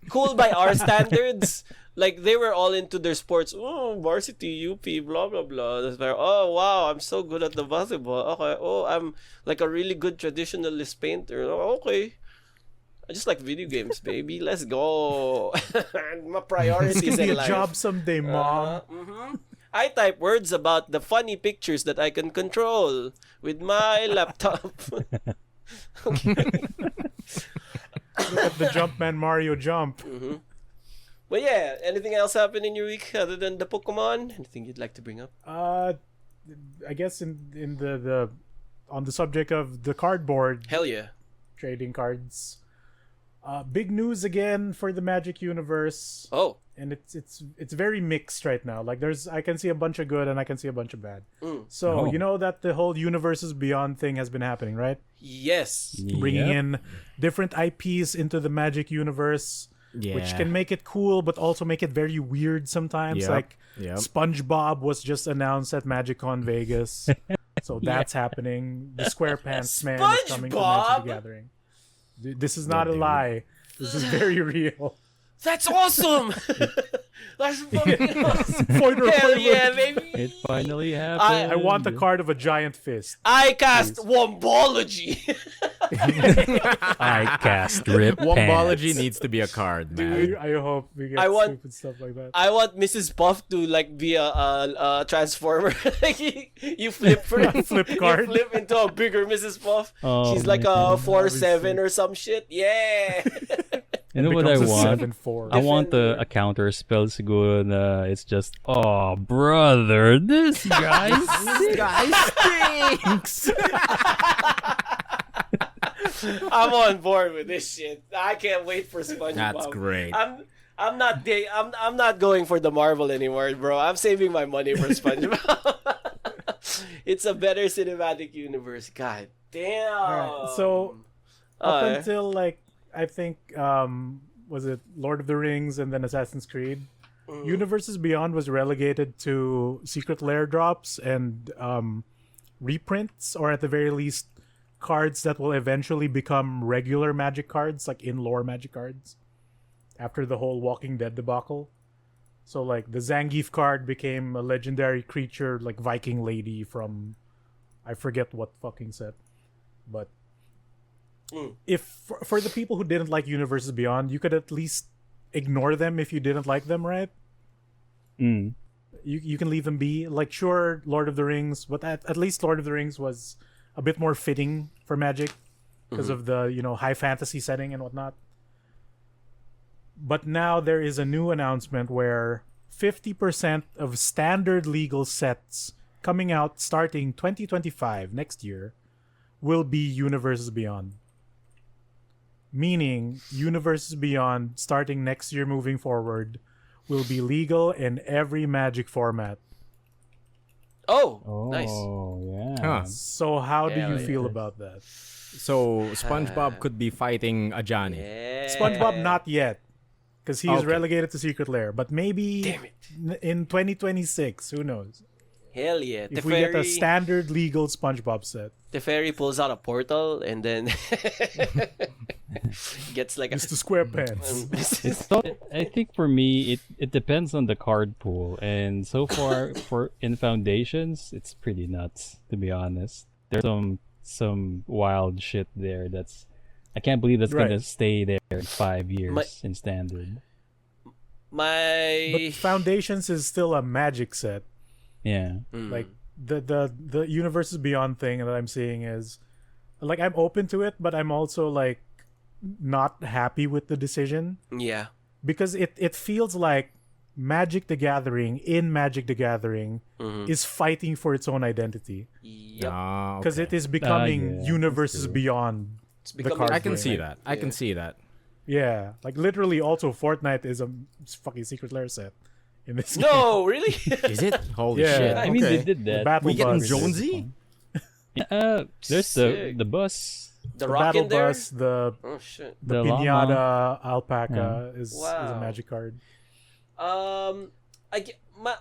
Cool by our standards. Like they were all into their sports. Oh, varsity, UP, blah blah blah. That's like, oh wow, I'm so good at the basketball. Okay. Oh, I'm like a really good traditionalist painter. Oh, okay. I just like video games, baby. Let's go. My priorities It's gonna be in a life. job someday, mom. I type words about the funny pictures that I can control with my laptop. Look at the Jumpman Mario jump. But yeah, anything else happen in your week other than the Pokemon? Anything you'd like to bring up? I guess in the on the subject of the cardboard Hell yeah. trading cards, big news again for the Magic universe, Oh. and it's very mixed right now. Like I can see a bunch of good and I can see a bunch of bad. So Oh. you know that the whole universes beyond thing has been happening, right? Yes. Bringing Yep. in different IPs into the Magic universe. Yeah. Which can make it cool, but also make it very weird sometimes. Yep, Like yep. SpongeBob was just announced at MagicCon Vegas, so that's happening. The SquarePants man is coming to Magic SpongeBob? the Gathering. This is not a lie. This is very real. That's awesome. Let's fucking Spoiler, hell spoiler. yeah, baby. It finally happened. I want the card of a giant fist. I cast Wombology. I cast Rip Wombology Pants. needs to be a card, man. I hope we get I want- stupid stuff like that. I want Mrs. Puff to like be a transformer. Like you flip for Flip card. You flip into a bigger Mrs. Puff. Oh, She's like man. a 4/7 sick. or some shit. Yeah. You know what I Becomes a want? 7/4. I want a counter spell siguro na it's just, oh, brother, this guy guy stinks. I'm on board with this shit. I can't wait for SpongeBob. That's great. I'm not going for the Marvel anymore, bro. I'm saving my money for SpongeBob. It's a better cinematic universe. God damn. Alright, so up until like I think was it Lord of the Rings and then Assassin's Creed, Universes Beyond was relegated to secret lair drops and reprints, or at the very least cards that will eventually become regular Magic cards, like in lore Magic cards, after the whole Walking Dead debacle. So like the Zangief card became a legendary creature, like Viking lady from I forget what fucking set, but if for the people who didn't like Universes Beyond, you could at least ignore them if you didn't like them, right? Mm. You can leave them be. Like, sure, Lord of the Rings, but at least Lord of the Rings was a bit more fitting for Magic because of the high fantasy setting and whatnot. But now there is a new announcement where 50% of standard legal sets coming out starting 2025 next year will be Universes Beyond. Meaning, Universes Beyond, starting next year moving forward, will be legal in every Magic format. Oh, nice. Oh, yeah. Huh. So how do you Hell feel yes. about that? So SpongeBob could be fighting a Johnny. Yeah. SpongeBob not yet, because he's Okay. relegated to Secret Lair. But maybe Damn it. in 2026, who knows? Hell yeah. If we get a standard legal SpongeBob set. Teferi pulls out a portal and then gets like a Mr. SquarePants. So I think for me, it depends on the card pool, and so far for in Foundations, it's pretty nuts, to be honest. There's some wild shit there that's I can't believe that's Right. gonna stay there in 5 years in Standard. But Foundations is still a Magic set. Yeah. Like the Universes Beyond thing that I'm seeing is like I'm open to it, but I'm also like not happy with the decision yeah. because it feels like Magic the Gathering is fighting for its own identity Yep. because it is becoming yeah, Universes that's true. Beyond the becoming- card I can game. see that. I can see that. Yeah, like literally also Fortnite is a fucking Secret Lair set in this game. No, really? Is it? Holy Yeah. shit. I mean, they Okay. did The that. Battle We getting Bus. Jonesy? There's Sick. the bus. The The rock Battle in there? Bus, the Oh shit. the The Pinata llama. Alpaca is a Wow. Magic card.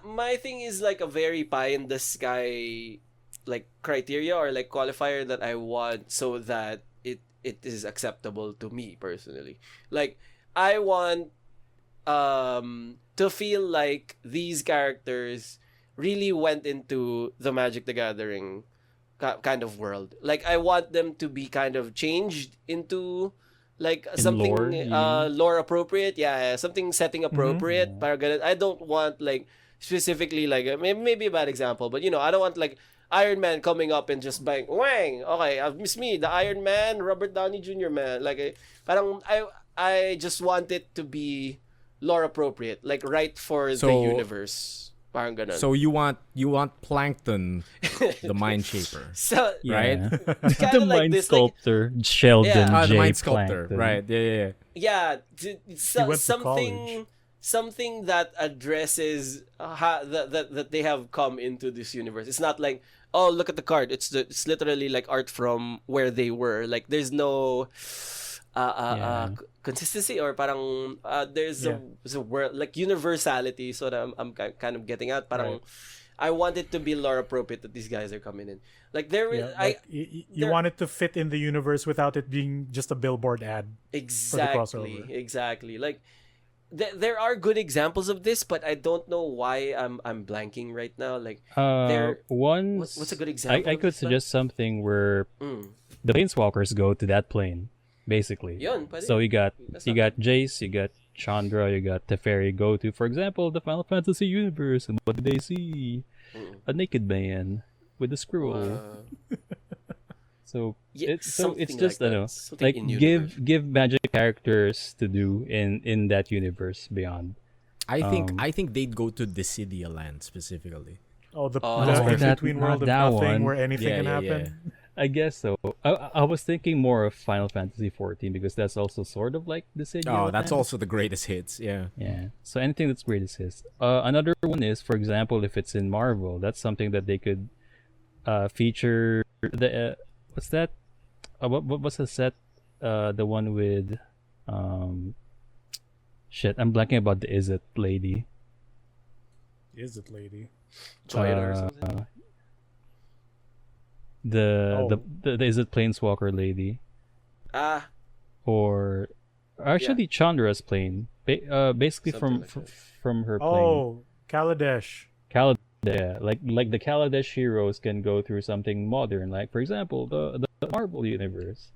My thing is like a very pie in the sky like criteria or like qualifier that I want so that it is acceptable to me personally. Like I want to feel like these characters really went into the Magic the Gathering kind of world. Like I want them to be kind of changed into like In something lore, you mean? lore appropriate. Yeah, something setting appropriate. Para ganun. I don't want like specifically like maybe a bad example, but I don't want like Iron Man coming up and just bang wang. Okay, miss me the Iron Man, Robert Downey Jr. man. Like parang I just want it to be lore appropriate, like right for the So- universe. Parang ganun. So you want Plankton, the Mind Shaper, So, right? Yeah. it's the kinda like Mind this, like, Sculptor, Sheldon Yeah. The J. Mind Sculptor, Plankton. right? Yeah. yeah, went to college. something that addresses that they have come into this universe. It's not like, oh, look at the card. It's literally like art from where they were. Like there's no consistency or parang there's a word like universality. So that I'm kind of getting at. Parang I want it to be lore appropriate that these guys are coming in. Like there, Yeah, like, you there- want it to fit in the universe without it being just a billboard ad. exactly crossover. exactly like there are good examples of this, but I don't know why I'm blanking right now. Like, what's a good example? I could suggest something where the planeswalkers go to that plane, basically. Yun, pwede. So you got Jace, you got Chandra, you got Teferi go to, for example, the Final Fantasy universe, and what do they see? A naked man with a scroll. So it's just like I know, something like in-universe. give Magic characters to do in that universe beyond. I think they'd go to Dissidia land specifically. Oh, the that- in-between not world of that nothing one. where anything Yeah, can yeah, happen. I guess so. I was thinking more of Final Fantasy 14 because that's also sort of like the city. Oh, that's also the greatest hits. Yeah. Yeah. So anything that's greatest hits. Another one is, for example, if it's in Marvel, that's something that they could feature. The what's that? What's the set? The one with shit. I'm blanking about the Is It lady. Is it, lady? Joyner or something. The Is It Planeswalker lady. Or actually Chandra's plane. Basically Something from like that. from her plane. Oh, Kaladesh. Yeah, like the Kaladesh heroes can go through something modern, like for example the Marvel universe,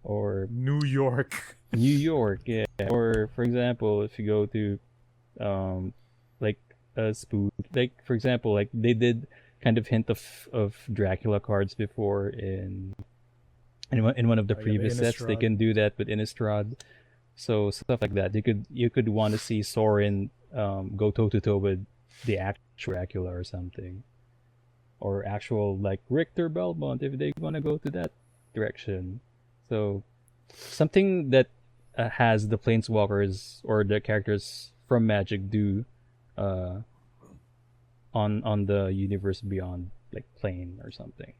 or New York. New York, yeah. Or for example, if you go to, like a spook, like for example, like they did kind of hint of Dracula cards before in one of the Oh, yeah, the previous sets. They Innistrad. can do that with Innistrad, so stuff like that. You could want to see Sorin go toe to toe with the actual Dracula or something, or actual like Richter Belmont if they want to go to that direction. So something that has the planeswalkers or the characters from Magic do on the universe beyond, like plane or something.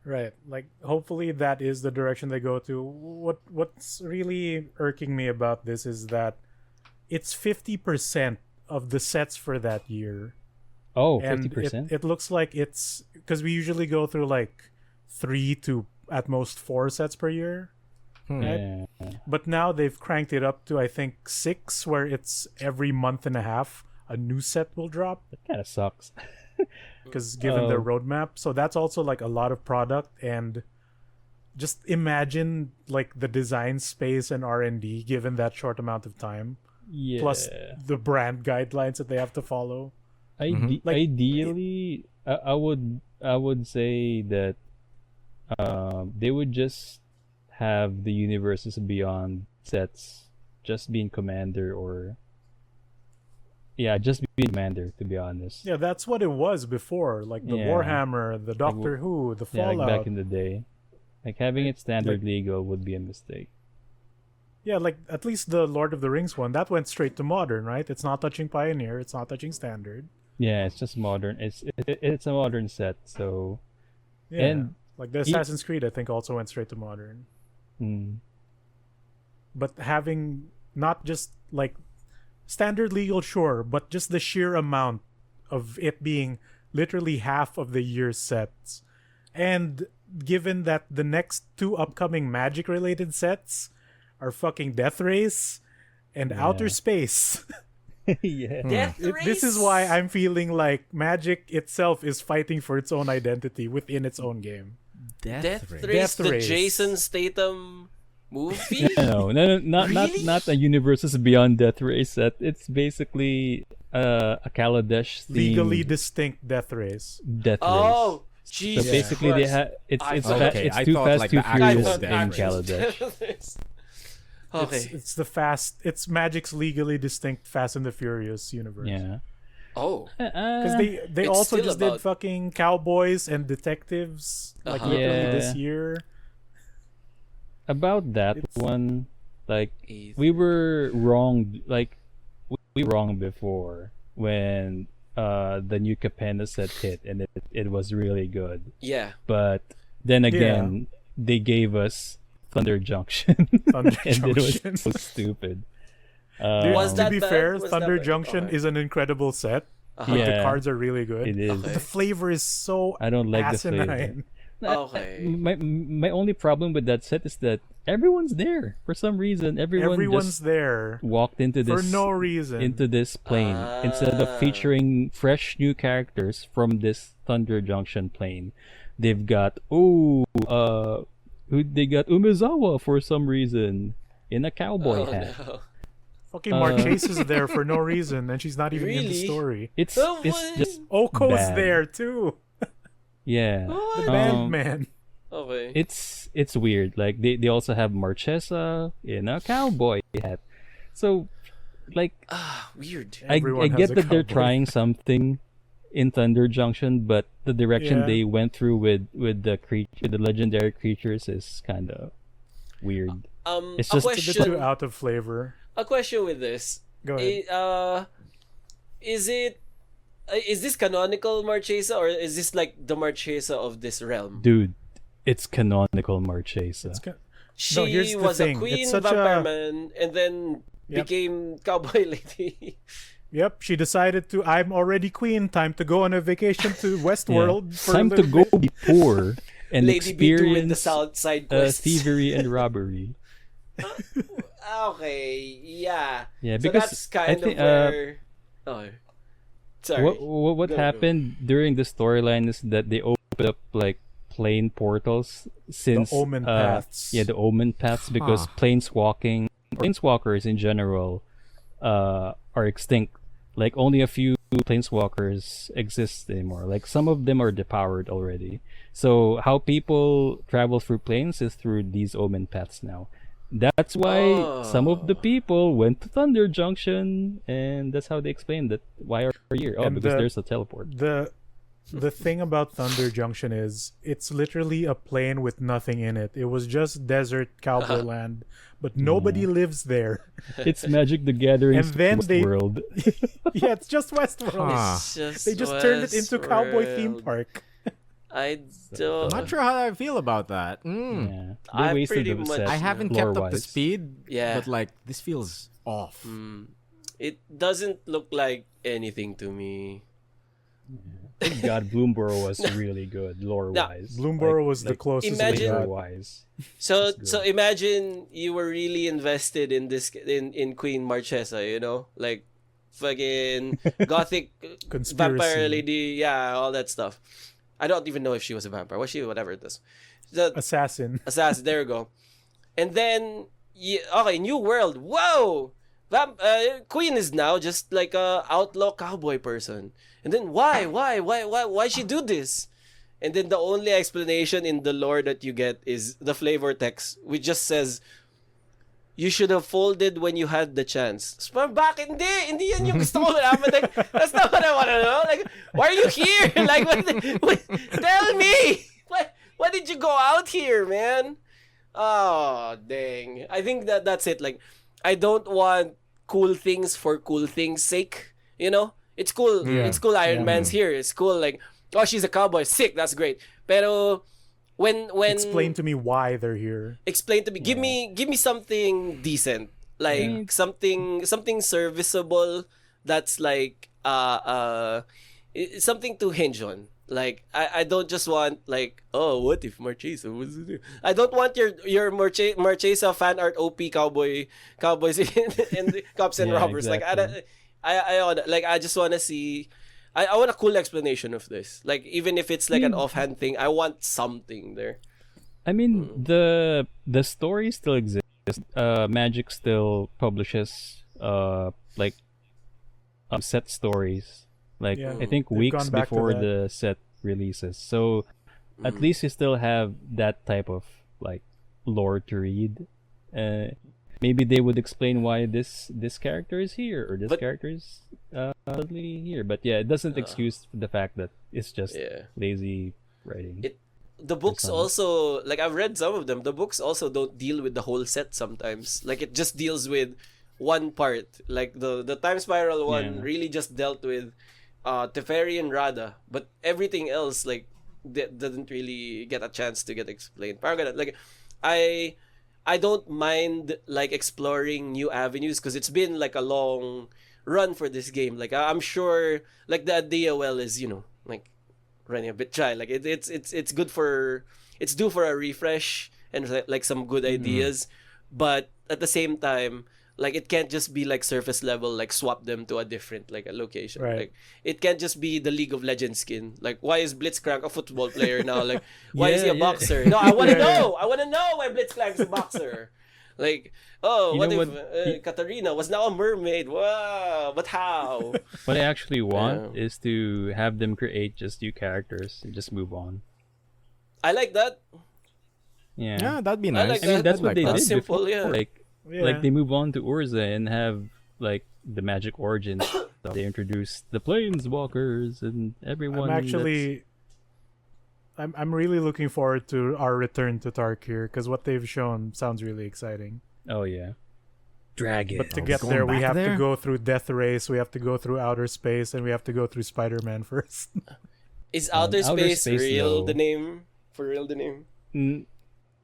Right. Like hopefully that is the direction they go to. What's really irking me about this is that it's 50% of the sets for that year. Oh, And 50%? it looks like it's because we usually go through like 3 to at most 4 sets per year. Yeah. But now they've cranked it up to I think 6, where it's every month and a half a new set will drop. That kind of sucks. Because given their roadmap, so that's also like a lot of product. And just imagine like the design space and R&D given that short amount of time, Yeah. plus the brand guidelines that they have to follow. Like, Ideally, I would say that they would just have the universes beyond sets just being Commander, or just being Commander, to be honest. Yeah, that's what it was before, like the Yeah. Warhammer, the Doctor Who, the Yeah, Fallout. like back in the day. Like having it standard Like- legal would be a mistake. Yeah, like at least the Lord of the Rings one, that went straight to modern, right? It's not touching Pioneer, it's not touching standard. Yeah, it's just modern. It's a modern set, so Yeah. And like the Assassin's Creed, I think, also went straight to modern. But having not just like standard legal, sure, but just the sheer amount of it being literally half of the year's sets. And given that the next 2 upcoming Magic related sets are fucking Death Race and Outer Space. yeah. Death Race. This is why I'm feeling like Magic itself is fighting for its own identity within its own game. Death Race, Death the Race. Jason Statham movie. No, Really? not a universes beyond Death Race set. It's basically a Kaladesh themed Legally distinct Death Race. Death Oh, Race. Jesus So basically, they Christ. have it's I it's thought- fa- Okay, it's I Too thought Fast, like Too the actual Furious Death in Race. Kaladesh. Okay. It's Magic's legally distinct Fast and the Furious universe. Yeah. Oh. Because they It's also still just about- did fucking cowboys and detectives like Uh-huh. literally Yeah. this year. About that It's- one, like Eighth. we were wrong. Like we were wrong before when the new Capenna set hit, and it was really good. Yeah. But then again, they gave us Thunder Junction, Thunder and it Junction. was so stupid. Dude, Was to that be bad? fair, Was that Thunder bad? Junction Okay. is an incredible set. Uh-huh. Like, the Yeah. cards are really good. It is. Okay. The flavor is so I don't like the flavor. asinine. Okay. My only problem with that set is that everyone's there for some reason. Everyone's just there walked into for this no reason. into this plane instead of featuring fresh new characters from this Thunder Junction plane. They've got they got Umezawa for some reason in a cowboy hat. No. Fucking Marchese is there for no reason, and she's not even in the Really? story. It's what? just Oko's bad. there too. Yeah. The band man. Okay. It's weird. Like they also have Marchesa in a cowboy hat. So like Weird. I Everyone has get a that they're cowboy trying something in Thunder Junction, but the direction Yeah. they went through with the legendary creatures is kind of weird. It's A just- It's a bit too question. out of flavor. A question with this. Go ahead. Is this canonical Marchesa, or is this like the Marchesa of this realm? Dude, it's canonical Marchesa. It's ca- She No, here's the was thing. a queen It's such vampire a- man, and then Yep. became cowboy lady. Yep, she decided to. I'm already queen. Time to go on a vacation to Westworld. It's For time a to little go bit. be poor and Lady B2 in the experience south side quests. thievery and robbery. Okay, yeah. Yeah, So because that's I kind think, of where. Oh, sorry. What Go, go. happened during the storyline is that they opened up like plane portals since omen paths. Yeah, the omen paths because planeswalkers in general are extinct. Like only a few planeswalkers exist anymore. Like some of them are depowered already. So how people travel through planes is through these omen paths now. That's why some of the people went to Thunder Junction, and that's how they explained that. Why are we here? Oh, And because there's a teleport. The thing about Thunder Junction is it's literally a plane with nothing in it. It was just desert cowboy land, but nobody lives there. It's Magic the Gathering And then they- world. Yeah, it's just Westworld. It's just They just turned it into cowboy theme Westworld. park. I don't. I'm not sure how I feel about that. Yeah, I they wasted pretty the much- set I haven't kept up to lore-wise. speed. Yeah. But like this feels off. It doesn't look like anything to me. Thank God, Bloomborough was really good lore-wise. Bloomborough was the closest Imagine- we got. lore-wise. So good. so imagine you were really invested in this in Queen Marchesa, you know, like fucking gothic Conspiracy. vampire lady, yeah, all that stuff. I don't even know if she was a vampire. Was she? Whatever it is. The Assassin. assassin. There you go. And then okay, new world. Whoa. Queen is now just like a outlaw cowboy person. And then why she do this? And then the only explanation in the lore that you get is the flavor text, which just says, "You should have folded when you had the chance." So, bakit hindi yan yung gusto ko malaman. Like, that's not what I want to know. Like, why are you here? Like, tell me. Why did you go out here, man? Oh, dang. I think that's it. Like, I don't want cool things for cool things' sake. You know? It's cool. Yeah. It's cool Iron Yeah. Man's here. It's cool. Like, oh, she's a cowboy. Sick. That's great. Pero, when Explain to me why they're here. explain to me, give me something decent. Like, something serviceable that's like, something to hinge on. Like, I don't just want like, oh, what if Marchesa was it? I don't want your Marchesa fan art OP cowboys and the cops and Yeah, robbers. exactly. Like I just want to see. I want a cool explanation of this. Like, even if it's like an offhand thing, I want something there. I mean, the story still exists. Magic still publishes set stories. Like Yeah. I think They've gone weeks back to before that. the set releases. So at least you still have that type of like lore to read. Maybe they would explain why this character is here or this But- character is suddenly here. But yeah, it doesn't excuse the fact that it's just Yeah. lazy writing. The books some. also, like, I've read some of them. The books also don't deal with the whole set sometimes. Like, it just deals with one part. Like the Time Spiral one Yeah. really just dealt with Teferi and Rada, but everything else like doesn't really get a chance to get explained. Parang ganun. Like, I don't mind like exploring new avenues because it's been like a long run for this game. Like, I'm sure like the idea is, you know, like running a bit dry. Like it's good for it's due for a refresh and like some good ideas, but at the same time, like it can't just be like surface level, like swap them to a different like a location. Right. Like it can't just be the League of Legends skin. Like why is Blitzcrank a football player now? Like why is he a boxer? No, I want to know. I want to know why Blitzcrank is a boxer. Like, oh, what if Katarina was now a mermaid? Wow, but how? What I actually want is to have them create just new characters and just move on. I like that. Yeah, that'd be I nice. like I mean, that. that's what they That's did simple, before. yeah. Like they move on to Urza and have like the magic origins. They introduced the Planeswalkers and everyone. I'm really looking forward to our return to Tarkir because what they've shown sounds really exciting. Oh yeah, Dragon. But to get there, we have to go through Death Race, we have to go through Outer Space, and we have to go through Spider-Man first. Is Outer Space real? though. The name for real? The name?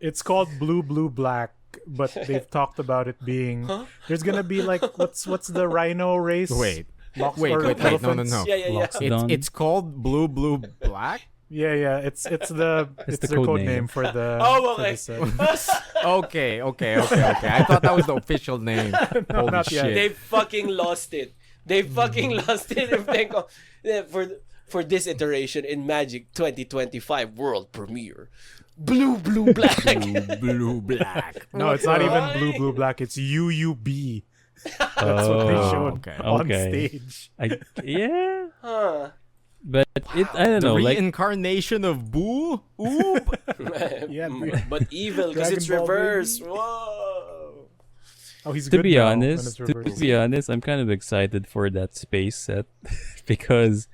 It's called Blue Blue Black, but they've talked about it being there's gonna be like what's the Rhino race? Wait, Lox- wait, or no. elephants? Yeah. It's called Blue Black. Yeah. It's the code name for the. Oh, for okay. the set. Okay. I thought that was the official name. Holy not yet. shit. They fucking lost it. They fucking lost it. If they go, for this iteration in Magic 2025 World Premiere, Blue Black. Blue Black. No, it's not even Blue Blue Black. It's UUB. That's what they showed on stage. Yeah. Huh. But I don't The know, like reincarnation of Boo? Oob? Yeah, But evil because it's Dragon Ball reverse. baby. Whoa. Oh, he's to good be now when honest, it's to reversed. be honest, I'm kind of excited for that space set because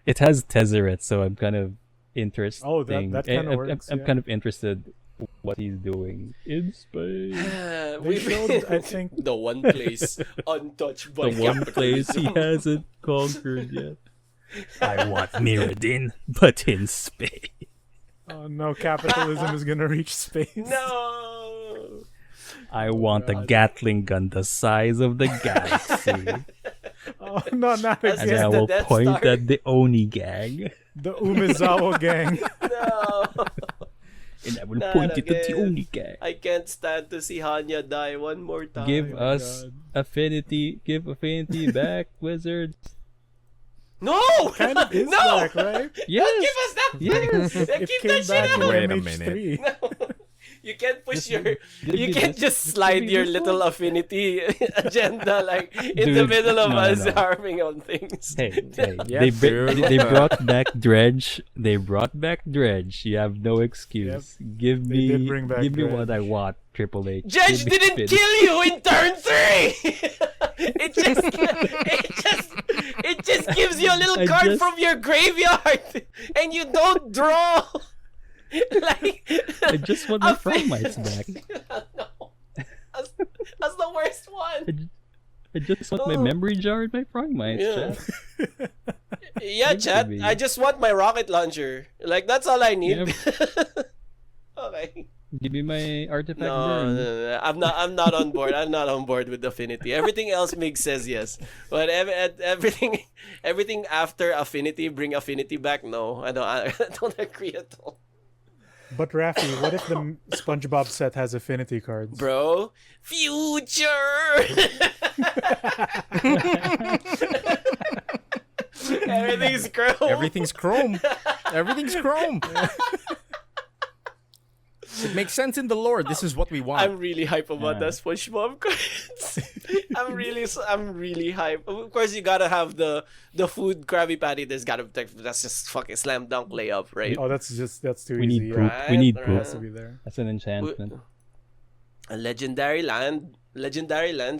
it has Tezzeret, so I'm kind of interested. Oh, that kinda works, I'm yeah. kind of interested what he's doing in space. They showed, I think, The one place untouched by The one place he capitalism. hasn't conquered yet. I want Mirrodin, but in space. oh no, capitalism is gonna reach space. No. I want a Gatling gun the size of the galaxy. Oh no, not That's And again. I the will Death point Star. at the Oni gang. The Umezawa gang. No. And I will Not point it at the again. Oni gang. I can't stand to see Hanya die one more time. Give my us God. affinity. Give affinity back, wizards. No! Kind of is No! back, right? Yes. Don't give us that! Yes. It Keep came that shit back in out! Wait a MH3. minute. You can't push Just your. give You me can't this- just just slide give me your this little one. affinity agenda like in the Dude, middle of no, us no. harming on things. Hey, Yeah, they, dude. they brought back Dredge. They brought back Dredge. You have no excuse. Give They me, did bring back give me Dredge. what I want. Triple H. Judge Give me didn't Finn. kill you in turn 3. it just gives you a little I card just- from your graveyard and you don't draw. Like I just want my Frog Mites back. No. That's the worst one. I just want my memory jar and my Frog Mites. Yeah. Chat. Yeah, Give it to chat. me. I just want my rocket launcher. Like that's all I need. Okay. Give me my artifact No, burn. I'm not on board. I'm not on board with Affinity. Everything else Mig says yes, but everything after Affinity, bring Affinity back. No, I don't agree at all, But Raffy, what if the SpongeBob set has affinity cards? bro. Future. Everything's chrome. Everything's chrome. Everything's chrome. It makes sense in the lore. This is what we want. I'm really hype about Yeah. that SpongeBob cards. I'm really hype. Of course, you gotta have the food Krabby Patty. There's gotta that's just fucking slam dunk layup, right? Oh, that's too We easy. need yeah. poop. Right, We need right. poop. Has to be there. That's an enchantment. A legendary land,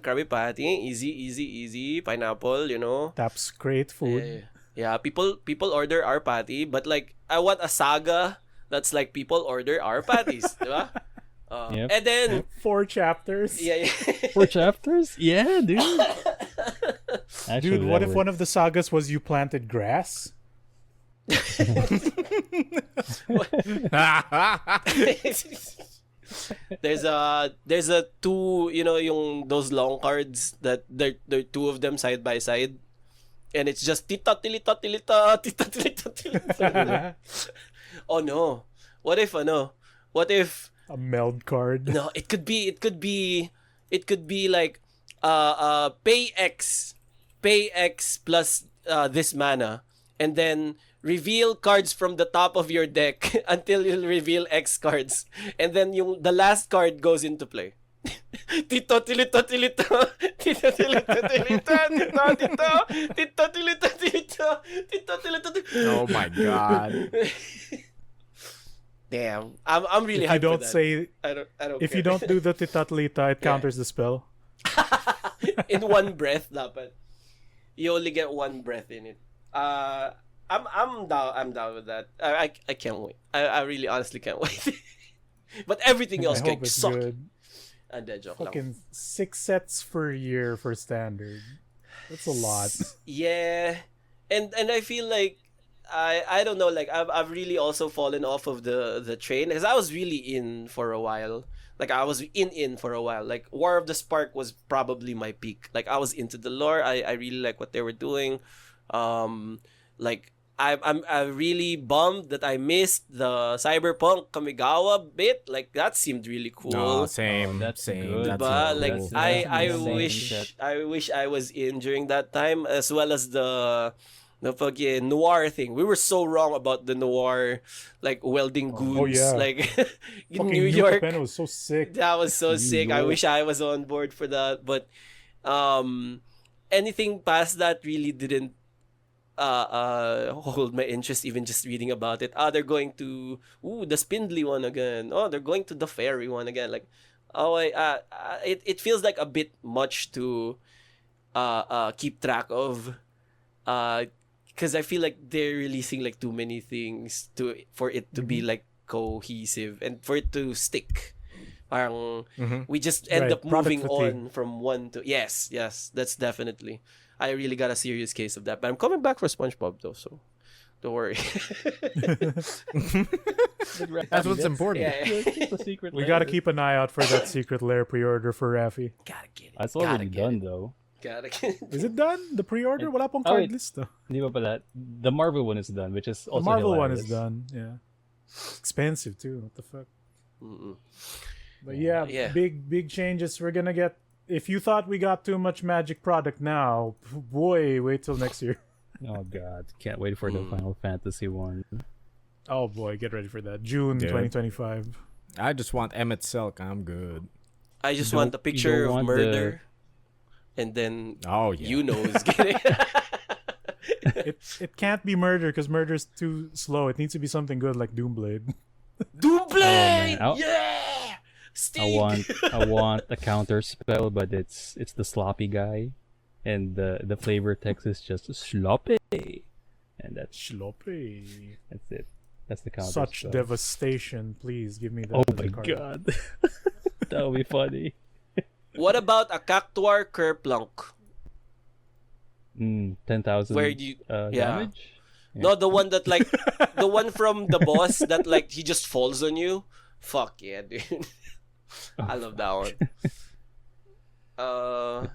Krabby Patty, easy. Pineapple, you know. Taps create food. Yeah. People order our patty, but like I want a saga that's like people order our patties, diba? Yep. And then 4 chapters. yeah. 4 chapters? Yeah, dude. Actually, Dude, what if one of the sagas was you planted grass? there's a 2, you know, yung those long cards that they're 2 of them side by side. and it's just tita tilita tilita tita tilita tilita. Oh no! What if What if A meld card. no? It could be like pay X plus this mana, and then reveal cards from the top of your deck until you reveal X cards, and then the last card goes into play. Tito tilito tilito tito tilito tilito tito tilito tilito tito tilito tilito. Oh my god. Damn, I'm really If you hyped for don't that. say, I don't if care. you don't do the titatlita, it counters the spell. In one breath dapat. You only get one breath in it. I'm down with that. I can't wait. I really honestly can't wait. But everything else I can hope it's suck. good. Joke lang. Fucking 6 sets per year for standard. That's a lot. Yeah. And I feel like I don't know, like I've really also fallen off of the train, because I was really in for a while. Like I was in for a while. Like War of the Spark was probably my peak. Like I was into the lore. I really like what they were doing. Like I'm really bummed that I missed the Cyberpunk Kamigawa bit. Like that seemed really cool. No, same. that's same. good. That's But so like cool. I That's wish I was in during that time, as well as the fucking noir thing. We were so wrong about the noir, like welding goons, yeah. like in Fucking New York. Japan was so sick. That was so sick. I York. wish I was on board for that. But anything past that really didn't hold my interest, even just reading about it. They're going to the spindly one again. They're going to the fairy one again. Like it feels like a bit much to keep track of, because I feel like they're releasing like too many things for it to be like cohesive and for it to stick. Parang we just end Right, up moving product fatigue. on from one to yes, that's definitely. I really got a serious case of that, but I'm coming back for SpongeBob though, so don't worry. That's what's important. Yeah. The secret We lair. gotta keep an eye out for that secret lair pre-order for Raffy. Gotta get it. It's Gotta already get done it. though. Gotta get it. Is it done? The pre-order? Wala pong Oh, card wait. list. Oh. Di ba pala? The Marvel one is done, which is The also Marvel one is hilarious. done. Yeah. Expensive too. What the fuck? Mm-mm. But yeah, Yeah. big changes. We're gonna get. If you thought we got too much Magic product now, boy, wait till next year. Oh god, can't wait for the Final Fantasy one. Oh boy, get ready for that. June Dude. 2025. I just want Emmett Silk. I'm good. I just You want a don't- you picture don't of want murder, and then Oh yeah. you know who's getting. It can't be murder because murder's too slow. It needs to be something good like Doomblade. Doomblade! man. Yeah! I Stig! want a counter spell, but it's the sloppy guy, and the flavor text is just sloppy, and that's Schloppy. it. That's the counter Such spell. devastation. Please give me that. Oh as a my card. god, that would be funny. What about a Cactuar Kerplunk? 10,000 Where do you... yeah. damage. No, the one that like... the one from the boss that like he just falls on you. Fuck yeah, dude. I love that one.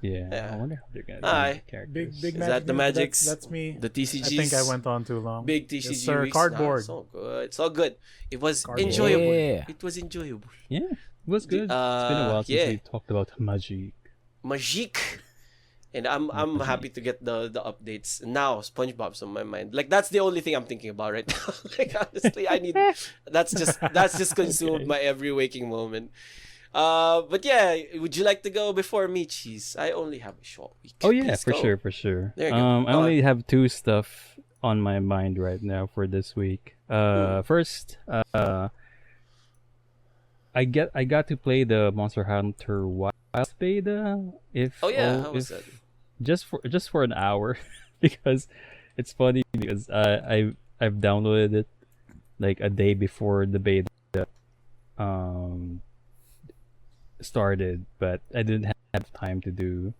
Yeah, I wonder how they're gonna do Aye. the characters. Big Is magic. that the news, but Magics? That's me. The TCGs. I think I went on too long. Big TCG Yes, sir. weeks. Cardboard. It's all good. It's all good. It was Cardboard. enjoyable. Yeah. It was enjoyable. Yeah, it was good. It's been a while since yeah. we talked about Magic. Magic. And I'm happy to get the updates. Now SpongeBob's on my mind. Like that's the only thing I'm thinking about right now. Like honestly, I need that's just consumed my every waking moment. But yeah, would you like to go before me, Cheese? I only have a short week. Oh yeah, Please for go. sure, for sure. There you go. I only have two stuff on my mind right now for this week. First, I got to play the Monster Hunter Wild beta. Oh yeah, how was that? Just for an hour because it's funny because I've downloaded it like a day before the beta started, but I didn't have time to do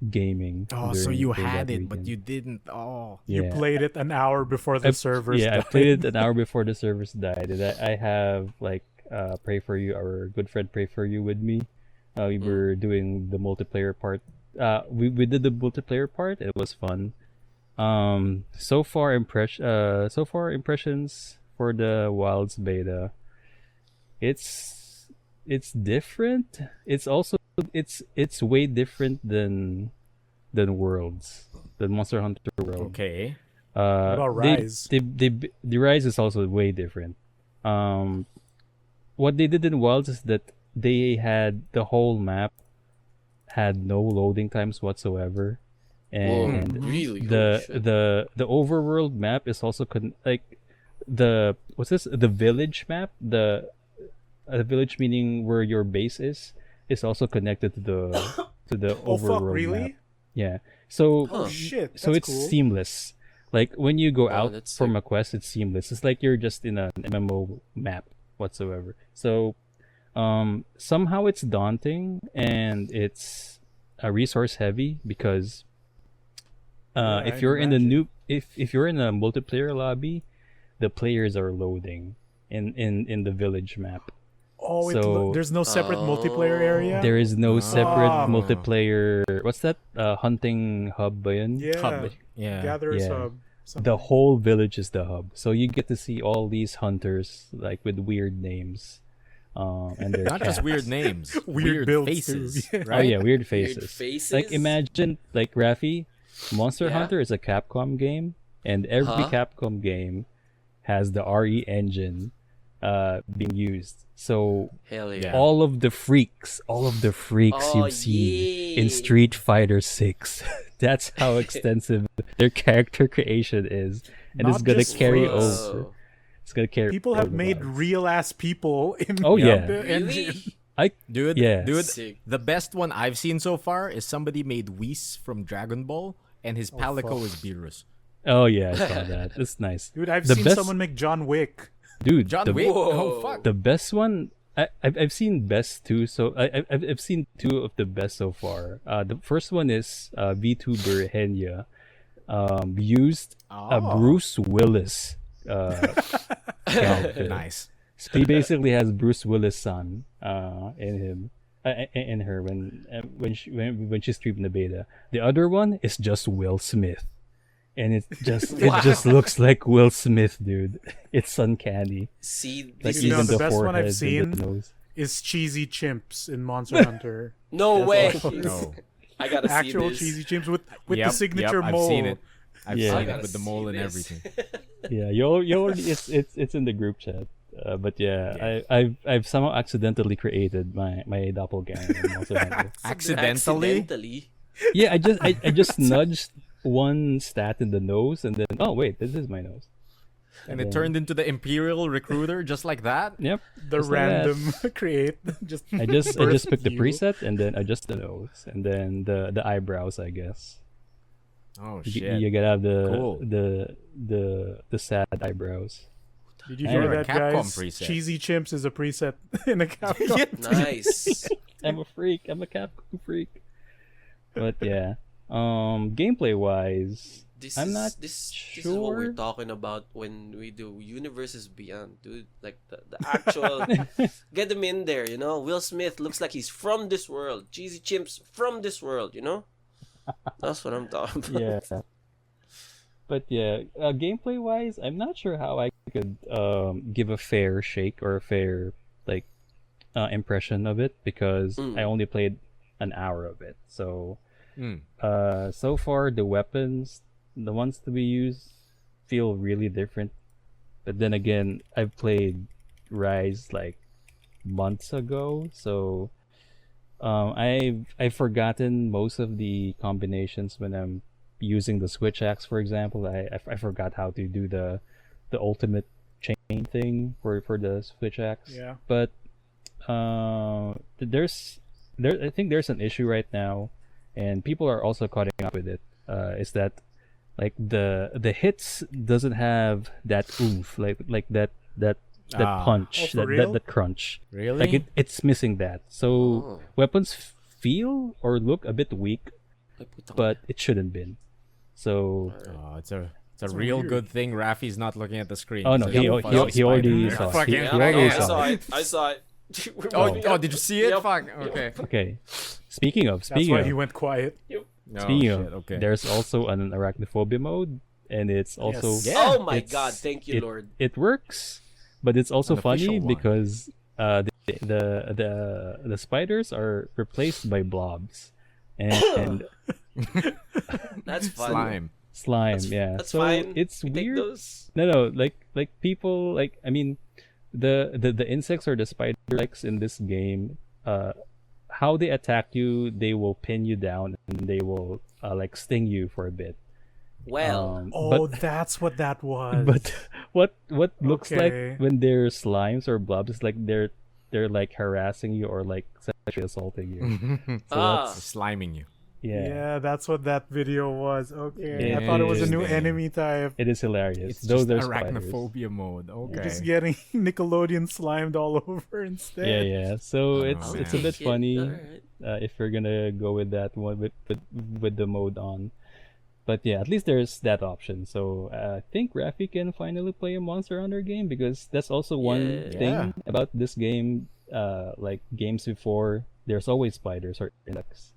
gaming. Oh, so during you that had it, but weekend. you didn't. Oh. You Yeah. played it an hour before the servers. Yeah, I died. played it an hour before the servers died. And I have like Pray For You, our good friend Pray For You with me. We were doing the multiplayer part we did the multiplayer part. It was fun. Impressions for the Wilds beta. It's different. It's also it's way different than Worlds, than Monster Hunter World. Okay. What about Rise? The Rise is also way different. What they did in Wilds is that they had the whole map had no loading times whatsoever, and really? the overworld map is also the village map, the village, meaning where your base is also connected to the Oh fuck! overworld Really? map. Yeah. So Oh shit! so That's it's cool. seamless. Like when you go out that's from sick. a quest, it's seamless. It's like you're just in an MMO map whatsoever. So somehow it's daunting and it's resource heavy because if I'd you're in the imagine. if you're in a multiplayer lobby, the players are loading in the village map. Oh, So- there's no separate multiplayer area. There is no separate Ah. multiplayer. What's that? Hunting hub ba yun? Yeah. Hub. Yeah. Gatherers Yeah. Hub. something. The whole village is the hub, so you get to see all these hunters like with weird names, and their Not just cats. weird names. Weird builds faces. too. Oh Right? yeah, weird faces. faces? Like imagine like Raffy, Monster Yeah. Hunter is a Capcom game, and every Huh? Capcom game has the RE engine being used. So Hell yeah. Yeah. all of the freaks Oh, you've seen in yeah. Street Fighter 6. That's how extensive their character creation is, and it's Not gonna just carry freaks. over. It's gonna carry. People have over made on. real ass people in Oh, yeah. the engine. Really? Dude, Yeah. Sick. the best one I've seen so far is somebody made Whis from Dragon Ball, and his Palico fuck. is Beerus. Oh yeah, I saw that. That's nice. Dude, I've The seen best- someone make John Wick. Dude, John the, Wick? Whoa. Oh, fuck. the best one. I've seen best two. So I've seen two of the best so far. The first one is VTuber Henya, used a Oh. Bruce Willis character. Nice. So he basically has Bruce Willis' son in him, in her when she streamed the beta. The other one is just Will Smith, and it just looks like Will Smith, dude. It's uncanny. See, Like this You know, even is... the the best one forehead I've and seen the nose. Is cheesy chimps in Monster Hunter. No way. No. I gotta see Actual this. cheesy chimps with Yep, the signature yep, mole. I've seen it. I've Yeah. seen I it gotta with the see mole and this. everything. Yeah, it's in the group chat. But yeah, I've somehow accidentally created my doppelganger in Monster Hunter. Accidentally? Yeah, I just nudged one stat in the nose, and then oh wait, this is my nose. And it turned into the Imperial Recruiter just like that? Yep. The just like that. random create. Just I just birth picked the you. preset and then adjust the nose and then the eyebrows, I guess. Oh, You, shit. you gotta have Cool. the sad eyebrows. Did you I hear know. that, Capcom guys? preset. Cheesy chimps is a preset in a Capcom. Nice. I'm a freak. I'm a Capcom freak. But yeah, gameplay wise, This I'm is not this is what we're sure. talking about when we do Universes Beyond, dude. Like the actual get them in there, you know. Will Smith looks like he's from this world. Cheesy chimps from this world, you know. That's what I'm talking about. yeah. But yeah, gameplay wise, I'm not sure how I could give a fair shake or a fair like impression of it because I only played an hour of it. So Mm. so far the weapons, the ones to be used, feel really different. But then again, I've played Rise like months ago, so I've forgotten most of the combinations when I'm using the switch axe, for example. I forgot how to do the ultimate chain thing for the switch axe. Yeah. But I think there's an issue right now, and people are also caught up with it. Is that like the hits doesn't have that oomph, like that punch, Oh, for real? that crunch. Really? Like it's missing that. So weapons feel or look a bit weak, but it shouldn't been. So Oh, it's a real weird. good thing Raffy's not looking at the screen. oh no, So he he'll he, fucking he already spider. saw it. Fucking He Yeah, already I saw saw it. it. I saw it. We're Oh, moving up. did you see it? Yep. Fuck. Okay. Okay. Speaking of, That's why he went quiet. speaking Oh, of, shit, okay. there's also an arachnophobia mode, and it's also Yes. Yeah. Oh my it's- god, thank you, it, Lord. It works, but it's also An official funny one. because the spiders are replaced by blobs, and That's fun. Slime. yeah. That's So fine. it's We take weird. those. No, like people like I mean, the insects or the spider legs in this game, how they attack you, they will pin you down and they will like sting you for a bit. Well, Oh, but that's what that was. but what looks Okay. like when they're slimes or blobs is like they're like harassing you or like sexually assaulting you. ah, Sliming you. Yeah. Yeah, that's what that video was. Okay, I It thought it was a new is. enemy type. It is hilarious. It's Those just are spiders. arachnophobia mode. You're Okay. just getting Nickelodeon slimed all over instead. Yeah. So Oh, it's a man. bit shit. funny. Alright. If we're gonna go with that one with the mode on. But yeah, at least there's that option. So I think Raffy can finally play a Monster Hunter game because that's also one Yeah. thing Yeah. about this game. Like games before, there's always spiders or insects.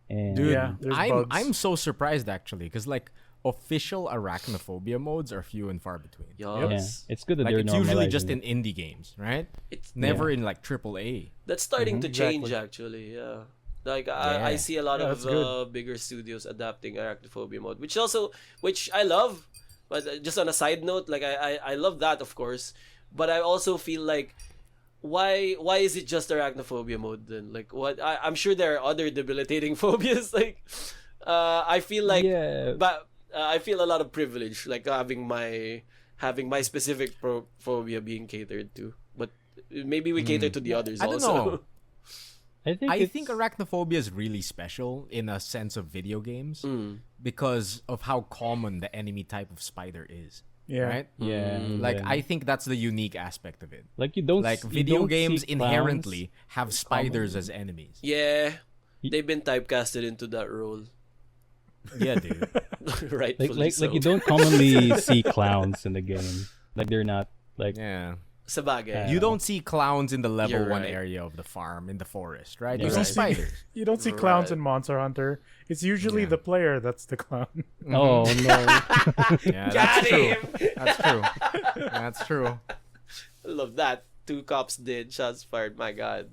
And Dude, Yeah, there's bugs. I'm so surprised actually, because like official arachnophobia modes are few and far between. yeah, Yes. it's good that Like they're it's usually just normalizing in it. indie games, right? It's Never in like AAA. That's starting to change Exactly. actually. Yeah. Like I Yeah. see a lot Yeah, of that's good. bigger studios adapting arachnophobia mode, which I love. But just on a side note, like I love that of course, but I also feel like why is it just arachnophobia mode then? Like what I'm sure there are other debilitating phobias. Like I feel like Yeah. but I feel a lot of privilege like having my specific phobia being catered to. But maybe we cater to the others I don't also. know. I think I it's- think arachnophobia is really special in a sense of video games Mm. because of how common the enemy type of spider is. Yeah. Right? yeah, Like then- I think that's the unique aspect of it. like you don't Like you video don't games see inherently clowns. have spiders as enemies. Yeah, they've been typecasted into that role. Yeah, dude. Rightfully so. like you don't commonly see clowns in the game. Like they're not like Yeah. Sabagay. You don't see clowns in the level You're 1 right. area of the farm in the forest, right? You're You see right. spiders. You don't see clowns Right. in Monster Hunter. It's usually Yeah. the player that's the clown. oh no. Yeah, Got that's true. him! That's true. That's true. I love that. 2 cops did. Shots fired. My God.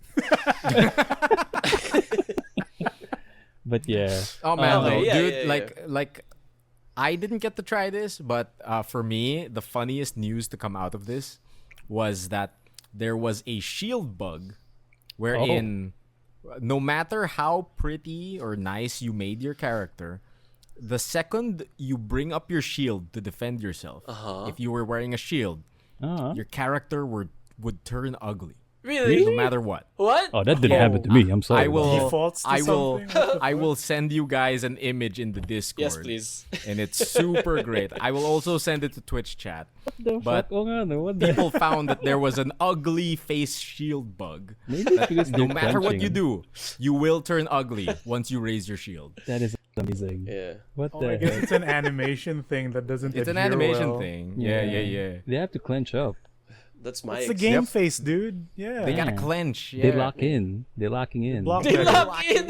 But yeah. Oh man, Oh, though, yeah, dude, yeah, like I didn't get to try this, but for me, the funniest news to come out of this was that there was a shield bug wherein no matter how pretty or nice you made your character, the second you bring up your shield to defend yourself, if you were wearing a shield, Uh-huh. your character would turn ugly. Really? No matter what. What? Oh, that didn't happen to me. I'm sorry. I will. Defaults to I will. something? What the I will send you guys an image in the Discord. Yes, please. And it's super great. I will also send it to Twitch chat. The but fuck? Oh, nga, no, what the People found that there was an ugly face shield bug. Maybe it's because No they're matter what you clenching. do, you will turn ugly once you raise your shield. That is amazing. Yeah. What Oh, the I guess heck? it's an animation thing that doesn't It's an adhere animation well. thing. Yeah. They have to clench up. That's my It's the ex- game Yep. face, dude. Yeah. They gotta Yeah. clench. Yeah. They lock in. They're locking in. block They that. lock in.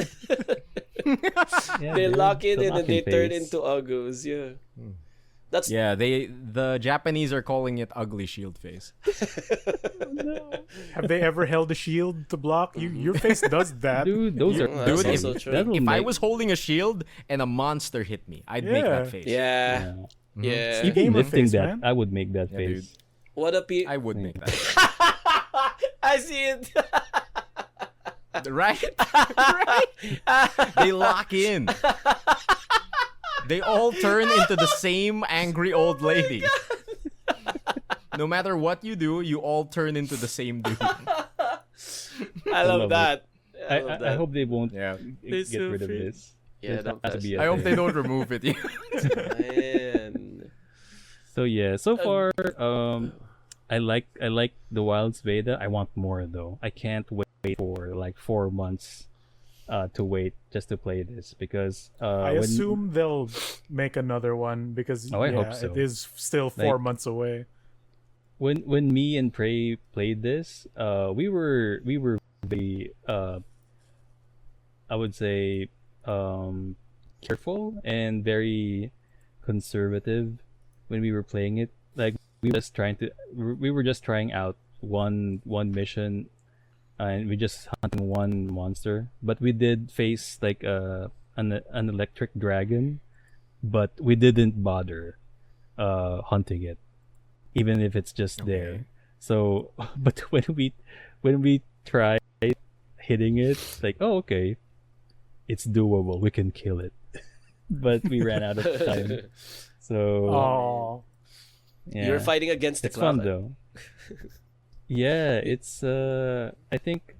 Yeah, They dude. lock in The and then they locking turn phase. into uggos. Yeah. That's Yeah, the Japanese are calling it ugly shield face. Have they ever held a shield to block? Your face does that. Dude, those are That's Dude, also true. that'll If I make- was holding a shield and a monster hit me, I'd make Yeah. that face. yeah. yeah. Yeah. Even gamer lifting face, that, man. I would make that Yeah, face. What a pe- I would make that. I see it. Right? Right? They lock in. They all turn into the same angry old lady. No matter what you do, you all turn into the same dude. I love love that. I I, love I that. hope they won't Yeah. get so rid of free. this. Yeah, This don't has to touch be a I hope thing. they don't remove it. Man. So yeah, so far, I like the Wilds beta. I want more though. I can't wait for like 4 months, to wait just to play this because I when- assume they'll make another one because Oh, I hope so. it is still 4 Like- months away. when me and Prey played this, we were very I would say careful and very conservative when we were playing it. Like we were just trying out one mission, and we just hunting one monster. But we did face like an electric dragon, but we didn't bother hunting it, even if it's just there. So, but when we tried hitting it, like, oh, okay, it's doable. We can kill it. But we ran out of time. So, Oh, yeah. You're fighting against the It's clock. fun though. Yeah, it's I think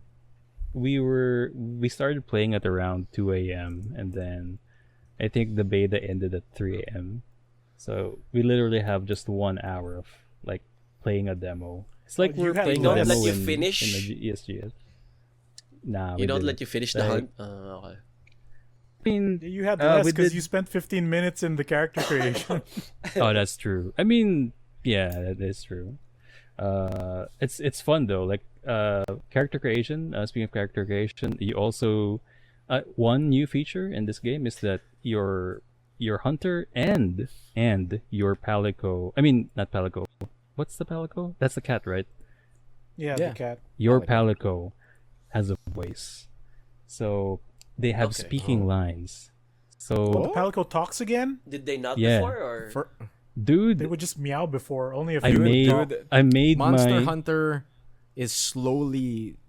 we started playing at around 2 a.m. and then I think the beta ended at 3 a.m. So we literally have just 1 hour of like playing a demo. It's like You we're had playing They a don't demo let you in finish? the ESGS. Nah, You don't let you finish the Like, hunt. Okay. I mean, you had less we because did- you spent 15 minutes in the character creation. oh, that's true. I mean, yeah, that is true. It's fun though. Like character creation. Speaking of character creation, you also one new feature in this game is that your hunter and your palico. I mean, not palico. What's the palico? That's the cat, right? Yeah, Yeah. the cat. Your palico has a voice, so they have Okay. speaking lines. So, The Palico talks again? Did they not Yeah. before or? For dude, They would just meow before. Only a I few would made talk. Dude, I made Monster my Hunter is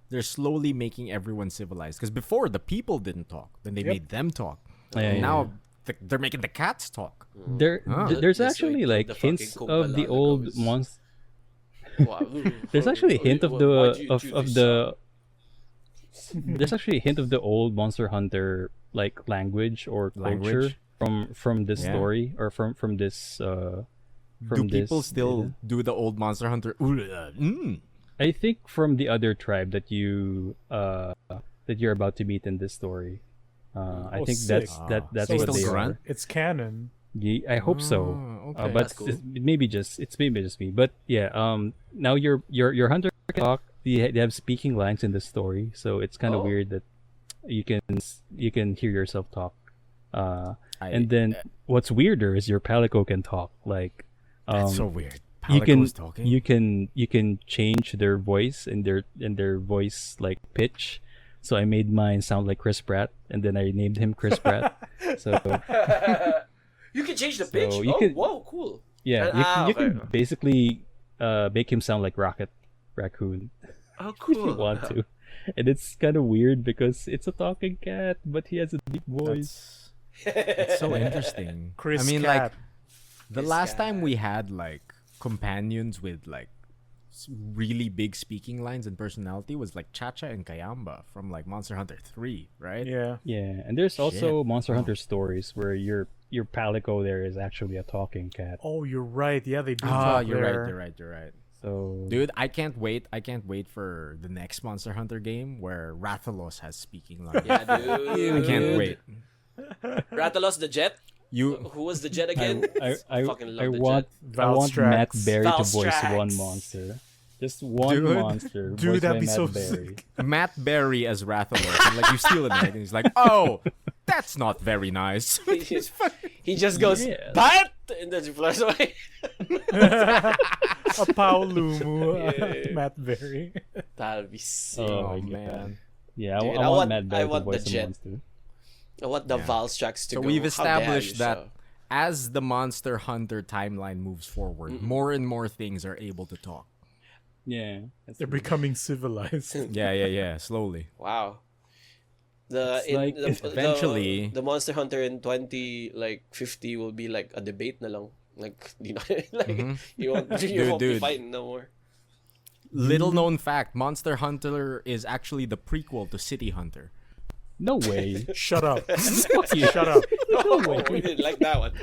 they're slowly making everyone civilized. Because before the people didn't talk, then they Yep. made them talk. Yeah, Now they're making the cats talk. there's This way, actually like the fucking hints Coke of the Balala old goes. monster. Wow. There's actually a hint of Why'd the you of do of this, the. There's actually a hint of the old Monster Hunter like language or culture Language? from this Yeah. story or from this. Do From people this still data. do the old Monster Hunter? I think from the other tribe that you're about to meet in this story. I Oh, think sick. that's They what still they grunt? are. It's canon. Yeah, I hope so. okay. But That's cool. it's maybe just me. But yeah, now your hunter can talk. They have speaking lines in the story, so it's kind of Oh. weird that you can hear yourself talk. And I- then what's weirder is your palico can talk. Like, That's so weird. you can Palico's talking? you can change their voice and their voice like pitch. So I made mine sound like Chris Pratt, and then I named him Chris Pratt. So You can change the pitch. you Oh, can- whoa, cool. yeah, you okay. can basically make him sound like Raccoon Oh, if you cool. want to. And it's kind of weird because it's a talking cat, but he has a deep voice. It's so interesting. Chris I mean, Cat. like the Chris last Cat. time we had like companions with like really big speaking lines and personality was like Chacha and Kayamba from like Monster Hunter 3, right? Yeah. Yeah, and there's also Shit. Monster Hunter stories where your palico there is actually a talking cat. Oh, you're right. Yeah, they do. Ah, talk you're there. right. You're right. So Dude, I can't wait for the next Monster Hunter game where Rathalos has speaking lines. Yeah, dude. I can't wait. Rathalos the Jet. You Who was the Jet again? I Fucking love the want Jet. I want Matt Valstrax. Berry to voice Valstrax. one monster. Just one Dude. monster. Dude, voiced that'd by be Matt so Berry. sick. Matt Berry as Rathalos, and like you steal it, and he's like, "Oh, that's not very nice." He just goes, Yeah. "Bat!" and then he flies away. A Paolumu, Yeah. Matt Berry. That'll be sick. Oh, Oh my man. God. Yeah, Dude, I want Matt Berry I to want the voice a Jet. monster. I want the Yeah. Valstrax to So go. we've "How dare established you, that sir?" as the Monster Hunter timeline moves forward, more and more things are able to talk. Yeah. That's They're becoming civilized. Yeah. Slowly. Wow. The It's like- eventually- the Monster Hunter in 2050 will be like a debate na lang. Like you know, like you won't be Dude. fighting no more. Little known fact: Monster Hunter is actually the prequel to City Hunter. No way. Shut up. Fuck you. Shut up. No, we didn't like that one.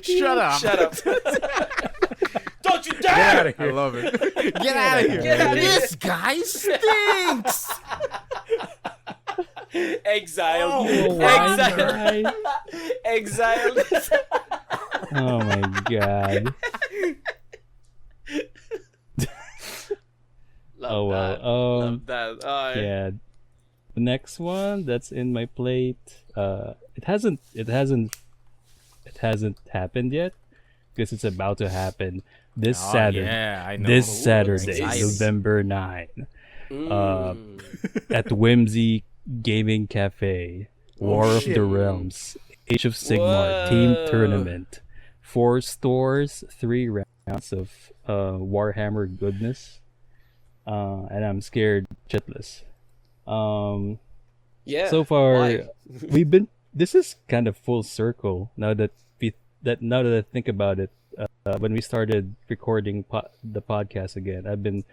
Shut up! Shut up! Don't you Get dare! out of I here. love it. Get out of here! Get outta here. This guy stinks. Exiled. Oh, Exiled. guy. Exiled. Oh my god. Oh well. Love that. Yeah. The next one that's in my plate. It hasn't happened yet because it's about to happen this Oh, Saturday. yeah, I know. This Ooh, Saturday, exciting. November 9, Mm. at Whimsy Gaming Cafe, War of the shit. Realms, Age of Sigmar team Whoa. tournament, 4 stores, 3 rounds of Warhammer goodness, and I'm scared shitless. Yeah. So far, Why? we've been. This is kind of full circle now that now that I think about it. When we started recording the podcast again, I've been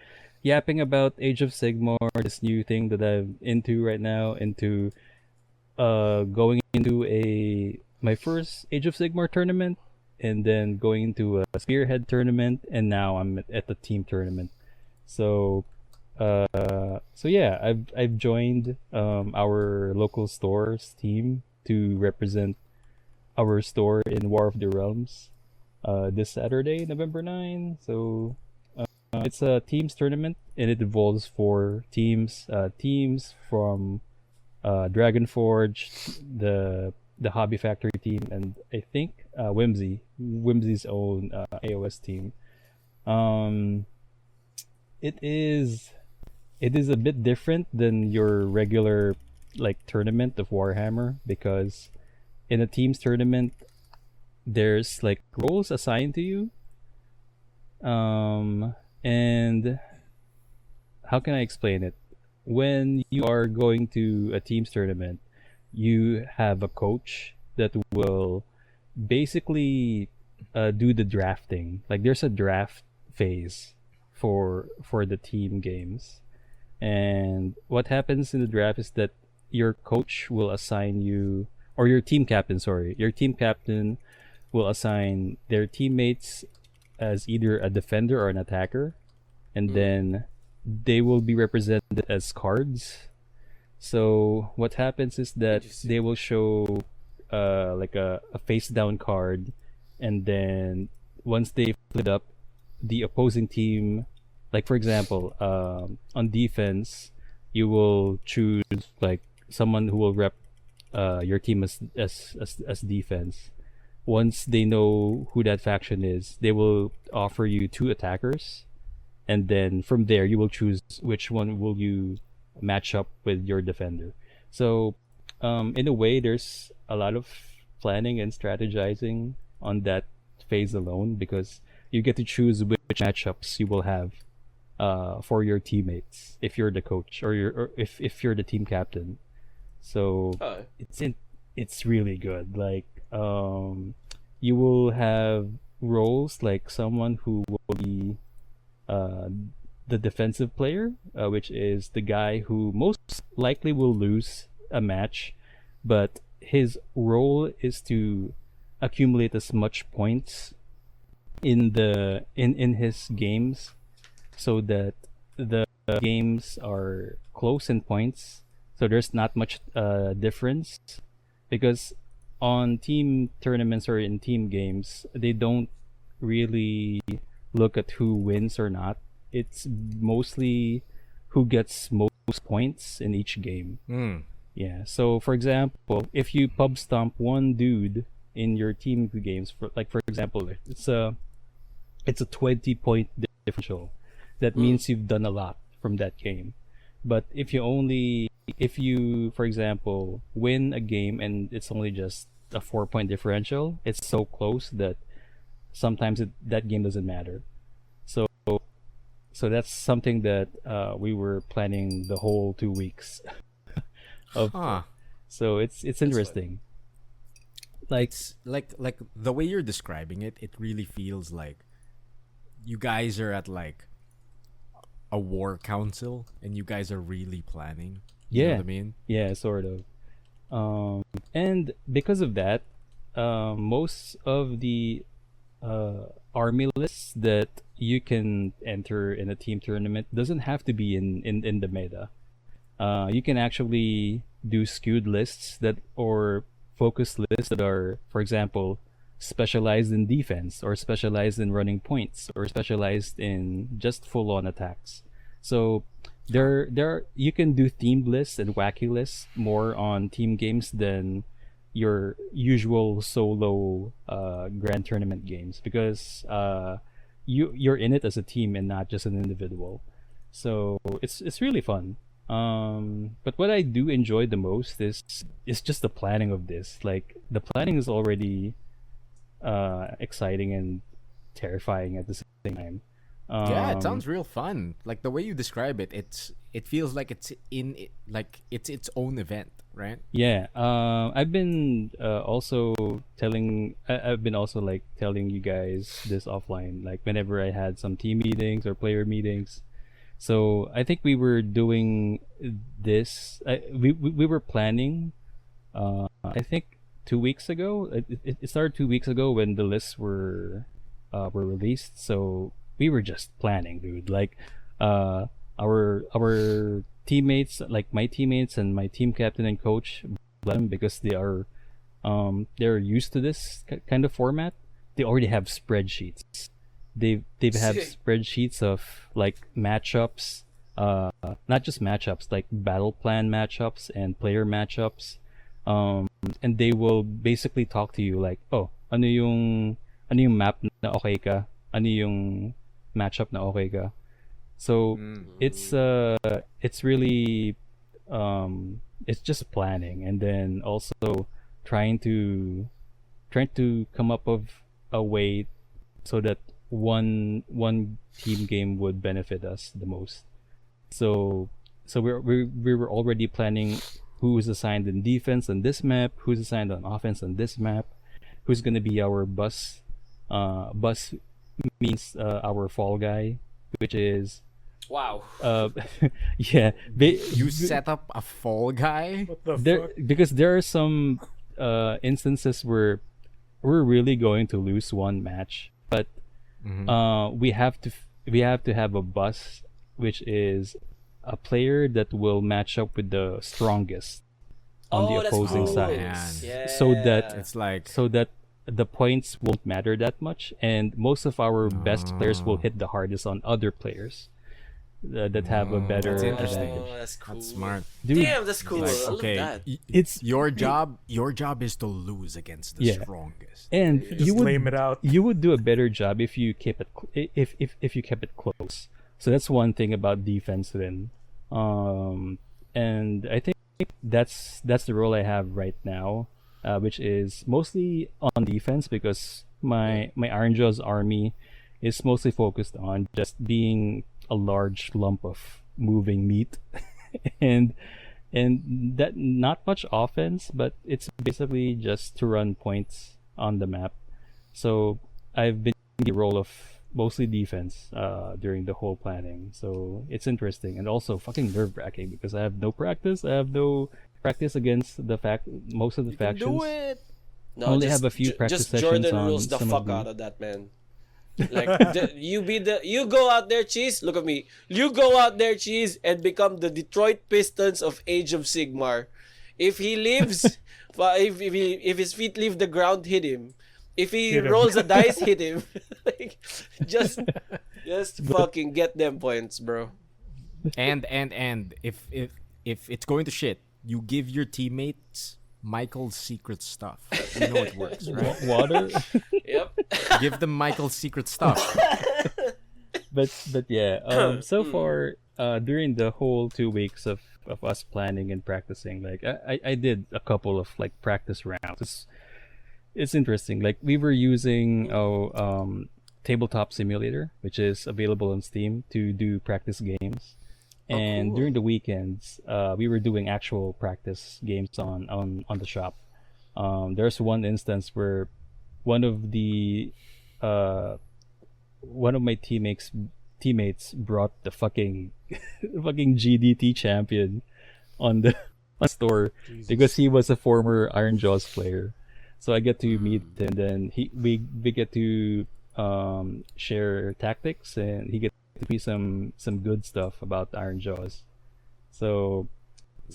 yapping about Age of Sigmar, this new thing that I'm into right now, into going into my first Age of Sigmar tournament, and then going into a Spearhead tournament, and now I'm at the team tournament. So yeah, I've joined our local stores team to represent our store in War of the Realms this Saturday, November 9. So it's a teams tournament, and it involves 4 teams. Teams from Dragonforge, the Hobby Factory team, and I think Whimsy's own AOS team. It is a bit different than your regular tournament of Warhammer, because in a teams tournament there's roles assigned to you, and how can I explain it? When you are going to a teams tournament, you have a coach that will basically do the drafting. There's a draft phase for the team games, and what happens in the draft is that your coach will assign you, or your team captain will assign their teammates as either a defender or an attacker, and then they will be represented as cards. So what happens is that they will show a face down card, and then once they flip it up, the opposing team, for example, on defense, you will choose someone who will rep your team as defense. Once they know who that faction is, they will offer you 2 attackers, and then from there you will choose which one will you match up with your defender. So in a way, there's a lot of planning and strategizing on that phase alone, because you get to choose which matchups you will have for your teammates if you're the coach, or if you're the team captain. So it's really good. You will have roles like someone who will be the defensive player, which is the guy who most likely will lose a match, but his role is to accumulate as much points in his games, so that the games are close in points, so there's not much difference. Because on team tournaments or in team games, they don't really look at who wins or not. It's mostly who gets most points in each game. Yeah, so for example, if you pub stomp one dude in your team games, for example, it's a 20-point differential. That means you've done a lot from that game. But if you, for example, win a game and it's only just a 4-point differential, it's so close that sometimes that game doesn't matter. So that's something that we were planning the whole 2 weeks of. So it's interesting. It's like the way you're describing it, it really feels like you guys are at a war council, and you guys are really planning. You know what I mean? Yeah, sort of. And because of that, most of the army lists that you can enter in a team tournament doesn't have to be in the meta. You can actually do skewed lists or focus lists that are, for example, specialized in defense, or specialized in running points, or specialized in just full-on attacks. So there you can do themed lists and wacky lists more on team games than your usual solo grand tournament games, because you're in it as a team and not just an individual. So it's really fun. But what I do enjoy the most is just the planning of this. Like, the planning is already exciting and terrifying at the same time. Yeah, it sounds real fun. Like the way you describe it, it feels like it's its own event, right? Yeah. I've been also like telling you guys this offline, like whenever I had some team meetings or player meetings. So I think we were doing this. We were planning. I think 2 weeks ago. It started 2 weeks ago when the lists were released. So we were just planning, dude. Like, our teammates, like my teammates and my team captain and coach, them, because they're used to this kind of format. They already have spreadsheets. They've have spreadsheets of like matchups, not just matchups, like battle plan matchups and player matchups, and they will basically talk to you like, oh, ano yung map na okay ka, ano yung matchup na okay ka. So it's really it's just planning, and then also trying to come up with a way so that one team game would benefit us the most. So we were already planning who's assigned in defense on this map, who's assigned on offense on this map, who's gonna be our bus. Bus means our fall guy, which is Wow. yeah. You set up a fall guy? What the There, fuck? because there are some instances where we're really going to lose one match, but we have to have a bus, which is a player that will match up with the strongest on the opposing side, Yeah. so that It's like the points won't matter that much, and most of our best players will hit the hardest on other players that have a better that's interesting. advantage. That's cool. that's smart. Dude, Damn, that's cool. Like, I love okay, that. it's your job is to lose against the Yeah. strongest. and Just you would lame it out. you would do a better job if you keep it if you kept it close. So that's one thing about defense then. And I think that's the role I have right now, which is mostly on defense, because my Iron Jaws army is mostly focused on just being a large lump of moving meat and that not much offense, but it's basically just to run points on the map. So I've been in the role of mostly defense during the whole planning. So it's interesting and also fucking nerve-wracking because I have no practice. I have no practice against most of the factions. Do it. No, Only have a few practice just sessions Jordan on rules the some fuck of the- out of that, man. Like you go out there, Cheese. Look at me. You go out there, Cheese, and become the Detroit Pistons of Age of Sigmar. If he lives, if his feet leave the ground, hit him. If he Hit him. rolls a dice, hit him. Like, just fucking get them points, bro. And if it's going to shit, you give your teammates Michael's secret stuff. You know it works, right? Water. Yep. Give them Michael's secret stuff. but yeah, so far during the whole 2 weeks of us planning and practicing, like I did a couple of like practice rounds. It's interesting. Like, we were using Tabletop Simulator, which is available on Steam, to do practice games. And cool. during the weekends, we were doing actual practice games on the shop. There's one instance where one of my teammates brought the fucking GDT champion on the store because he was a former Iron Jaws player. So I get to meet him, then we get to share tactics, and he gets to be some good stuff about Iron Jaws. So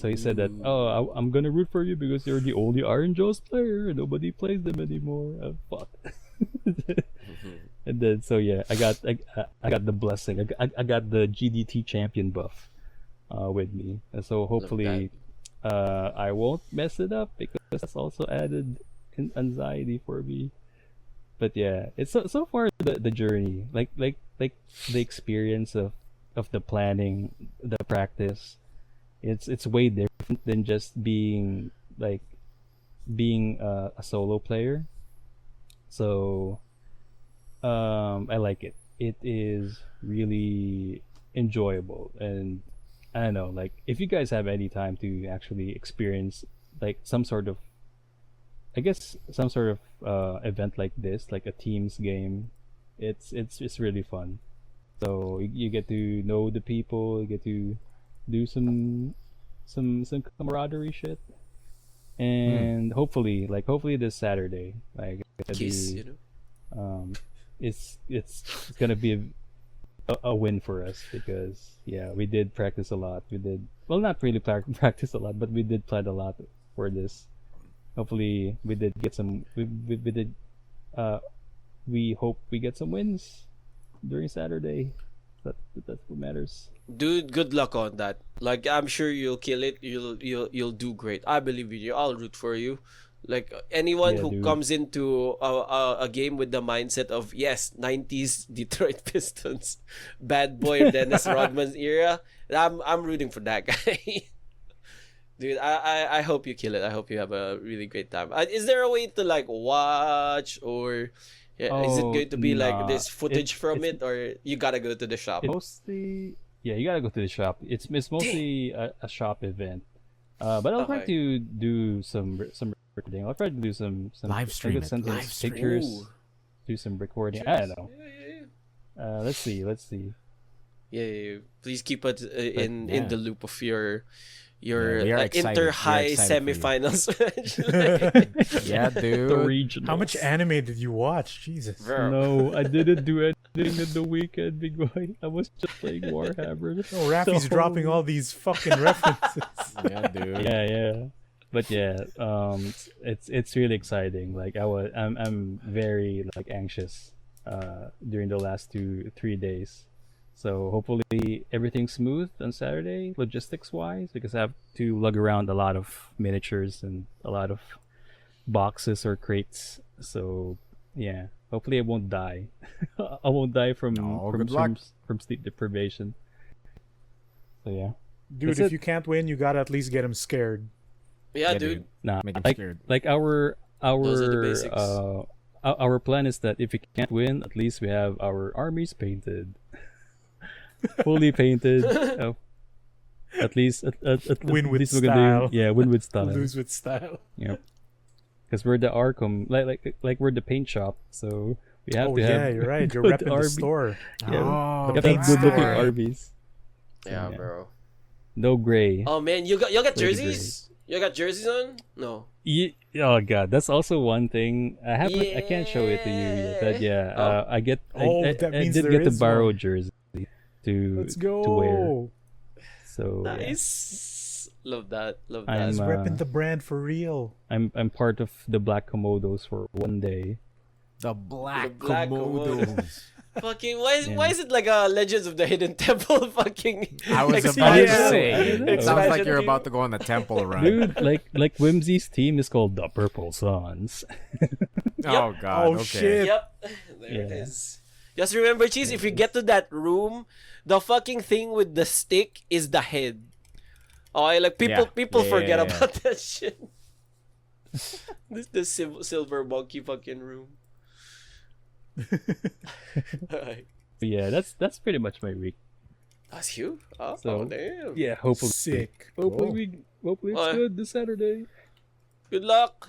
he said that, I'm gonna root for you because you're the only Iron Jaws player. Nobody plays them anymore. Fuck. And then so yeah, I got the blessing. I got the GDT champion buff with me, and so hopefully I won't mess it up because that's also added anxiety for me. But yeah, it's so far the journey, like the experience of the planning, the practice. It's way different than just being a solo player. So I like it. It is really enjoyable, and I don't know, like if you guys have any time to actually experience like some sort of, I guess some sort of event like this, like a teams game, it's really fun. So you get to know the people, you get to do some camaraderie shit, and hopefully this Saturday, like Kiss, you know. it's gonna be a win for us because yeah, we did practice a lot. We did not really practice a lot, but we did plan a lot for this. Hopefully we did get some. We did. We hope we get some wins during Saturday. That's what matters. Dude, good luck on that. Like, I'm sure you'll kill it. You'll do great. I believe in you. I'll root for you. Like anyone Yeah, who dude. comes into a game with the mindset of yes, 90s Detroit Pistons, bad boy Dennis Rodman's era, I'm rooting for that guy. Dude, I hope you kill it. I hope you have a really great time. Is there a way to like watch or is it Oh, going to be like nah. this footage from it's- it or you gotta go to the shop? Mostly, yeah, you gotta go to the shop. It's mostly a shop event. But I'll try Okay. to do some recording. I'll try to do some Live stream maybe it, send some live stream. pictures, Ooh. do some recording. I don't know. Yeah. Let's see. Yeah. Please keep us in yeah. the loop of your Yeah, we are excited. inter We are high excited for you. semifinals match. Yeah, The dude. regional. How much anime did you watch? Jesus. Bro. No, I didn't do anything in the weekend, big boy. I was just playing Warhammer. Oh, Raffy's So- dropping all these fucking references. Yeah, dude. Yeah. But yeah, it's really exciting. Like I'm very like anxious during the last 2-3 days. So hopefully everything's smooth on Saturday, logistics wise, because I have to lug around a lot of miniatures and a lot of boxes or crates. So yeah, hopefully I won't die. I won't die from No, from, good luck. from sleep deprivation. So yeah. Dude, That's if it. you can't win, you gotta at least get him scared. Yeah, Yeah, dude. Nah, Make him like scared. like our Those are the basics. our plan is that if we can't win, at least we have our armies painted, fully painted. At least Win with least we're gonna style. do, win with style. Lose with style. Yep. Because we're the Arkham, like we're the paint shop, so we have Oh to yeah, have. you're right. You're good repping the army. store. Yeah. Oh, We have to paint have good looking store. armies. Yeah, Yeah. bro. No gray. Oh man, you got Lady jerseys? You got jerseys on? No. Oh god, that's also one thing. I can't show it to you yet. But yeah, Oh. I get. Oh, I that means did there get to is borrow one. a jersey to Let's go. to wear. So yeah. Nice. Love that. Love I'm, that. Repping the brand for real. I'm part of the Black Komodos for one day. The black, The black Komodos. Fucking why Yeah. is it like a Legends of the Hidden Temple fucking I was expansion? about to Yeah. say. I It know. sounds like Expansion you're team. about to go on a temple run. Dude, like Whimsy's team is called the Purple Suns. Oh god. Oh, okay. shit. Yep. There it Yeah. is. Just remember, Cheese, if you get to that room, the fucking thing with the stick is the head. Oh, like people Yeah, forget yeah. about that shit. This the silver monkey fucking room. Alright. But yeah, that's pretty much my week. That's you? Oh, So, damn. Yeah, hopefully. Sick. Hopefully Cool. it's good this Saturday. Good luck.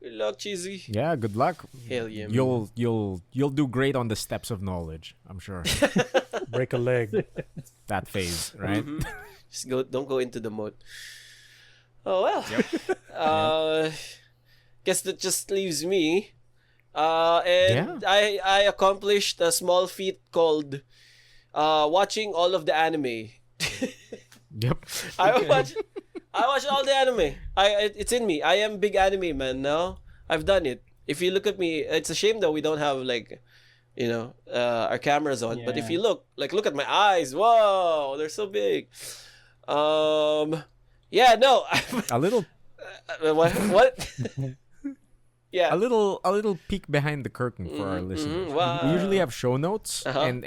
Good luck, Cheesy. Yeah, good luck. Hell yeah, man. You'll do great on the steps of knowledge, I'm sure. Break a leg. That phase, right? Mhm. Just don't go into the mode. Oh well. Guess that just leaves me. And I accomplished a small feat called watching all of the anime. Yep. I watch all the anime. It's in me. I am big anime man now. I've done it. If you look at me, it's a shame that we don't have like our cameras on. But if Yeah. you look at my eyes, whoa, they're so big. Yeah, no. A little What? Yeah. a little peek behind the curtain for our listeners. Wow. We usually have show notes and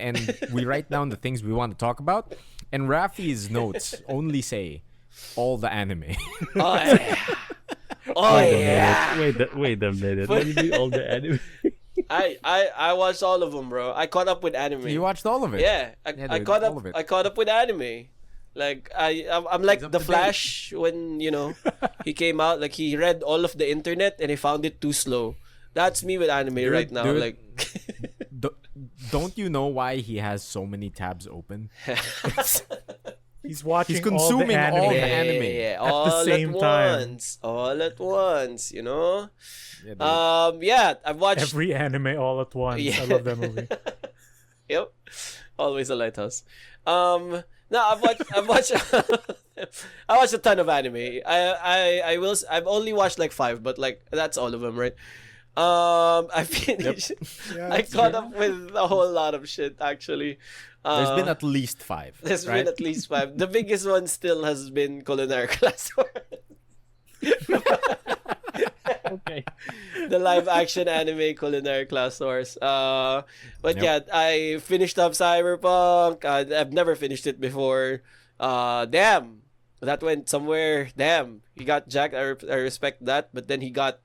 we write down the things we want to talk about. And Raffy's notes only say all the anime. Oh, yeah. Oh, yeah. Wait a minute. What do you mean all the anime? I watched all of them, bro. I caught up with anime. You watched all of it. Yeah, I dude, caught all up. of it. I caught up with anime. Like I'm like up the to date. Flash when he came out. Like he read all of the internet and he found it too slow. That's me with anime right now. dude. Like Don't you know why he has so many tabs open? He's watching He's consuming all all the the anime. anime. all the same time. once, all at once. Yeah, dude. Yeah, I've watched. Every anime all at once. Yeah. I love that movie. Yep, always a lighthouse. No, I've watched I watched a ton of anime. I've only watched like 5, but like that's all of them, right? I finished. Yeah, I that's caught true. up with a whole lot of shit actually. There's been at least 5. There's right? been at least 5. The biggest one still has been Culinary Class War. Okay. The live action anime Culinary Class Wars. But Yep. yeah, I finished up Cyberpunk. I've never finished it before. Damn, that went somewhere. Damn, he got jacked. I respect that, but then he got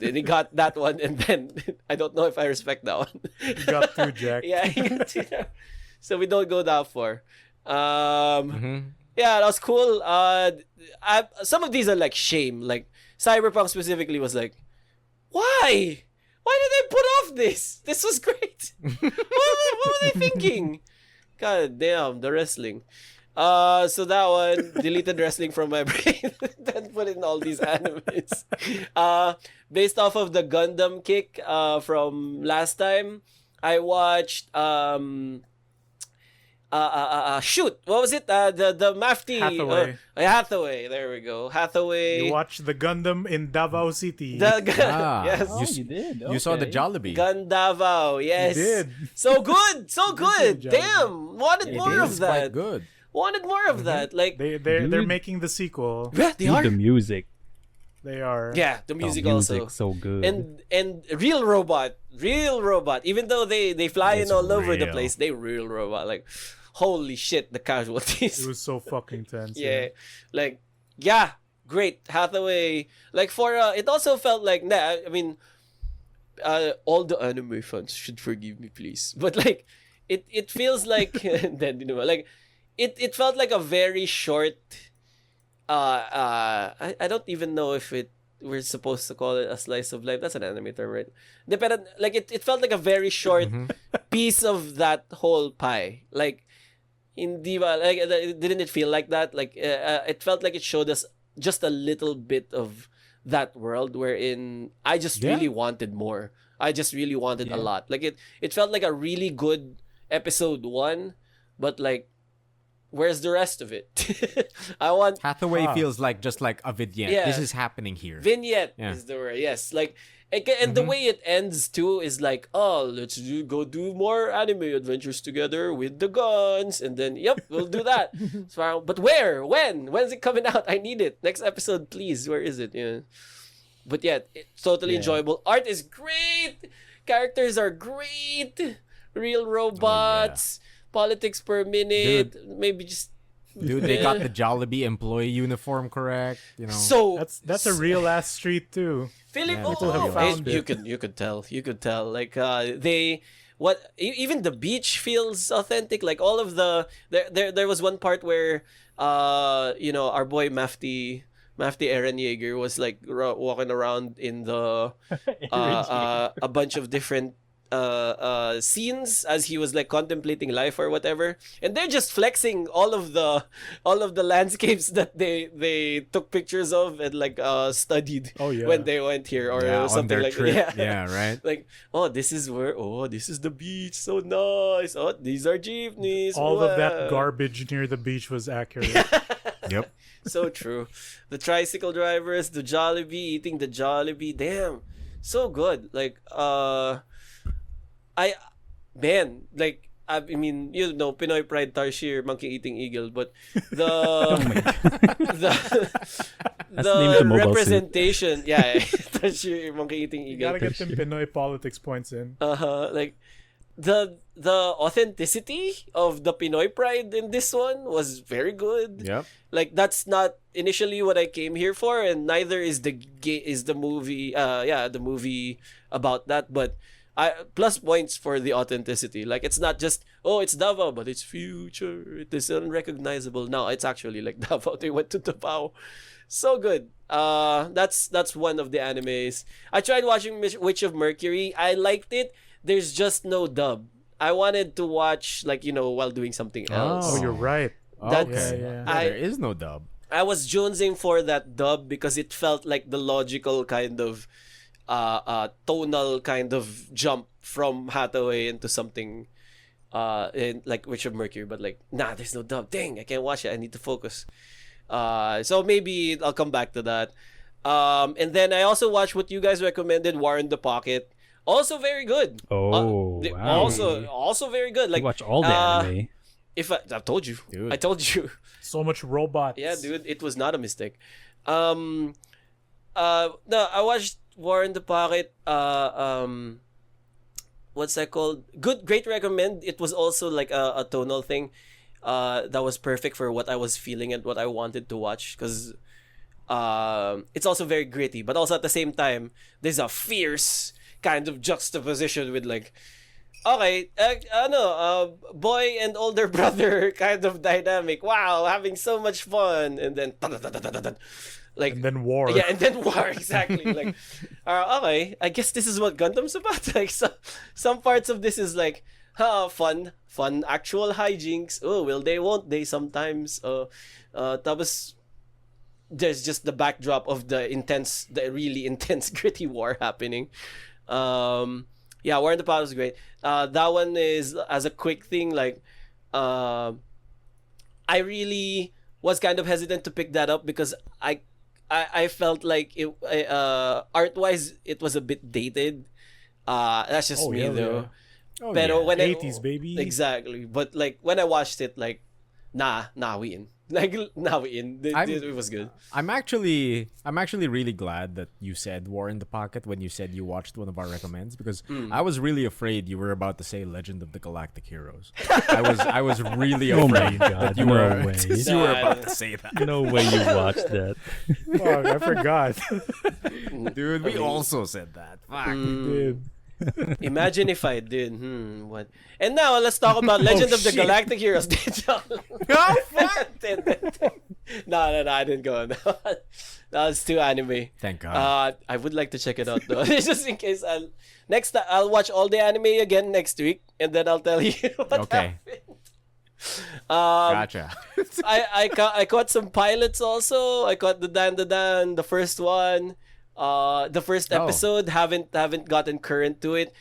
then he got that one, and then I don't know if I respect that one. He got too jacked. Yeah, he got so we don't go that far. Mhm. Yeah, that was cool. Some of these are like shame. Like Cyberpunk specifically was like, why? Why did they put off this? This was great. What were they thinking? God damn, the wrestling. So that one, deleted wrestling from my brain. Then put in all these animes. Based off of the Gundam kick from last time, I watched shoot, what was it? The Mafty Hathaway. Hathaway. There we go. Hathaway. You watched the Gundam in Davao City. Yes. Oh, you did. You saw the Okay. Jollibee. Gundavao. Yes. You did. So good. So good. job. Damn. Wanted It more of is quite that. good. Wanted more of that. Like They're Dude. making the sequel. yeah, they Dude, are. the music. They are. Yeah, the The music also. so good. And real robot. Even though they fly in It's all over the real. place, they real robot. Like holy shit, the casualties. It was so fucking tense. Yeah, like yeah, great Hathaway. Like for it also felt like I mean, all the anime fans should forgive me, please. But like, it feels like then like it felt like a very short. I don't even know if we're supposed to call it a slice of life. That's an anime term, right? Dependent, like it felt like a very short piece of that whole pie. Like, hindi ba, like didn't it feel like that? Like it felt like it showed us just a little bit of that world wherein I just Yeah. really wanted more. I just really wanted a lot. Like it felt like a really good episode 1, but like where's the rest of it? I want Hathaway feels like just like a vignette. Yeah. This is happening here. vignette Yeah. is the word. Yes, like and the way it ends too is like, oh, let's go do more anime adventures together with the guns, and then yep, we'll do that. So, but where? When's it coming out? I need it. Next episode, please. Where is it? Yeah. But yeah, it's totally enjoyable. Art is great. Characters are great. Real robots. Politics per minute. Maybe just Dude, they got the Jollibee employee uniform correct. You know. so That's a real ass street too. Philip, Yeah, people have found you it. could tell like even the beach feels authentic. Like all of the there was one part where our boy Mafty Eren Yeager was like walking around in the a bunch of different scenes as he was like contemplating life or whatever, and they're just flexing all of the landscapes that they took pictures of and like studied Oh, yeah. when they went here or yeah, on something their like trip. that. Yeah, right. Like, this is the beach, so nice. Oh, these are jeepneys. All of that Wow. garbage near the beach was accurate. Yep. So true. The tricycle drivers, the Jollibee, eating the Jollibee. Damn. So good. Like, like I mean, you know, Pinoy Pride, Tarsier, Monkey Eating Eagle, but the That's named the the mobile suit. representation, yeah, Tarsier, Monkey Eating You Eagle. gotta get them Pinoy politics points in. Like the authenticity of the Pinoy Pride in this one was very good. Yep. Like that's not initially what I came here for, and neither is the movie. The movie about that, but. Plus points for the authenticity. Like it's not just it's Davao, but it's future. It is unrecognizable. No, it's actually like Davao. They went to Davao. So good. That's one of the animes. I tried watching Witch of Mercury. I liked it. There's just no dub. I wanted to watch like while doing something else. Oh, you're right. That's yeah. There is no dub. I was jonesing for that dub because it felt like the logical kind of tonal kind of jump from Hathaway into something in like Witch of Mercury, but like there's no dub. Dang, I can't watch it. I need to focus. So maybe I'll come back to that. And then I also watched what you guys recommended, War in the Pocket. Also very good. Oh, wow. Also very good. Like You watch all the anime. If I've told you, Dude. I told you. So much robots. Yeah, dude, it was not a mistake. No, I watched War in the Pocket. What's that called? Great recommend. It was also like a tonal thing. That was perfect for what I was feeling and what I wanted to watch because it's also very gritty, but also at the same time, there's a fierce kind of juxtaposition with like, okay, boy and older brother kind of dynamic. Wow, having so much fun, and then like And then war. yeah, and then war exactly. Like, okay, I guess this is what Gundam's about. Like, some parts of this is like, fun actual hijinks. Oh, will they? Won't they? Sometimes. Tapos there's just the backdrop of the really intense, gritty war happening. Yeah, War in the Pocket was great. That one is as a quick thing. Like, I really was kind of hesitant to pick that up because I felt like it art wise it was a bit dated. That's just me yeah, though. Oh, Pero yeah. when 80s, baby. exactly. But like when I watched it, like we in. Like we in. It was good. I'm actually really glad that you said War in the Pocket when you said you watched one of our recommends because I was really afraid you were about to say Legend of the Galactic Heroes. I was really Oh my afraid god, that you no were way. you were about to say that. No way you watched that. Fuck, I forgot. Dude, we also said that. Fuck. Dude. Imagine if I did. What? And now let's talk about Legend of the shit. Galactic Heroes. Oh, fuck. No, I didn't go on that. That's too anime. Thank God. I would like to check it out though, just in case. I'll watch all the anime again next week, and then I'll tell you what Okay. happened. Gotcha. I caught some pilots also. I caught the Dan, the first one. The first episode haven't gotten current to it.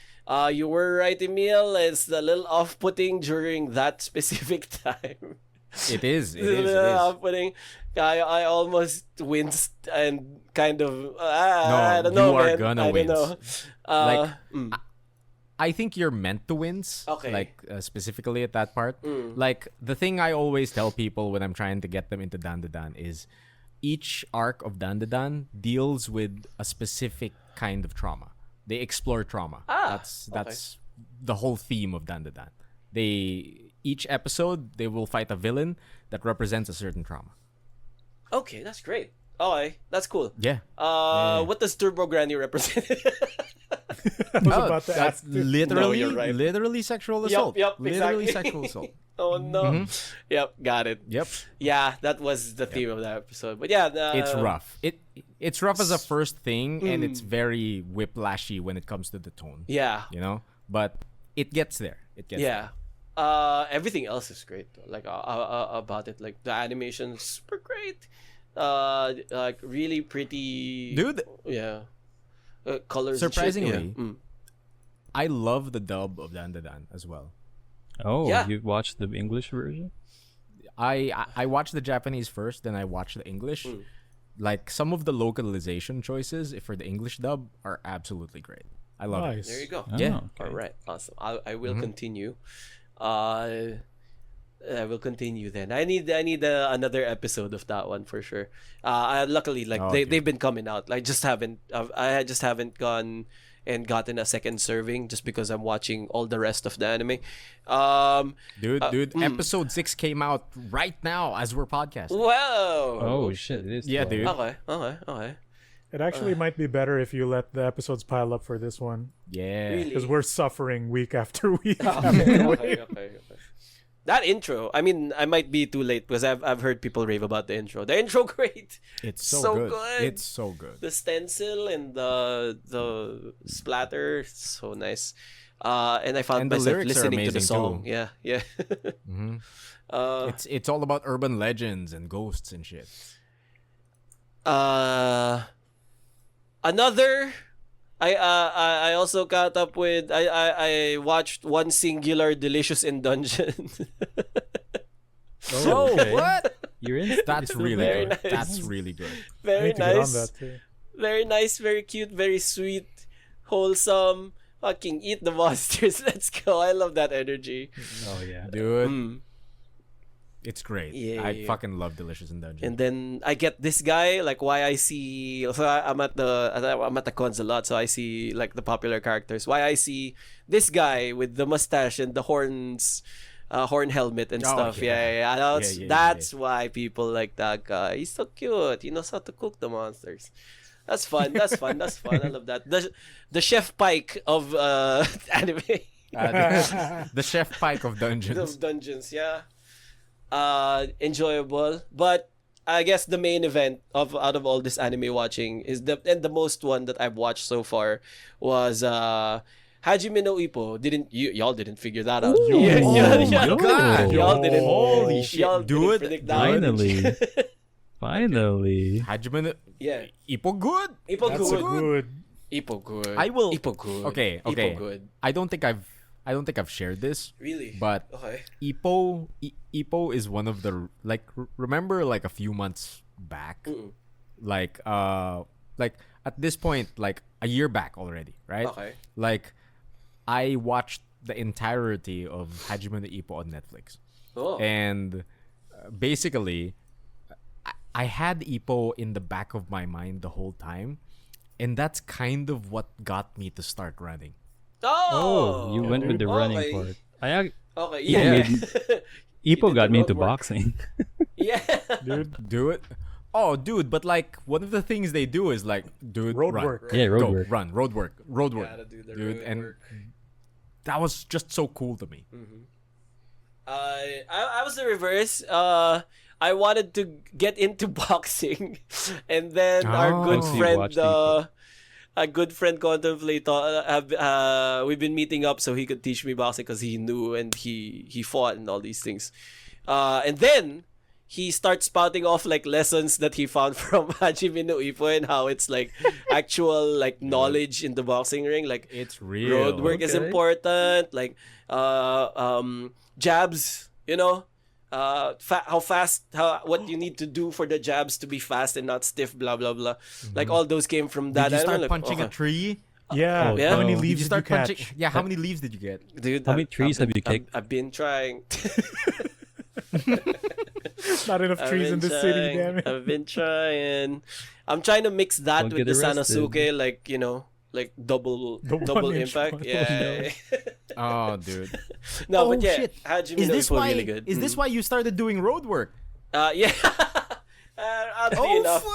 You were right, Emile. It's a little off-putting during that specific time. It is. It's a little off-putting. I almost winced and kind of I don't know, you are man. gonna I don't wince. know. I think you're meant to wince. Okay. Like specifically at that part. Like the thing I always tell people when I'm trying to get them into Dan is each arc of Dan deals with a specific kind of trauma. They explore trauma. That's the whole theme of Dan. Each episode they will fight a villain that represents a certain trauma. Okay, that's great. Okay, that's cool. Yeah. What does Turbo Granny represent? I was about to That's ask. literally, you're right. literally sexual assault. Yep, Literally exactly. sexual assault. Oh no. Yep, got it. Yep. Yeah, that was the theme of that episode. But yeah, It's rough. It's rough as a first thing, and it's very whiplashy when it comes to the tone. Yeah. You know, but it gets there. It gets Yeah. Everything else is great. Like about it, like the animation's super great. Like really pretty. Dude. Yeah. Colors. Surprisingly, and shit. Yeah. I love the dub of Dan as well. Oh, Yeah. you watched the English version? I watched the Japanese first, then I watched the English. Like some of the localization choices for the English dub are absolutely great. I love Nice. There you go. Yeah. okay. All right. Awesome. I will continue. I will continue then. I need another episode of that one for sure. Luckily, like Oh, they've been coming out. I just haven't gone and gotten a second serving just because I'm watching all the rest of the anime. it. Dude, episode 6 came out right now as we're podcasting. Wow. Oh shit! It is. Yeah, 12. dude. Okay. It actually might be better if you let the episodes pile up for this one, Yeah. Really? because we're suffering week after week. Okay. That intro, I mean, I might be too late because I've heard people rave about the intro. The intro, great. It's So so, good. good. It's so good. The stencil and the splatter, so nice. And I found And the myself lyrics are listening to the amazing, song. too. Yeah. It's all about urban legends and ghosts and shit. Another. I also caught up with. I watched One Singular Delicious in Dungeon. Oh, okay. what? You're in. That's still really very good. nice. That's really good. I Very need to get on nice. that too. Very nice, very cute, very sweet, wholesome. Fucking eat the monsters. Let's go. I love that energy. Oh yeah. Dude, it's great. Yeah, I yeah. fucking love Delicious in Dungeon. And then I get this guy, like YIC. So I'm at the cons a lot, so I see like the popular characters. YIC, this guy with the mustache and the horns, horn helmet and Oh, stuff. yeah. That's why people like that guy. He's so cute. He knows how to cook the monsters. That's fun. That's fun. I love that. The Chef Pike of anime. The Chef Pike of Dungeons. Of dungeons, yeah. Enjoyable, but I guess the main event out of all this anime watching is the most one that I've watched so far was Hajime no Ippo. Y'all didn't figure that out? Ooh. Oh, God. Y'all didn't. Holy shit, Y'all dude. didn't predict that one. Finally. Hajime no Yeah. Ippo good. Ippo That's a good. good. Ippo good. I will- Ippo good. Okay. Ippo good. I don't think I've shared this, Really? but Okay. Ippo is one of the remember like a few months back, like at this point like a year back already, right? Okay. Like I watched the entirety of Hajime no Ippo on Netflix. Oh. And basically, I had Ippo in the back of my mind the whole time, and that's kind of what got me to start running. Oh. You went with the running Okay. part. Okay. Ippo Yeah. Ippo got me into road work. boxing. Yeah. Dude, Do it. Oh, dude, but like one of the things they do is like, dude, Road run. work. Yeah, road Go, work. run, road work, Gotta do the dude, road and work. that was just so cool to me. I was the reverse. I wanted to get into boxing, and then our good Oh. friend, Watched Ippo. a good friend Contemplate, we've been meeting up so he could teach me boxing because he knew and he fought and all these things. And then he starts spouting off like lessons that he found from Hajime no Ippo and how it's like actual like knowledge in the boxing ring, like It's real. road work is Okay. important, like jabs, you know, what you need to do for the jabs to be fast and not stiff, blah blah blah. Like all those came from that. Did you And I'm start like, punching a okay. tree? yeah. Oh, yeah. How many no. Did leaves you did you start catch? punching? Yeah, how many leaves did you get? Dude, How many trees have you kicked? I've been trying. Not enough I've trees been in the city, trying. damn it. I've been trying. I'm trying to mix that Don't with the get arrested. Sanosuke, like, you know, like double The double 1-inch impact. one. Yeah. Oh, dude. No, Oh, but yeah, shit. Hajime Is no this Ippo why? really good. Is this why you started doing road work? Yeah. Oddly Oh, enough.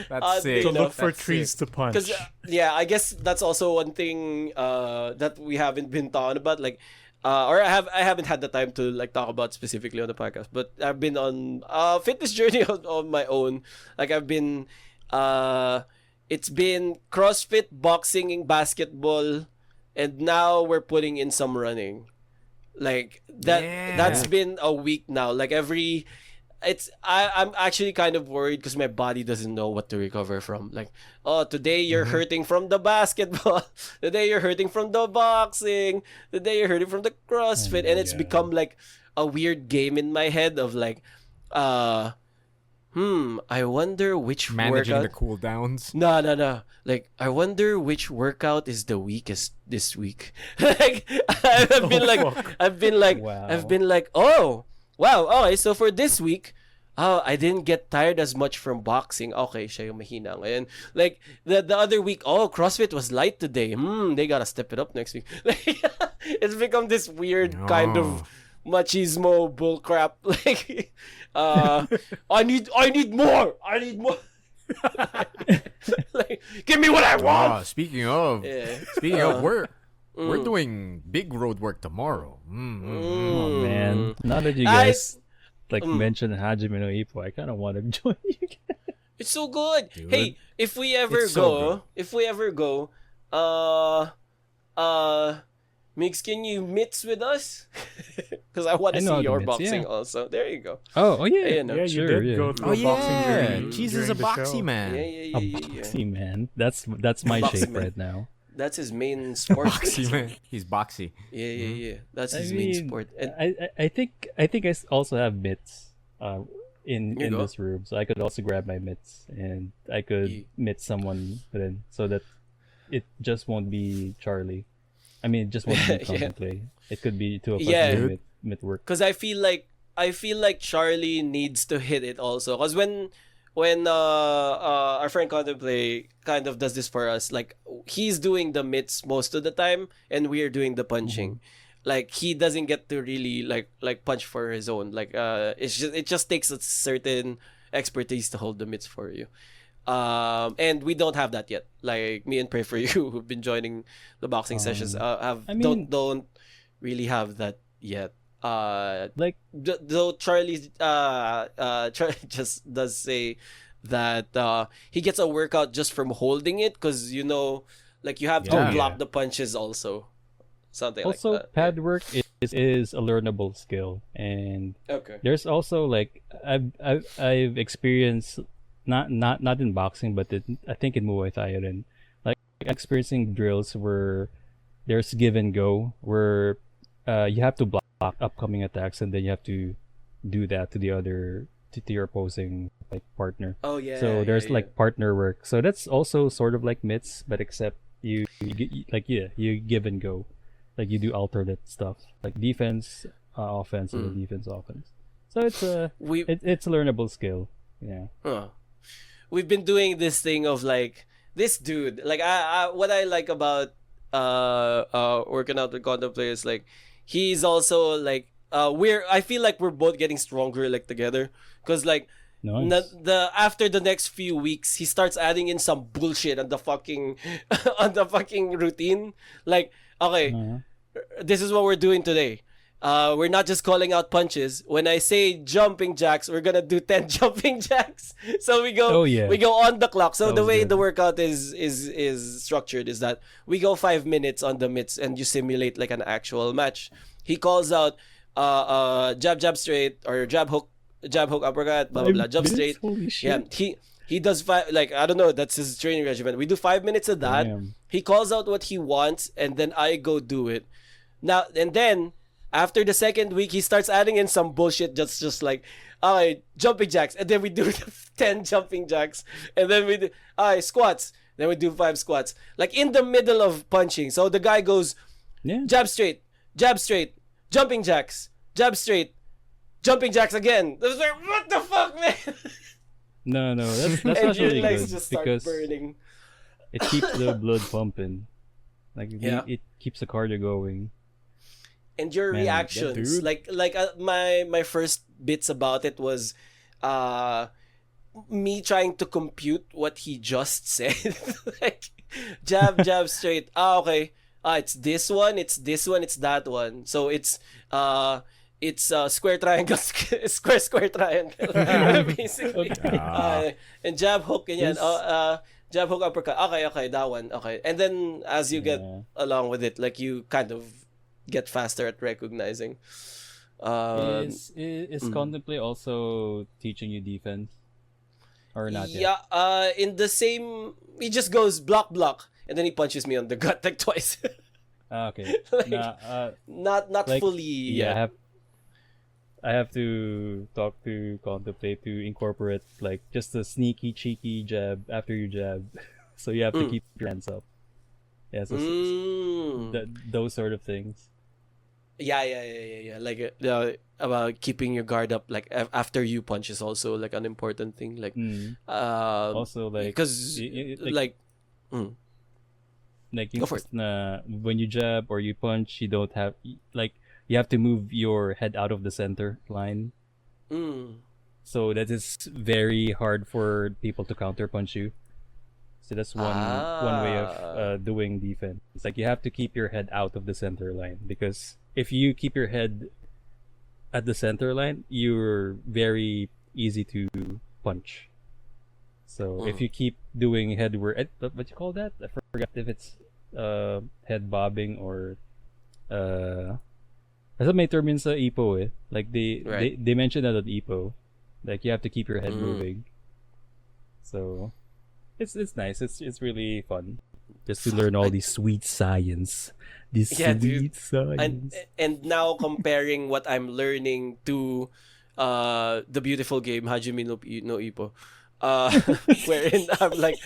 That's Oddly sick. To enough, look for That's trees sick. to punch. Because yeah, I guess that's also one thing that we haven't been talking about, like, or I haven't had the time to like talk about specifically on the podcast. But I've been on a fitness journey on my own. Like I've been, it's been CrossFit, boxing, basketball, and now we're putting in some running. Like that. Yeah. That's been a week now. Like I'm actually kind of worried because my body doesn't know what to recover from. Like, oh, today you're hurting from the basketball. Today you're hurting from the boxing. Today you're hurting from the CrossFit. And it's become like a weird game in my head of like, I wonder which Managing workout. the cooldowns. No. Like, I wonder which workout is the weakest this week. Like, I've been like, fuck. I've been like, Wow. I've been like, oh, wow, okay. So for this week, I didn't get tired as much from boxing. Okay, siya yung mahina ngayon. Like, the other week, CrossFit was light today. They gotta step it up next week. Like, it's become this weird kind of machismo bullcrap. Like, I need more. Like, give me what I want. Speaking of, we're doing big road work tomorrow. Oh man! Now that you guys mentioned Hajime no Ippo, I kind of want to join you guys. It's so good. Dude, hey, if we ever go, Migs, can you mitts with us? Because I want to see your boxing also. There you go. Oh yeah. Hey, no. Yeah, you Sure, did yeah. go through a boxing journey. Jesus, a during the boxy show. man. Yeah. Boxy man. That's my Boxy shape man. right now. That's his main sport. Boxy man. He's boxy. Yeah. That's I his main mean, sport. And I think I also have mitts in You go. this room, so I could also grab my mitts and I could mitt someone then, so that it just won't be Charlie. I mean, it just won't be contemplate. It could be two of us doing mitt work. because I feel like Charlie needs to hit it also. Because when our friend Contemplate kind of does this for us, like he's doing the mitts most of the time, and we're doing the punching. Like he doesn't get to really like punch for his own. Like it just takes a certain expertise to hold the mitts for you. And we don't have that yet. Like me and Pray for You, who've been joining the boxing sessions, don't really have that yet. Like Though Charlie just does say that he gets a workout just from holding it, because like you have to block the punches also, something also like that. pad work is a learnable skill, and Okay. there's also like I've experienced not in boxing, but I think in Muay Thai, and like experiencing drills where there's give and go, where you have to block upcoming attacks, and then you have to do that to your opposing like partner. Oh yeah. So there's yeah. like partner work. So that's also sort of like mitts, but except you give and go, like you do alternate stuff, like defense, offense, and then defense, offense. So it's it's a learnable skill. Yeah. We've been doing this thing of like this dude. Like I what I like about working out with Contemplate is like he's also like I feel like we're both getting stronger like together, because like Nice. after the next few weeks he starts adding in some bullshit on the fucking on the fucking routine. Like, okay, this is what we're doing today. We're not just calling out punches. When I say jumping jacks, we're gonna do 10 jumping jacks. So we go we go on the clock. So That the was way good. the workout is structured is that we go 5 minutes on the mitts and you simulate like an actual match. He calls out jab straight, or jab hook uppercut, blah blah blah, jump straight. Holy shit. Yeah, he does 5, like I don't know, that's his training regimen. We do 5 minutes of that. Damn. He calls out what he wants, and then I go do it. Now and then after the second week, he starts adding in some bullshit, just like, jumping jacks, and then we do 10 jumping jacks, and then we do squats, then we do 5 squats, like in the middle of punching. So the guy goes, jab straight, jumping jacks, jab straight, jumping jacks again. I was like, what the fuck, man? No, that's And not your really legs good, just start because burning. it keeps the blood pumping. Like Yeah. it keeps the cardio going. And your Man, reactions, dude. like my first bits about it was me trying to compute what he just said. Like jab straight, okay, it's this one, it's that one, so it's square triangle, square triangle, basically. And jab hook, ganyan. Jab hook uppercut, okay, that one, okay. And then as you get along with it, like you kind of get faster at recognizing. Is Contemplate also teaching you defense, or not yet? Yeah, in the same, he just goes block, and then he punches me on the gut like twice. Okay. Like, Nah, not like, fully. yeah, I have to talk to Contemplate to incorporate like just a sneaky, cheeky jab after you jab. So you have to keep your hands up. Yeah, so those sort of things. Yeah. Like about keeping your guard up, like after you punch is also like an important thing. Like, Also, like because like you Go for it. when you jab or you punch, you don't have like you have to move your head out of the center line. So that is very hard for people to counter punch you. So that's one way of doing defense. It's like you have to keep your head out of the center line, because if you keep your head at the center line, you're very easy to punch. So if you keep doing headward, what you call that? I forgot if it's head bobbing or That's may term yun sa IPO eh. Like they mentioned that at IPO. Like you have to keep your head moving. So it's nice. It's really fun. Just to learn all these sweet science. Science. And now comparing what I'm learning to the beautiful game Hajime no Ippo. Wherein I'm like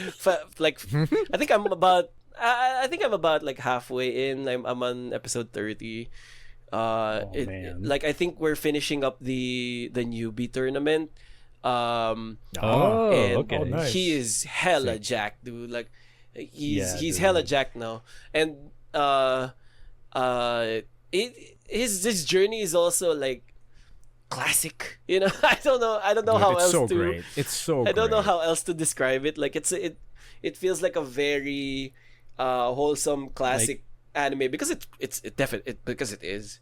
I think I'm about like halfway in. I'm on episode 30. Like I think we're finishing up the newbie tournament. Okay. Nice. He is hella jacked, dude. Like he's hella jacked now. And his journey is also like classic, you know. I don't know Dude, how it's else so to great. It's so I don't know great. how else to describe it. Like it feels like a very wholesome classic anime because it's definitely because it is.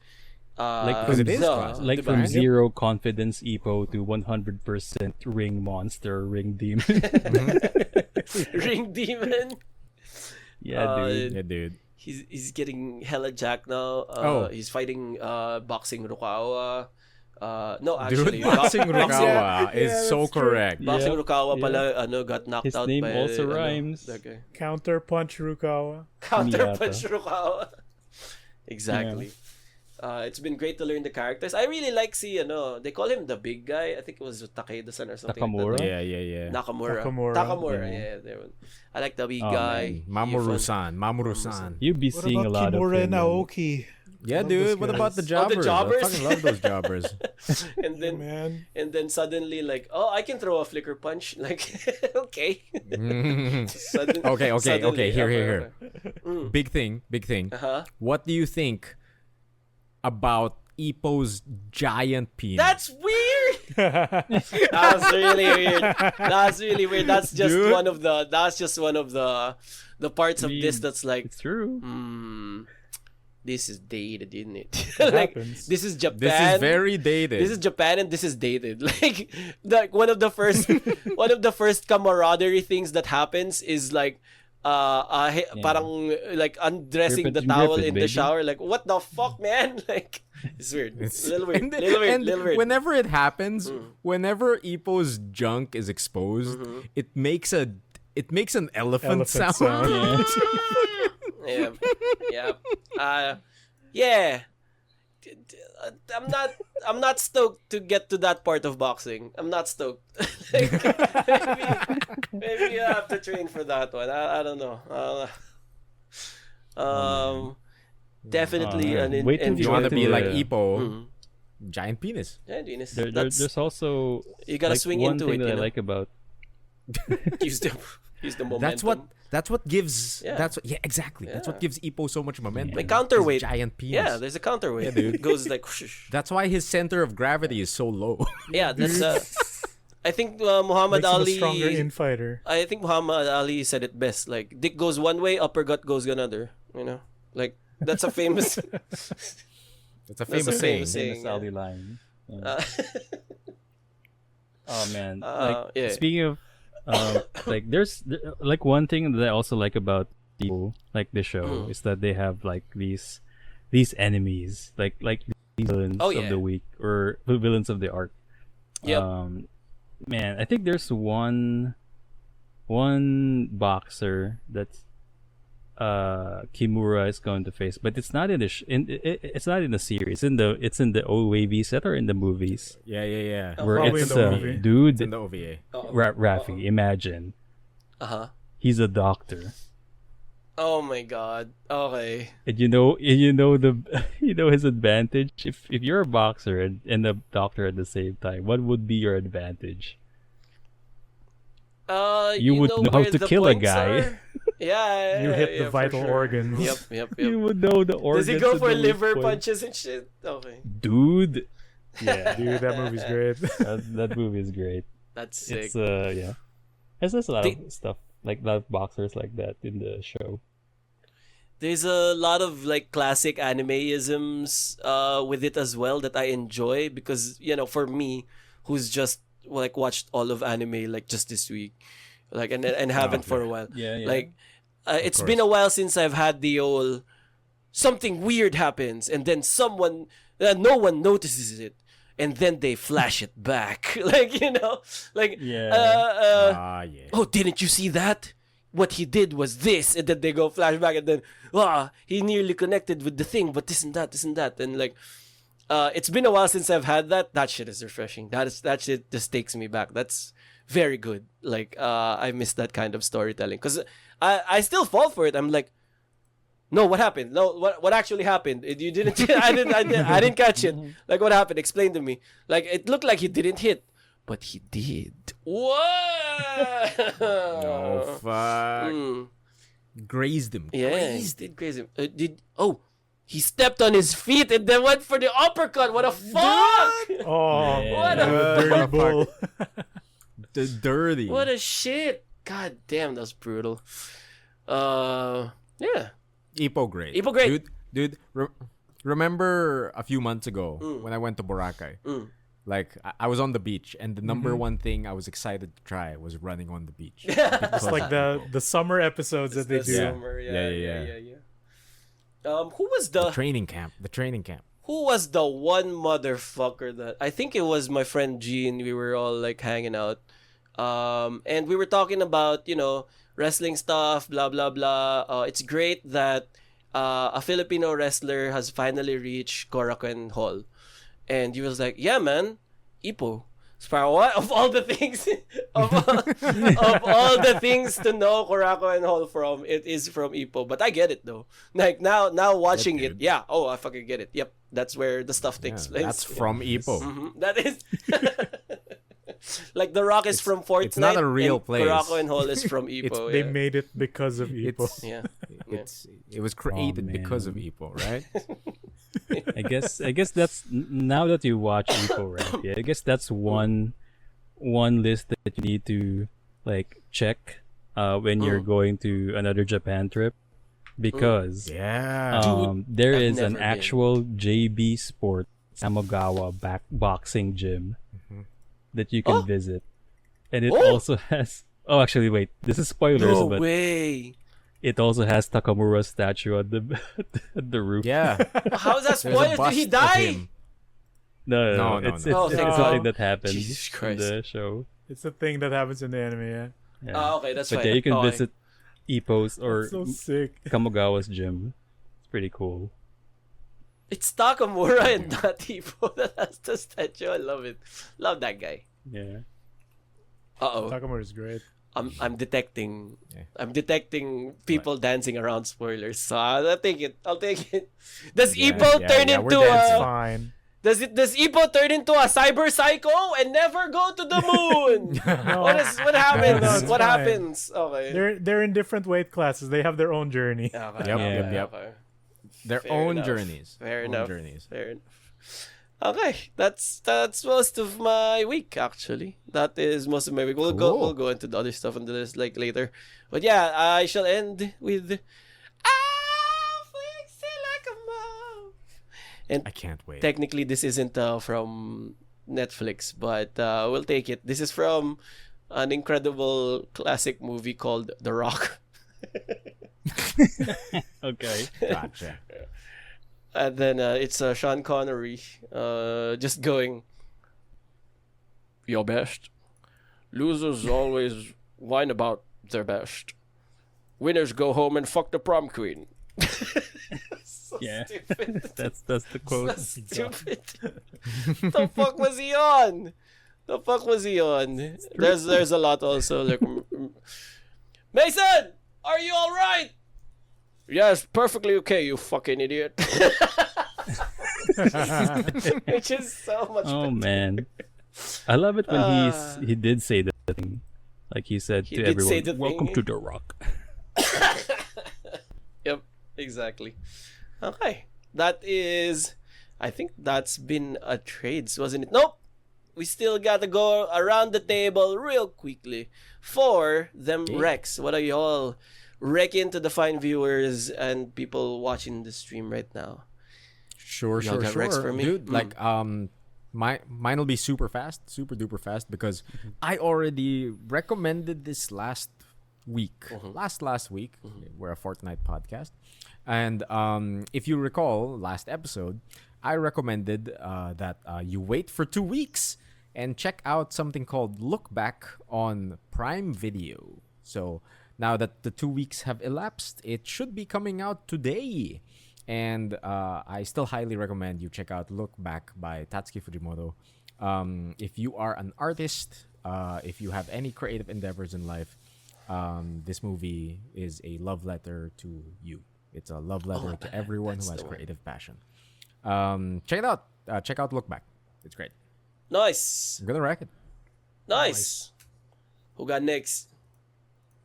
Because it is classic. Like diba? from zero confidence EPO to 100% ring monster, ring demon. Ring demon. Yeah, dude. Yeah, dude. He's getting hella jacked now. He's fighting boxing Rukawa. No, actually, Dude, boxing Rukawa is Yeah, so that's true. correct. boxing Yeah, Rukawa yeah. pala got knocked His out name by also rhymes. that guy. Counter punch Rukawa. Counter Miyata. punch Rukawa. Exactly. It's been great to learn the characters. I really like they call him the big guy. I think it was Takeda-san or something. Nakamura? Like Yeah. that. Nakamura. Nakamura. Yeah, there one. I like the big Oh, guy. Mamoru-san. You'd be What seeing a about lot of Kimura him. and Aoki? Yeah, Love those dude. What about the guys. jobbers? jobbers? I fucking love those jobbers. And then Man. and then suddenly like, oh, I can throw a flicker punch. Like, okay. Okay. Here. Mm. Big thing. Uh-huh. What do you think about Ipo's giant penis? That's weird. That's really weird. That's just Dude. one of the parts of this that's like, It's true. this is dated, isn't it? It Like happens. this is Japan. This is very dated. This is Japan and this is dated. Like one of the first camaraderie things that happens is like parang like undressing Rip it the and towel rip it, in the baby. shower. Like what the fuck, man? Like it's weird. It's a little weird. and Little weird. Whenever it happens, whenever Ipo's junk is exposed, it makes an elephant sound. sound. Yeah. Yeah. I'm not stoked to get to that part of boxing. I'm not stoked. Like, maybe I have to train for that one. I don't know. Definitely an wait till You want to be like Yeah. Ipo, giant penis. Yeah, Venus. There's also You gotta like, swing one into thing it, that you I know? like about use the momentum. That's what gives. Yeah. Exactly. That's Yeah. what gives Ipo so much momentum. Like counterweight. His giant penis. Yeah, there's a counterweight. Yeah, dude. It goes like whoosh. That's why his center of gravity is so low. Yeah, that's I think Muhammad Makes him a Ali stronger infighter. I think Muhammad Ali said it best. Like dick goes one way, uppercut goes another. You know, like that's a famous. It's a That's famous a saying. famous famous yeah. Ali line. Yeah. Uh, Oh man, yeah. speaking of like like one thing that I also like about like the show is that they have like these enemies like these villains Oh, of yeah. the week or the villains of the arc. Yep. Man, I think there's one boxer that's Kimura is going to face, but it's not in the it's not in the series. It's in the OAV set or in the movies. Yeah. Where Probably it's in the movie. dude, It's in the OVA. Raffy. Imagine Uh-huh. he's a doctor, Oh my god. Okay. and you know the you know his advantage. If you're a boxer and a doctor at the same time, what would be your advantage? You would know how where to the kill a points guy. are? Yeah, You hit the for vital sure. organs. Yep. You would know the Does organs. he go and for the weak liver points. punches and shit? Okay. Dude? Yeah, Dude, that movie's great. that movie is great. That's sick. It's yeah. There's a lot They- of stuff like a lot of boxers like that in the show. There's a lot of like classic animeisms with it as well that I enjoy because for me, who's just like watched all of anime like just this week, like and haven't for a while. Yeah. Like it's been a while since I've had the old something weird happens and then someone no one notices it and then they flash it back like like Yeah. oh, didn't you see that? What he did was this, and then they go flashback, and then he nearly connected with the thing, but this and that, and like, it's been a while since I've had that. That shit is refreshing. That shit just takes me back. That's very good. Like, I miss that kind of storytelling because I still fall for it. I'm like, no, what happened? No, what actually happened? You didn't. I didn't catch it. Like, what happened? Explain to me. Like, it looked like he didn't hit. But he did. What? No, fuck. Grazed him. Yeah, he did graze him. He stepped on his feet and then went for the uppercut. What a fuck! Oh, Yeah. What a dirty bull. The dirty. what a shit! God damn, that's brutal. Yeah. Ipo great. Ipo great. Dude. Remember a few months ago when I went to Boracay? Like I was on the beach, and the number one thing I was excited to try was running on the beach. It's like the summer episodes that they The do. summer, Yeah. Who was The training camp. Who was the one motherfucker that I think it was my friend Gene. We were all like hanging out, and we were talking about wrestling stuff, blah blah blah. It's great that a Filipino wrestler has finally reached Korakuen Hall, and he was like, "Yeah, man, Ipo." So what of all the things of all the things to know Korakuen Hall from, it is from Ipo. But I get it though. Like now watching it, yeah. Oh, I fucking get it. Yep, that's where the stuff takes place. That's from Ipo. That is like The Rock is from Fortnite. It's not a real and place. Korakuen Hall is from Ipo. They yeah. made it because of Ipo. Yeah. It was created man. because of Ipo, right? I guess that's now that you watch Ipo, right? Yeah, I guess that's one list that you need to like check when you're going to another Japan trip, because Yeah. there I've is an never been. actual JB Sport Samagawa boxing gym that you can visit, and it also has. Oh, actually, wait. This is spoilers, No but way. it also has Takamura's statue on the at the roof. Yeah. How is that There's a spoilers? Did bust he of die? him. No. No, It's no. Oh, it's thank something God. that happens Jesus in Christ. the show. It's a thing that happens in the anime, yeah. Yeah. Okay, that's But fine. yeah, you can Okay. visit Ipo's or It's so sick. Kamagawa's gym. It's pretty cool. It's Takamura and not Ipo that has the statue. I love it. Love that guy. Yeah. Uh-oh. Takamura is great. I'm detecting Yeah. I'm detecting people dancing around spoilers. So I'll take it. Does Ipo turn yeah, we're into dancing. Fine. does Ipo turn into a cyber psycho and never go to the moon? what happens? No, it's what fine. happens? Okay. They're in different weight classes. They have their own journey. Okay, Yep. okay. Their Fair own enough. journeys. Fair Own enough. journeys. Fair enough. Okay, that's most of my week actually. That is most of my week. We'll go into the other stuff on the list like later. But yeah, I shall end with flexing like a mom. And I can't wait. technically this isn't from Netflix, but we'll take it. This is from an incredible classic movie called The Rock. Okay. Gotcha. And then it's Sean Connery just going, your best. Losers always whine about their best. Winners go home and fuck the prom queen. So Yeah. stupid. That's the quote. So stupid. The fuck was he on? The fuck was he on? There's a lot also. Like, Mason, are you all right? Yes, perfectly okay. You fucking idiot. Which is so much. Oh man, I love it when he did say the thing, like he said He to did say everyone, the "Welcome thing. to the Rock." Yep, exactly. Okay, that is. I think that's been a trades, wasn't it? Nope. We still gotta go around the table real quickly for them Rex. What are y'all wrecking to the fine viewers and people watching the stream right now? Sure, Y'all got Rex for me? dude. Like, mine will be super fast, super duper fast, because I already recommended this last week, last week. We're a Fortnite podcast, and if you recall last episode, I recommended that you wait for 2 weeks and check out something called Look Back on PrimeVideo. So now that the 2 weeks have elapsed, it should be coming out today. And I still highly recommend you check out Look Back by Tatsuki Fujimoto. If you are an artist, if you have any creative endeavors in life, this movie is a love letter to you. It's a love letter to everyone who has creative passion. Check it out. Check out Look Back. It's great. Nice. I'm gonna wreck it. Nice. Who got next?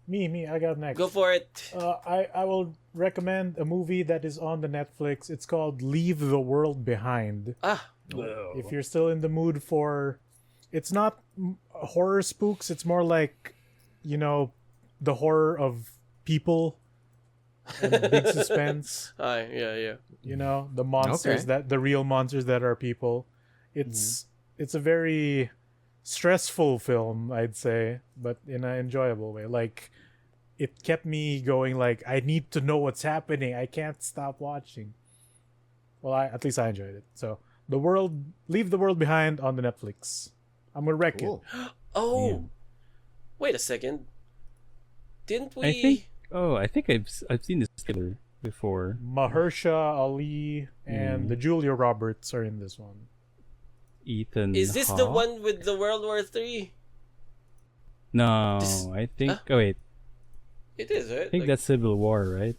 Me. I got next. Go for it. I will recommend a movie that is on the Netflix. It's called Leave the World Behind. If you're still in the mood for, it's not horror spooks. It's more like, the horror of people and big suspense. Yeah. The monsters the real monsters that are people. It's a very stressful film, I'd say, but in an enjoyable way. Like, it kept me going, like, I need to know what's happening. I can't stop watching. Well, at least I enjoyed it. So, Leave the World Behind on the Netflix. I'm gonna wreck it. Oh, wait a second. Didn't we? I think I've seen this trailer before. Mahershala Ali and the Julia Roberts are in this one. Ethan. Is this the one with the World War III? No, I think. Oh wait, It is, right? I think that's Civil War, right?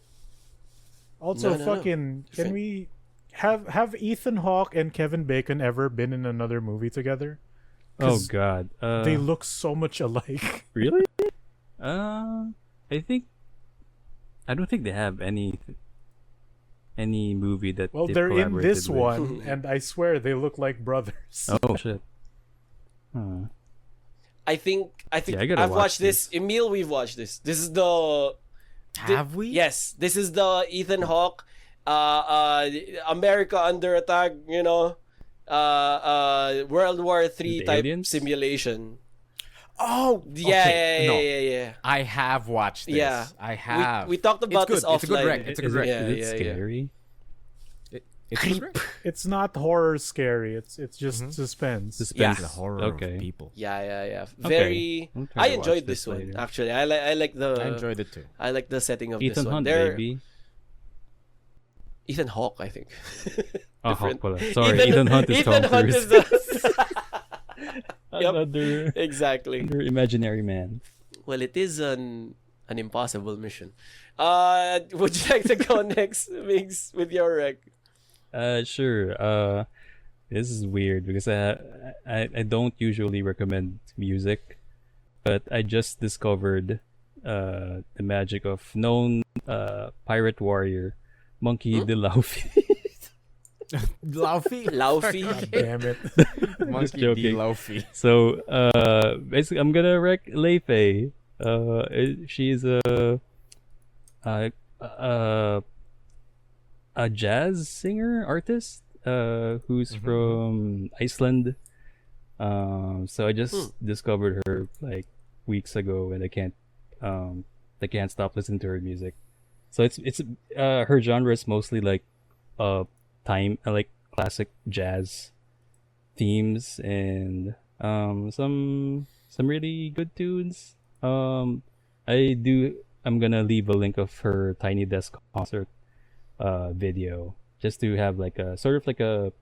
Also, No. can we have Ethan Hawke and Kevin Bacon ever been in another movie together? Oh God, They look so much alike. really? I don't think they have any movie that. Well, they've they're in collaborated this with. one, and I swear they look like brothers. Oh shit. Huh. I think Yeah, I gotta I've watch watched this. this. Emile, we've watched this. This is the Have we? Yes, this is the Ethan Hawke, America under attack. World War III The type aliens? simulation. Oh, Yeah, okay. No, yeah. I have watched this. Yeah. I have. We talked about it's this good. It's a good offline. rec. It's a good rec. Yeah, Is it yeah. scary? It's a good rec. It's not horror scary. It's just suspense. Suspense. The horror Okay. of people. Yeah. Okay. Very. I'll try I to enjoyed watch this this one later. actually. I like the. I enjoyed it too. I like the setting of this Ethan one. Hunt, baby. Ethan Hawke, I think. Oh, Different. Hawk pala. Sorry, Ethan Hunt is Tom Hunt Cruise. is the... Yep. Another Exactly. imaginary man. Well, it is an impossible mission. Would you like to go next, Migs, with your rec? Sure. This is weird because I don't usually recommend music, but I just discovered the magic of known pirate warrior Monkey D. Laufey. Laufey? Laufey. Damn it. Monkey D. joking. Laufey. So basically, I'm gonna wreck Laufey. She's a jazz singer artist who's from Iceland. So I just discovered her like weeks ago, and I can't stop listening to her music. So it's her genre is mostly like like classic jazz themes and some really good tunes. I do I'm gonna leave a link of her Tiny Desk concert video, just to have like a sort of like a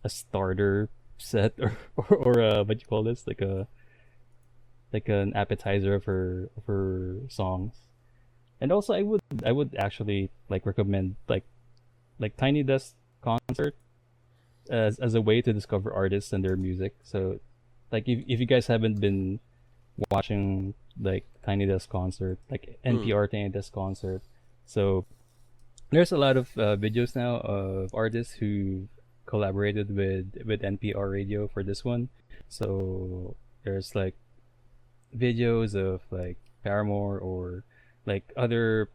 starter set, or what you call this, like an appetizer of her songs. And also I would actually like recommend like Tiny Desk concert as a way to discover artists and their music. So like if you guys haven't been watching like Tiny Desk concert, like NPR Tiny Desk concert, so there's a lot of videos now of artists who collaborated with NPR radio for this one. So there's like videos of like Paramore or like other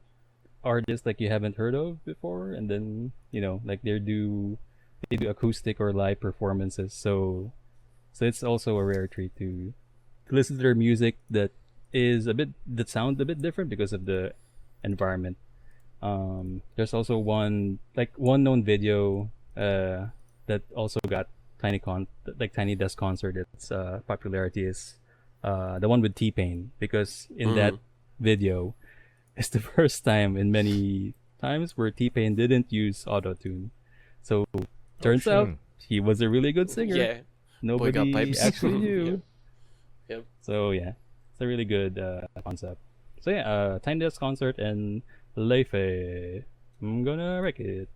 artists like you haven't heard of before, and then like they do acoustic or live performances. So it's also a rare treat to listen to their music that sounds a bit different because of the environment. There's also one known video that also got Tiny Desk concert. Its popularity is the one with T-Pain, because in that video it's the first time in many times where T-Pain didn't use auto-tune. So turns out he was a really good singer. Yeah. Nobody actually knew. Yep. So yeah, it's a really good concept. So yeah, Tiny Desk concert and Laufey. I'm gonna wreck it.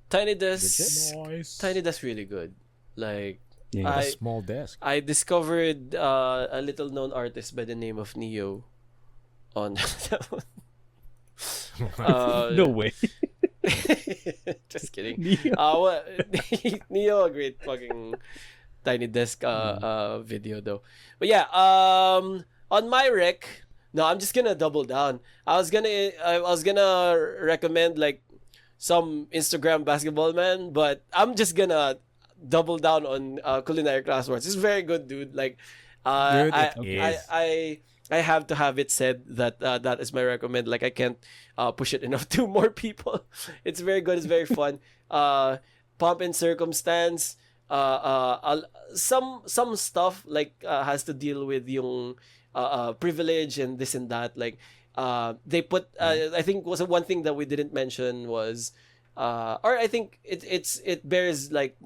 Tiny Desk. Nice. Tiny Desk really good. Like Yeah. A small desk. I discovered a little known artist by the name of Neo on that one. No way. Just kidding. Neo. Neo, a great fucking Tiny Desk video though. But yeah, on my rec, no, I'm just gonna double down. I was gonna recommend like some Instagram basketball man, but I'm just gonna double down on Culinary Class Wars. It's very good, dude. Like, I have to have it said that that is my recommend. Like, I can't push it enough to more people. It's very good. It's very fun. Pomp and Circumstance. Some stuff like has to deal with yung privilege and this and that. Like, they put I think was one thing that we didn't mention was or I think it bears like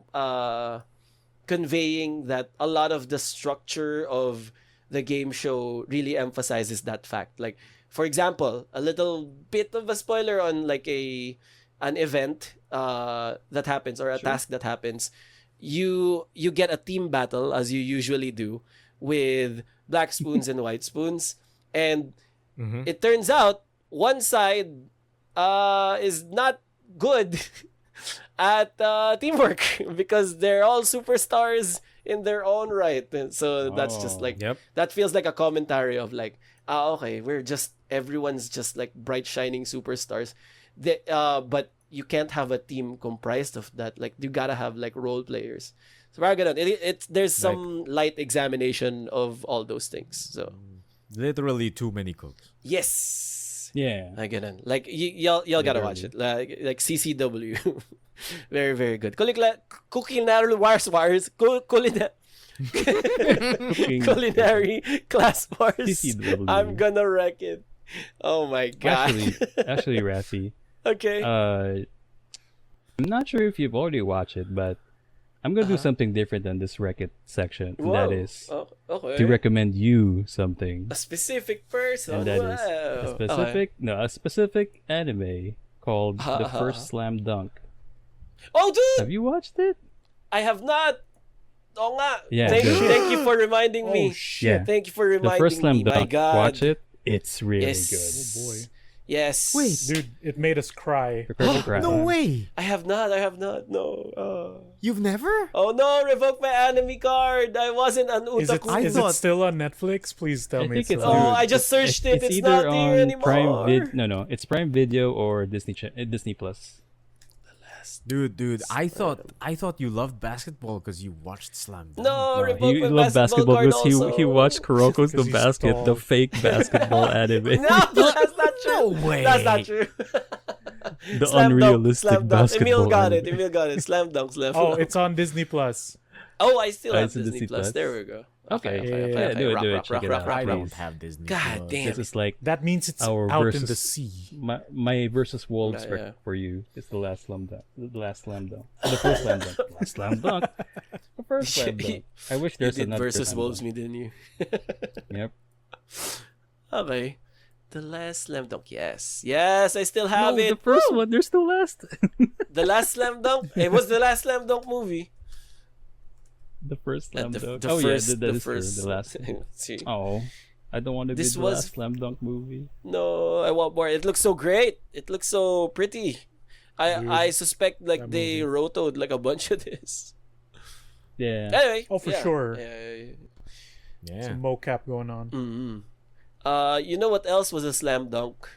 conveying that a lot of the structure of the game show really emphasizes that fact. Like, for example, a little bit of a spoiler on like an event that happens, or a task that happens. You get a team battle, as you usually do, with black spoons and white spoons, and it turns out one side is not good at teamwork because they're all superstars in their own right. And so that's just like that feels like a commentary of like, okay, everyone's just like bright shining superstars. But you can't have a team comprised of that. Like, you gotta have like role players. So there's some light examination of all those things. So literally too many cooks. yes, Yeah. I get it. Like y'all gotta watch it. Like CCW, very very good. Culinary Wars. Culinary Class Wars. CCW. I'm gonna wreck it. Oh my god. Actually, Raffy. Okay. I'm not sure if you've already watched it, but I'm gonna do something different than this Wreck It section. And that is okay. to recommend you something. A specific person. And that is a specific anime called The First Slam Dunk. Oh, dude! Have you watched it? I have not. Oh nga. Yeah, Thank you for reminding me. Oh shit. Yeah. Thank you for reminding The First Slam me. My Dunk. God. Watch it. It's really Yes. good. Oh boy. Yes. Wait. Dude, it made us cry. No way! I have not. No. You've never? Oh no, revoke my anime card. I wasn't an Is it, otaku. is it still on Netflix? Please tell I me think it's it's still Oh, on. I just searched it. It's either not on here anymore. No, it's Prime Video or Disney Plus. Dude, I thought you loved basketball because you watched Slam Dunk. No, No, revoke he my loved basketball card because also. he watched Kuroko's The Because he's Basket, the tall. fake basketball anime. No, that's not true. No way. That's not true. The Slam dunk, unrealistic slam dunk. basketball Emile got anime. it. Slam dunks left. Oh, it's on Disney Plus. Oh, I still Oh, have it's a Disney Disney Plus. Plus. There we go. Okay, Yeah, do it, rock, check it rock, out. I don't please. have Disney. God Plus. damn. This is like That means it's our out versus in the sea. my versus Wolves Yeah. for you. It's the last slam dunk. The last slam dunk. The first slam dunk. Last slam dunk. The first slam dunk. I wish You there's did another versus slam Wolves dunk. me, didn't you? Yep. Okay. The last slam dunk. Yes. Yes, I still have No, it. the first Woo! one. There's the last. The last slam dunk. It was the last slam dunk movie. The first slam The dunk. first, Oh yeah, that the is true. first. The last. See. Oh, I don't want to be This the was- last slam dunk movie. No, I want more. It looks so great. It looks so pretty. I suspect like that they movie. rotoed like a bunch of this. Yeah. Anyway. Oh, for yeah. sure. Yeah. Some mocap going on. Mm-hmm. You know what else was a slam dunk?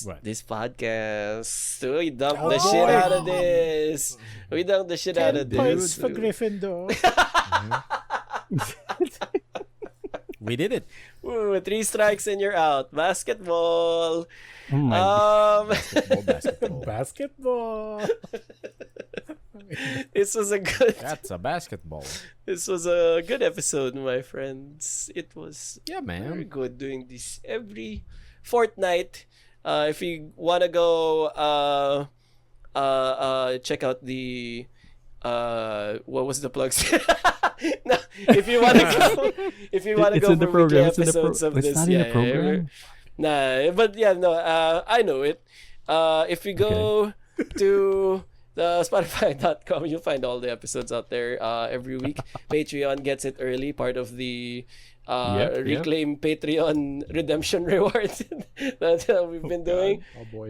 What? This podcast. We dumped Oh, the shit boy. out of this. We dumped the shit out 10 of points this. for Gryffindor. We did it. Ooh, 3 strikes and you're out. Basketball. Oh my God. Basketball. Basketball. This was a good. That's a basketball. This was a good episode, my friends. It was Yeah, very man. good doing this every fortnight. If you wanna go, check out the, what was the plugs? No, if you wanna go, It's go in the for weekly program. It's in the episodes of It's this, not in the program. Nah, but yeah, no, I know it. If you go to the Spotify.com, you'll find all the episodes out there every week. Patreon gets it early, part of the Yep. reclaim Patreon redemption rewards that we've been doing. Oh boy.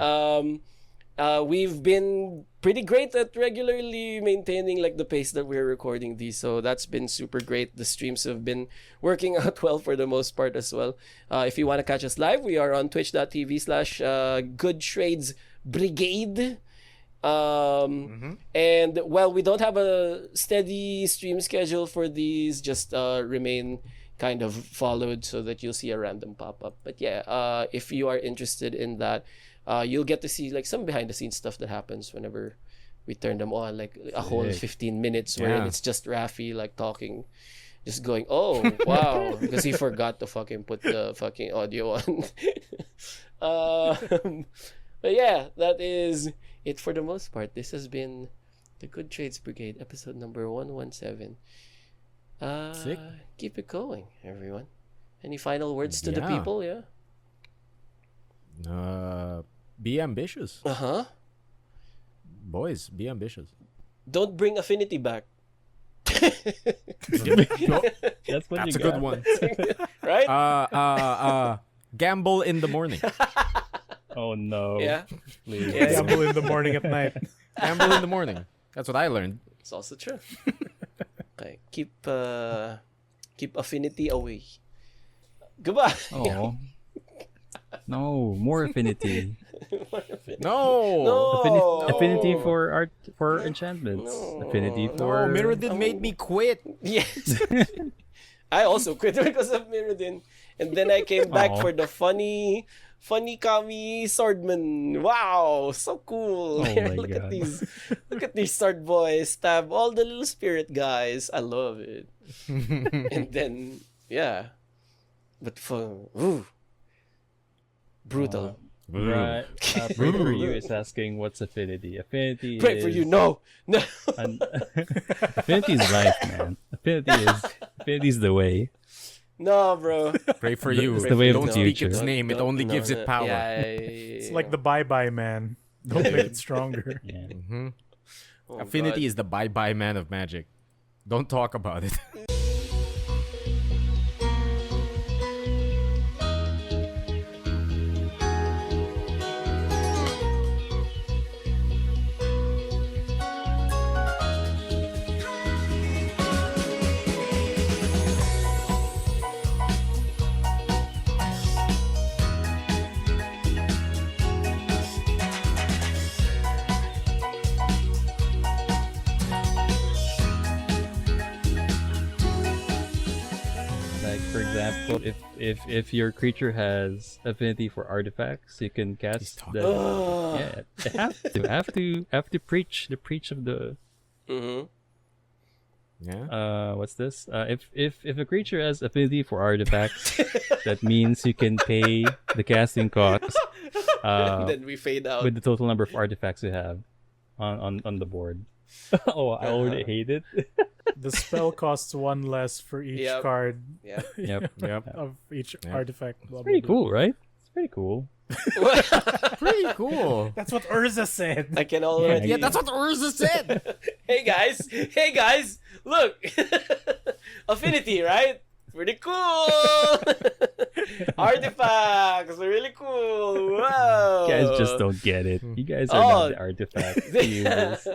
We've been pretty great at regularly maintaining like the pace that we're recording these, so that's been super great. The streams have been working out well for the most part as well. If you want to catch us live, we are on twitch.tv/Good Shades Brigade. And while we don't have a steady stream schedule for these, just remain kind of followed so that you'll see a random pop-up. But yeah, if you are interested in that, you'll get to see like some behind the scenes stuff that happens whenever we turn them on, like a whole Sick. 15 minutes wherein Yeah. it's just Raffy like talking, just going, oh wow, because he forgot to fucking put the fucking audio on. But yeah, that is it for the most part. This has been the Good Trades Brigade, episode number 117. Sick. Keep it going, everyone. Any final words to the Yeah. people? Yeah. Be ambitious, Uh-huh. boys. Be ambitious. Don't bring affinity back. That's what That's you a good got. one. Right? Gamble in the morning. Oh no. Yeah. Please. Yeah. Gamble in the morning at night. Gamble in the morning. That's what I learned. It's also true. Okay. Keep affinity away. Goodbye. Oh. No, more affinity. No. Affinity for art, for enchantments. Affinity for. No, Mirrodin made me quit. Yes. I also quit because of Mirrodin. And then I came back Aw. for the funny Kami swordman. Wow, so cool. Oh my Look at God. Look at these sword boys stab all the little spirit guys. I love it. And then yeah. But for brutal. Right. Pray for you is asking what's affinity. Affinity Pray is for you. No. Affinity is life, man. Affinity is the way. No, bro. Pray for you. It's the way of Don't the speak future. its name. It only gives it power. Yeah, It's like the bye-bye man. Don't make it stronger. Yeah. Oh, Affinity God. is the bye-bye man of magic. Don't talk about it. Like for example, if your creature has affinity for artifacts, you can cast talking. the Ugh. yeah. Have to preach the preach of the Mhm. What's this? If a creature has affinity for artifacts, that means you can pay the casting cost. Then we fade out. With the total number of artifacts you have on the board. Oh, I already hate it. The spell costs 1 less for each card Yep. of each artifact. Blah, Pretty blah, blah. cool, right? It's pretty cool. Pretty cool. That's what Urza said. I can already. Yeah, that's what Urza said. Hey guys, look, affinity, right? Pretty cool. Artifacts, really cool. Wow. You guys just don't get it. You guys are not the artifact users.